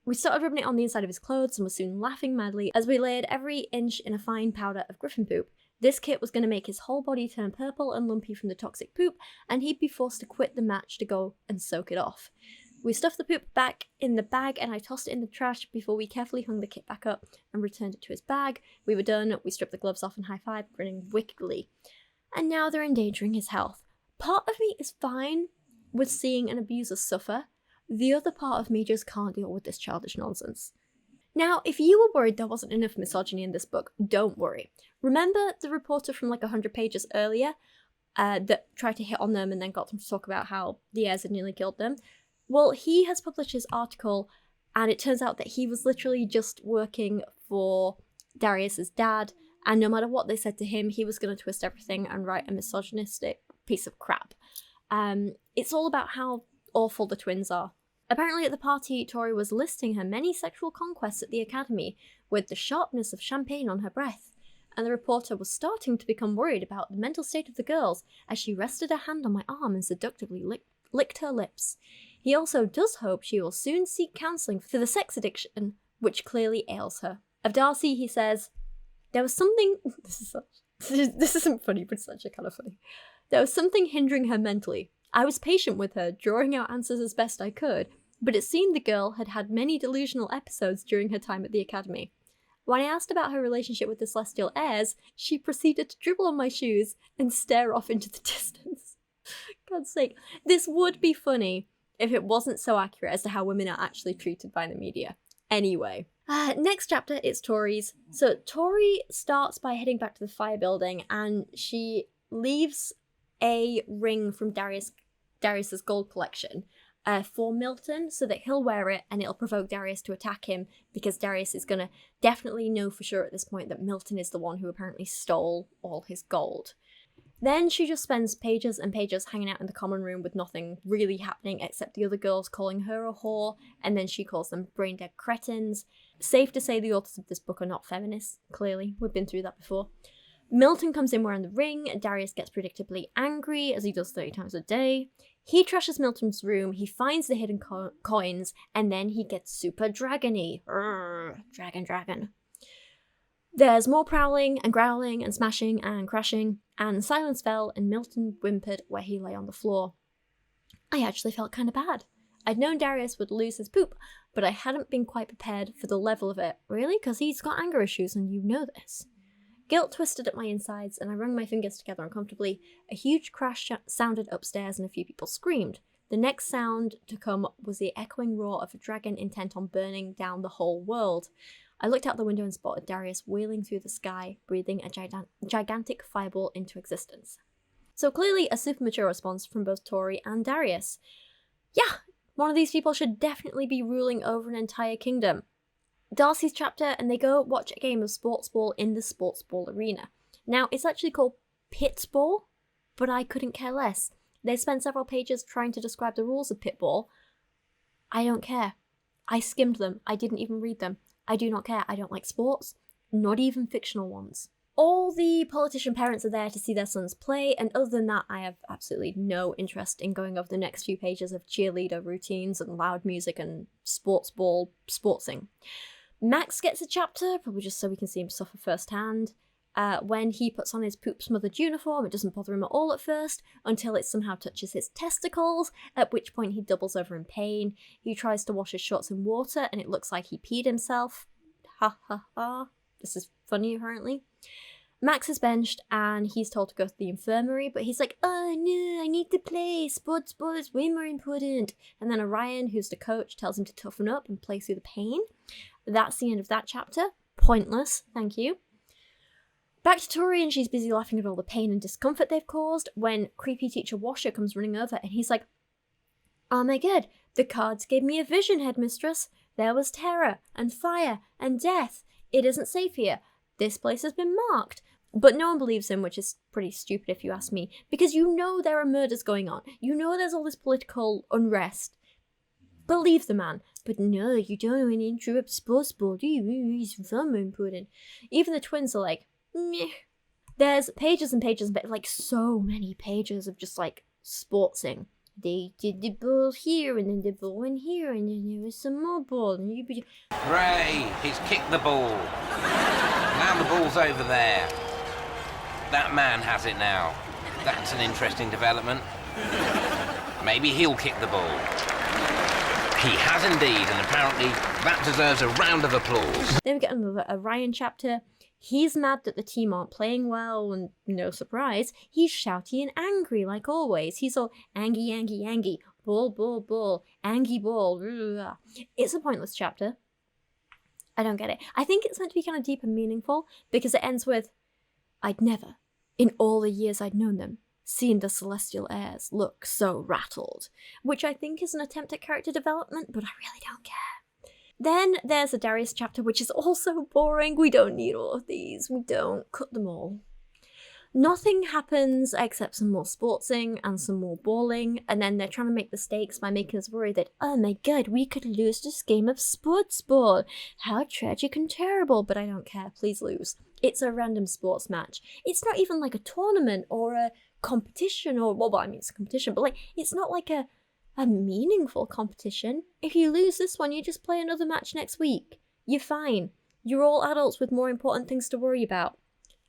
We started rubbing it on the inside of his clothes and were soon laughing madly as we layered every inch in a fine powder of griffin poop. This kit was going to make his whole body turn purple and lumpy from the toxic poop, and he'd be forced to quit the match to go and soak it off. We stuffed the poop back in the bag and I tossed it in the trash before we carefully hung the kit back up and returned it to his bag. We were done, we stripped the gloves off and high-fived, grinning wickedly. And now they're endangering his health. Part of me is fine with seeing an abuser suffer. The other part of me just can't deal with this childish nonsense. Now, if you were worried there wasn't enough misogyny in this book, don't worry. Remember the reporter from like 100 pages earlier that tried to hit on them and then got them to talk about how the heirs had nearly killed them? Well, he has published his article, and it turns out that he was literally just working for Darius's dad, and no matter what they said to him, he was going to twist everything and write a misogynistic piece of crap. It's all about how awful the twins are. Apparently at the party, Tori was listing her many sexual conquests at the academy, with the sharpness of champagne on her breath, and the reporter was starting to become worried about the mental state of the girls as she rested her hand on my arm and seductively licked her lips. He also does hope she will soon seek counselling for the sex addiction which clearly ails her. Of Darcy, he says, there was something... This isn't funny, but it's actually kind of funny. There was something hindering her mentally. I was patient with her, drawing out answers as best I could, but it seemed the girl had had many delusional episodes during her time at the academy. When I asked about her relationship with the Celestial heirs, she proceeded to dribble on my shoes and stare off into the distance. God's sake, this would be funny if it wasn't so accurate as to how women are actually treated by the media. Anyway. Next chapter, it's Tori's. So Tori starts by heading back to the fire building, and she leaves a ring from Darius's gold collection for Milton so that he'll wear it and it'll provoke Darius to attack him, because Darius is going to definitely know for sure at this point that Milton is the one who apparently stole all his gold. Then she just spends pages and pages hanging out in the common room with nothing really happening except the other girls calling her a whore, and then she calls them brain-dead cretins. Safe to say the authors of this book are not feminists, clearly. We've been through that before. Milton comes in wearing the ring, and Darius gets predictably angry, as he does 30 times a day. He trashes Milton's room, he finds the hidden coins, and then he gets super dragony. Dragon. There's more prowling and growling and smashing and crashing, and silence fell and Milton whimpered where he lay on the floor. I actually felt kind of bad. I'd known Darius would lose his poop, but I hadn't been quite prepared for the level of it. Really? Because he's got anger issues and you know this. Guilt twisted at my insides and I wrung my fingers together uncomfortably. A huge crash sounded upstairs and a few people screamed. The next sound to come was the echoing roar of a dragon intent on burning down the whole world. I looked out the window and spotted Darius wheeling through the sky, breathing a gigantic fireball into existence. So clearly a super mature response from both Tori and Darius. Yeah, one of these people should definitely be ruling over an entire kingdom. Darcy's chapter, and they go watch a game of sports ball in the sports ball arena. Now, it's actually called pitball, but I couldn't care less. They spent several pages trying to describe the rules of pitball. I don't care. I skimmed them. I didn't even read them. I do not care. I don't like sports, not even fictional ones. All the politician parents are there to see their sons play, and other than that, I have absolutely no interest in going over the next few pages of cheerleader routines and loud music and sports ball sportsing. Max gets a chapter, probably just so we can see him suffer firsthand. When he puts on his poop-smothered uniform, it doesn't bother him at all at first, until it somehow touches his testicles, at which point he doubles over in pain. He tries to wash his shorts in water, and it looks like he peed himself. Ha ha ha. This is funny, apparently. Max is benched, and he's told to go to the infirmary, but he's like, oh no, I need to play, sports ball is way more important. And then Orion, who's the coach, tells him to toughen up and play through the pain. That's the end of that chapter. Pointless, thank you. Back to Tori, and she's busy laughing at all the pain and discomfort they've caused when creepy teacher Washer comes running over, and he's like, oh my god, the cards gave me a vision, headmistress. There was terror, and fire, and death. It isn't safe here. This place has been marked. But no one believes him, which is pretty stupid if you ask me, because you know there are murders going on. You know there's all this political unrest. Believe the man. But no, you don't want to interrupt sports ball, do you? He's very important. Even the twins are like, meh. There's pages and pages, but like so many pages of just like sportsing. They did the ball here, and then the ball went here, and then there was some more ball. And Ray, he's kicked the ball. Now the ball's over there. That man has it now. That's an interesting development. Maybe he'll kick the ball. He has indeed, and apparently that deserves a round of applause. Then we get another Orion chapter. He's mad that the team aren't playing well, and no surprise, he's shouty and angry like always. He's all angy, ball, angy ball. It's a pointless chapter. I don't get it. I think it's meant to be kind of deep and meaningful, because it ends with, I'd never, in all the years I'd known them, seen the celestial heirs look so rattled, which I think is an attempt at character development, but I really don't care. Then there's a Darius chapter, which is also boring. We don't need all of these. We don't. Cut them all. Nothing happens except some more sportsing and some more balling, and then they're trying to make the stakes by making us worry that, oh my god, we could lose this game of sports ball. How tragic and terrible, but I don't care. Please lose. It's a random sports match. It's not even like a tournament or a competition, or, well, I mean, it's a competition, but like, it's not like a meaningful competition. If you lose this one, you just play another match next week. You're fine. You're all adults with more important things to worry about.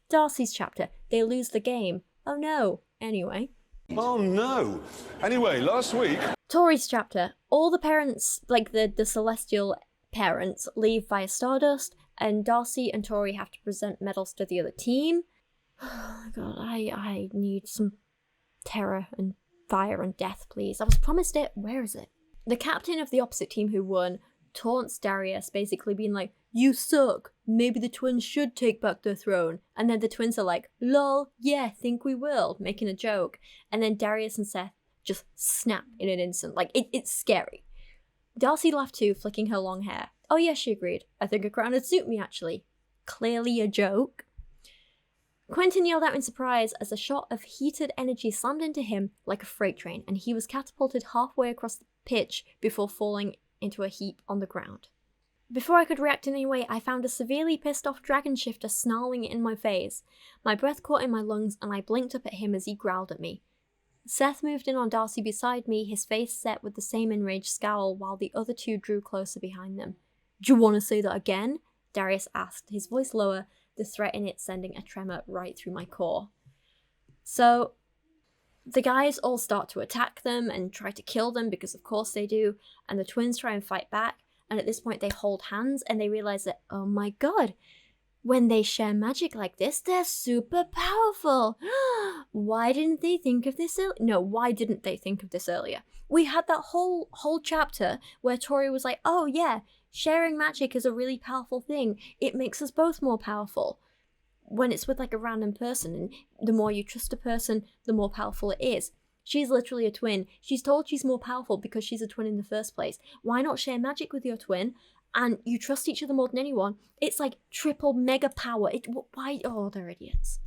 Darcy's chapter, they lose the game. Oh no. Anyway. Oh no. Anyway, last week... Tori's chapter, all the parents, like the celestial parents, leave via Stardust, and Darcy and Tori have to present medals to the other team. Oh god, I need some terror and fire and death, please. I was promised it. Where is it? The captain of the opposite team who won taunts Darius, basically being like, "You suck, maybe the twins should take back their throne." And then the twins are like, "Lol, yeah, think we will," making a joke. And then Darius and Seth just snap in an instant. Like, it's scary. Darcy laughed too, flicking her long hair. "Oh yeah," she agreed. "I think a crown would suit me, actually." Clearly a joke. Quentin yelled out in surprise as a shot of heated energy slammed into him like a freight train, and he was catapulted halfway across the pitch before falling into a heap on the ground. Before I could react in any way, I found a severely pissed off dragon shifter snarling in my face. My breath caught in my lungs, and I blinked up at him as he growled at me. Seth moved in on Darcy beside me, his face set with the same enraged scowl, while the other two drew closer behind them. "Do you want to say that again?" Darius asked, his voice lower, the threat in it sending a tremor right through my core. So, the guys all start to attack them and try to kill them, because of course they do, and the twins try and fight back, and at this point they hold hands and they realize that, oh my god, when they share magic like this, they're super powerful. Why didn't they think of this earlier? No, why didn't they think of this earlier? We had that whole chapter where Tori was like, "Oh yeah, sharing magic is a really powerful thing. It makes us both more powerful." When it's with like a random person, and the more you trust a person, the more powerful it is. She's literally a twin. She's told she's more powerful because she's a twin in the first place. Why not share magic with your twin? And you trust each other more than anyone. It's like triple mega power. Why? Oh, they're idiots.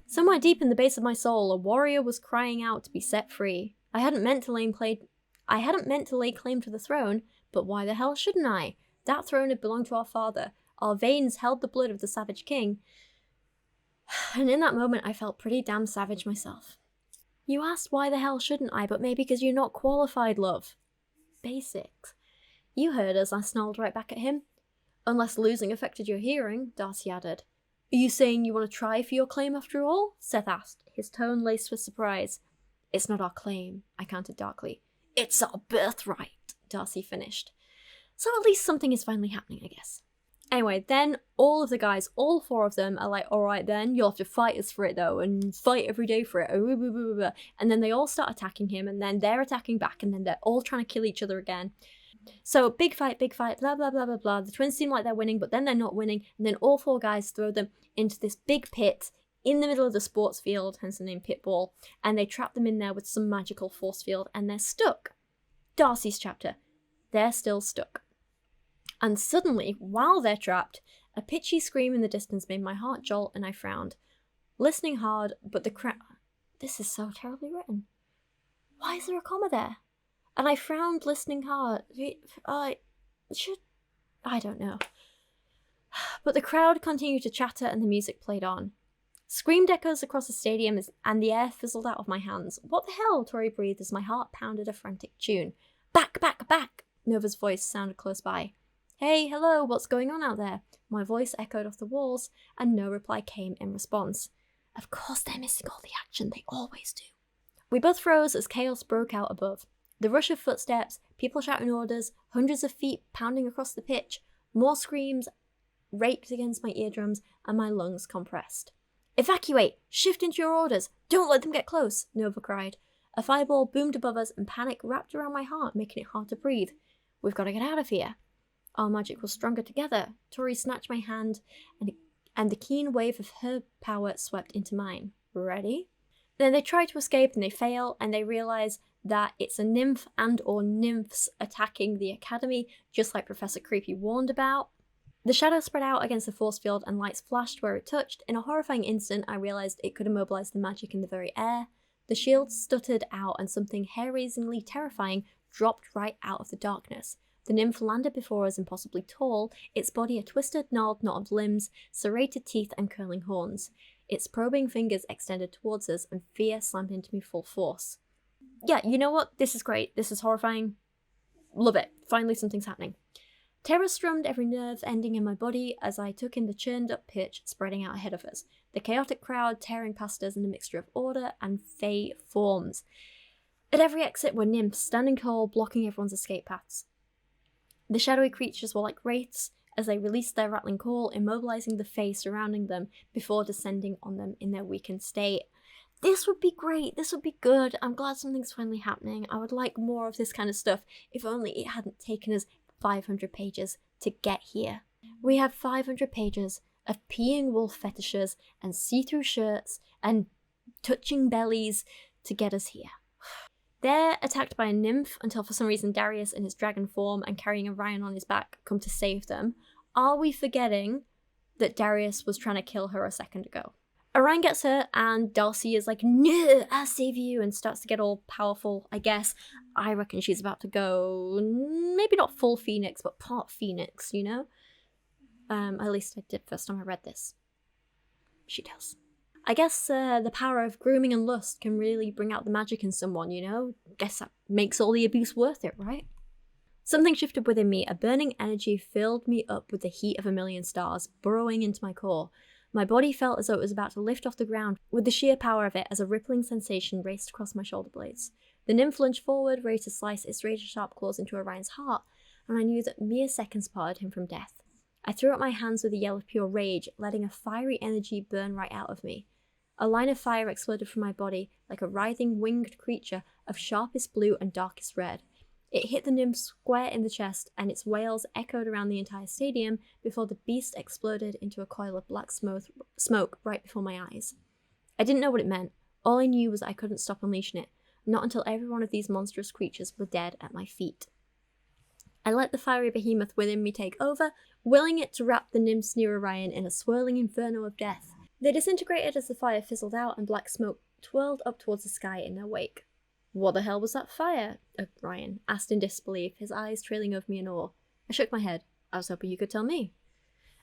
Somewhere deep in the base of my soul, a warrior was crying out to be set free. I hadn't meant to lay claim to the throne, but why the hell shouldn't I? That throne had belonged to our father. Our veins held the blood of the savage king. And in that moment, I felt pretty damn savage myself. You asked why the hell shouldn't I, but maybe because you're not qualified, love. Basics. You heard as I snarled right back at him. Unless losing affected your hearing, Darcy added. Are you saying you want to try for your claim after all? Seth asked, his tone laced with surprise. It's not our claim, I countered darkly. It's our birthright, Darcy finished. So at least something is finally happening, I guess. Anyway, then all of the guys, all four of them, are like, alright then, you'll have to fight us for it though, and fight every day for it, and then they all start attacking him, and then they're attacking back, and then they're all trying to kill each other again. So, big fight, blah, blah, blah, blah, blah. The twins seem like they're winning, but then they're not winning, and then all four guys throw them into this big pit in the middle of the sports field, hence the name Pitball, and they trap them in there with some magical force field, and they're stuck. Darcy's chapter. They're still stuck. And suddenly, while they're trapped, a pitchy scream in the distance made my heart jolt, and I frowned. Listening hard, but the This is so terribly written. Why is there a comma there? And I frowned, listening hard. I don't know. But the crowd continued to chatter and the music played on. Screamed echoes across the stadium and the air fizzled out of my hands. What the hell? Tori breathed as my heart pounded a frantic tune. Back, back, back! Nova's voice sounded close by. Hey, hello, what's going on out there? My voice echoed off the walls, and no reply came in response. Of course they're missing all the action, they always do. We both froze as chaos broke out above. The rush of footsteps, people shouting orders, hundreds of feet pounding across the pitch, more screams raked against my eardrums, and my lungs compressed. Evacuate! Shift into your orders! Don't let them get close! Nova cried. A fireball boomed above us, and panic wrapped around my heart, making it hard to breathe. We've got to get out of here. Our magic was stronger together. Tori snatched my hand, and the keen wave of her power swept into mine. Ready? Then they try to escape, and they fail, and they realize that it's a nymph and or nymphs attacking the academy, just like Professor Creepy warned about. The shadow spread out against the force field and lights flashed where it touched. In a horrifying instant, I realized it could immobilize the magic in the very air. The shield stuttered out and something hair-raisingly terrifying dropped right out of the darkness. The nymph landed before us impossibly tall, its body a twisted, gnarled knot of limbs, serrated teeth and curling horns. Its probing fingers extended towards us, and fear slammed into me full force. Yeah, you know what? This is great. This is horrifying. Love it. Finally something's happening. Terror strummed every nerve ending in my body as I took in the churned up pitch spreading out ahead of us. The chaotic crowd tearing past us in a mixture of order and fey forms. At every exit were nymphs standing tall, blocking everyone's escape paths. The shadowy creatures were like wraiths as they released their rattling call, immobilizing the fey surrounding them before descending on them in their weakened state. This would be great. This would be good. I'm glad something's finally happening. I would like more of this kind of stuff, if only it hadn't taken us 500 pages to get here. We have 500 pages of peeing wolf fetishes and see-through shirts and touching bellies to get us here. They're attacked by a nymph until for some reason Darius in his dragon form and carrying Orion on his back come to save them. Are we forgetting that Darius was trying to kill her a second ago? Orion gets hurt and Darcy is like, no, I'll save you, and starts to get all powerful, I guess. I reckon she's about to go, maybe not full Phoenix, but part Phoenix, you know? At least I did first time I read this. She does. I guess the power of grooming and lust can really bring out the magic in someone, you know? Guess that makes all the abuse worth it, right? Something shifted within me. A burning energy filled me up with the heat of a million stars, burrowing into my core. My body felt as though it was about to lift off the ground with the sheer power of it as a rippling sensation raced across my shoulder blades. The nymph lunged forward, ready to slice its razor-sharp claws into Orion's heart, and I knew that mere seconds parted him from death. I threw up my hands with a yell of pure rage, letting a fiery energy burn right out of me. A line of fire exploded from my body like a writhing winged creature of sharpest blue and darkest red. It hit the nymph square in the chest, and its wails echoed around the entire stadium before the beast exploded into a coil of black smoke right before my eyes. I didn't know what it meant. All I knew was that I couldn't stop unleashing it, not until every one of these monstrous creatures were dead at my feet. I let the fiery behemoth within me take over, willing it to wrap the nymphs near Orion in a swirling inferno of death. They disintegrated as the fire fizzled out and black smoke twirled up towards the sky in their wake. What the hell was that fire? Orion asked in disbelief, his eyes trailing over me in awe. I shook my head. I was hoping you could tell me.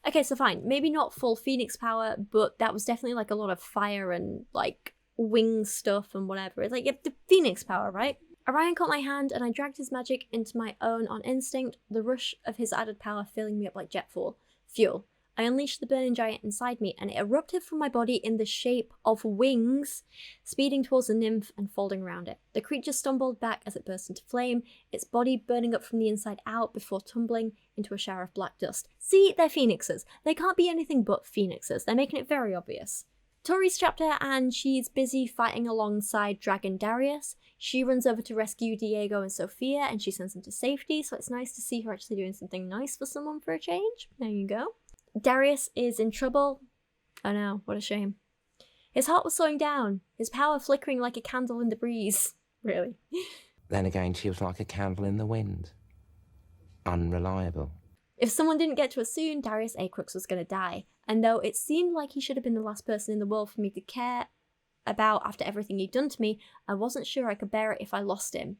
Okay, so fine. Maybe not full Phoenix power, but that was definitely like a lot of fire and like wing stuff and whatever. It's like the Phoenix power, right? Orion caught my hand and I dragged his magic into my own on instinct, the rush of his added power filling me up like jet fuel. I unleashed the burning giant inside me and it erupted from my body in the shape of wings, speeding towards the nymph and folding around it. The creature stumbled back as it burst into flame, its body burning up from the inside out before tumbling into a shower of black dust. See, they're phoenixes. They can't be anything but phoenixes. They're making it very obvious. Tori's trapped her and she's busy fighting alongside Dragon Darius. She runs over to rescue Diego and Sophia and she sends them to safety, so it's nice to see her actually doing something nice for someone for a change. There you go. Darius is in trouble. Oh no, what a shame. His heart was slowing down, his power flickering like a candle in the breeze. Really. Then again, she was like a candle in the wind. Unreliable. If someone didn't get to us soon, Darius Acrux was going to die. And though it seemed like he should have been the last person in the world for me to care about after everything he'd done to me, I wasn't sure I could bear it if I lost him.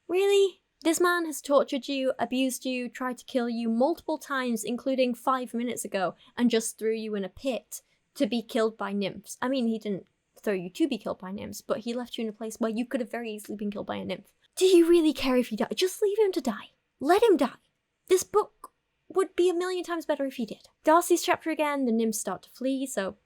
Really? This man has tortured you, abused you, tried to kill you multiple times, including 5 minutes ago, and just threw you in a pit to be killed by nymphs. I mean, he didn't throw you to be killed by nymphs, but he left you in a place where you could have very easily been killed by a nymph. Do you really care if he died? Just leave him to die. Let him die. This book would be 1,000,000 times better if he did. Darcy's chapter again, the nymphs start to flee, so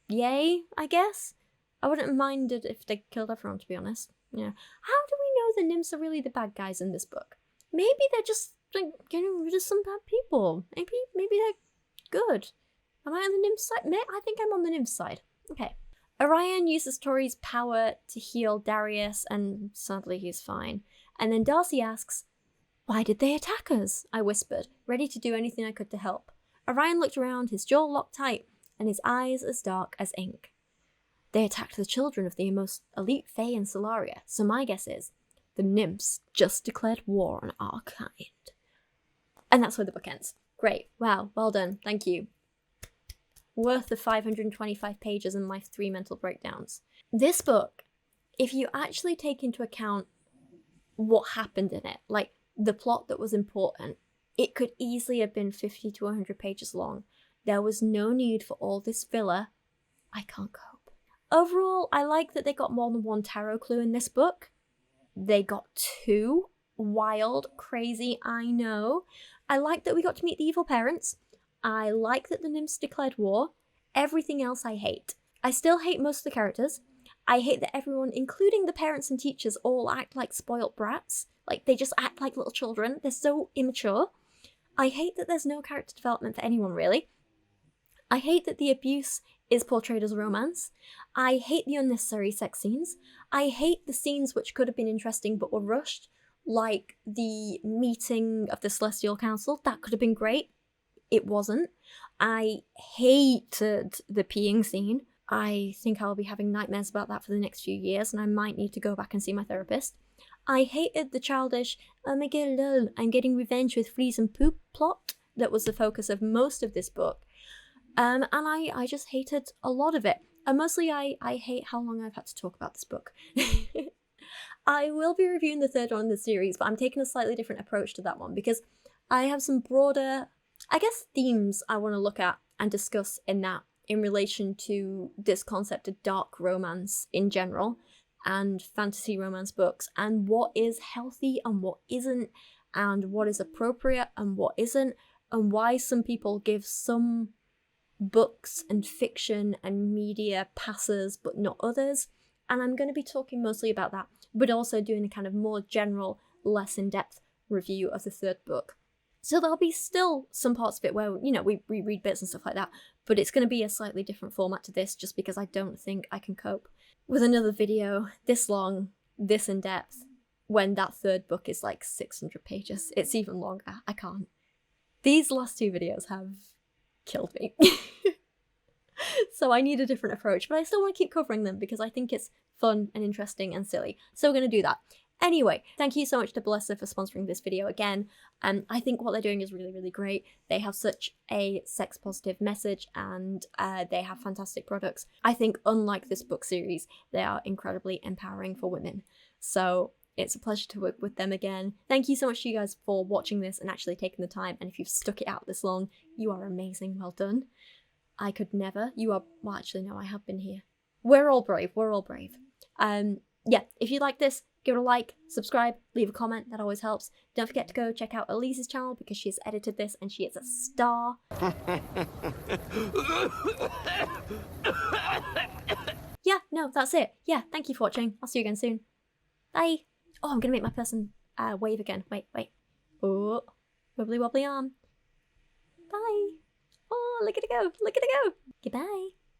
yay, I guess. I wouldn't have minded if they killed everyone, to be honest. Yeah. How do we know the nymphs are really the bad guys in this book? Maybe they're just like getting rid of some bad people. Maybe they're good. Am I on the nymph side? I think I'm on the nymph side. Okay. Orion uses Tori's power to heal Darius, and sadly he's fine. And then Darcy asks, "Why did they attack us?" I whispered, ready to do anything I could to help. Orion looked around, his jaw locked tight, and his eyes as dark as ink. They attacked the children of the most elite Fae in Solaria, so my guess is the nymphs just declared war on our kind. And that's where the book ends. Great. Wow. Well done. Thank you. Worth the 525 pages and my 3 mental breakdowns. This book, if you actually take into account what happened in it, like the plot that was important, it could easily have been 50 to 100 pages long. There was no need for all this filler. I can't cope. Overall, I like that they got more than one tarot clue in this book. They got 2. Wild, crazy, I know. I like that we got to meet the evil parents. I like that the nymphs declared war. Everything else I hate. I still hate most of the characters. I hate that everyone, including the parents and teachers, all act like spoilt brats. Like, they just act like little children. They're so immature. I hate that there's no character development for anyone, really. I hate that the abuse is portrayed as romance. I hate the unnecessary sex scenes. I hate the scenes which could have been interesting but were rushed. like the meeting of the Celestial Council. That could have been great. It wasn't. I hated the peeing scene. I think I'll be having nightmares about that for the next few years, and I might need to go back and see my therapist. I hated the childish, oh my god, lol, I'm getting revenge with fleas and poop plot that was the focus of most of this book. And I just hated a lot of it. And mostly I hate how long I've had to talk about this book. I will be reviewing the third one in the series, but I'm taking a slightly different approach to that one because I have some broader, I guess, themes I want to look at and discuss in that in relation to this concept of dark romance in general and fantasy romance books and what is healthy and what isn't and what is appropriate and what isn't and why some people give some books and fiction and media passes but not others. And I'm going to be talking mostly about that, but also doing a kind of more general, less in-depth review of the third book. So there'll be still some parts of it where, you know, we read bits and stuff like that, but it's going to be a slightly different format to this just because I don't think I can cope with another video this long, this in-depth, when that third book is like 600 pages. It's even longer. I can't. These last two videos have killed me. So I need a different approach, but I still want to keep covering them because I think it's fun and interesting and silly. So we're going to do that. Anyway, thank you so much to Blessa for sponsoring this video again. I think what they're doing is really, really great. They have such a sex-positive message and they have fantastic products. I think unlike this book series, they are incredibly empowering for women. So it's a pleasure to work with them again. Thank you so much to you guys for watching this and actually taking the time. And if you've stuck it out this long, you are amazing. Well done. I could never. You are, well, actually, no, I have been here. We're all brave. We're all brave. Yeah, if you like this, give it a like, subscribe, leave a comment. That always helps. Don't forget to go check out Alizee's channel because she has edited this and she is a star. Yeah, no, that's it. Yeah, thank you for watching. I'll see you again soon. Bye. Oh, I'm going to make my person wave again. Wait. Oh, wibbly wobbly arm. Bye. Oh, look at it go. Look at it go. Goodbye.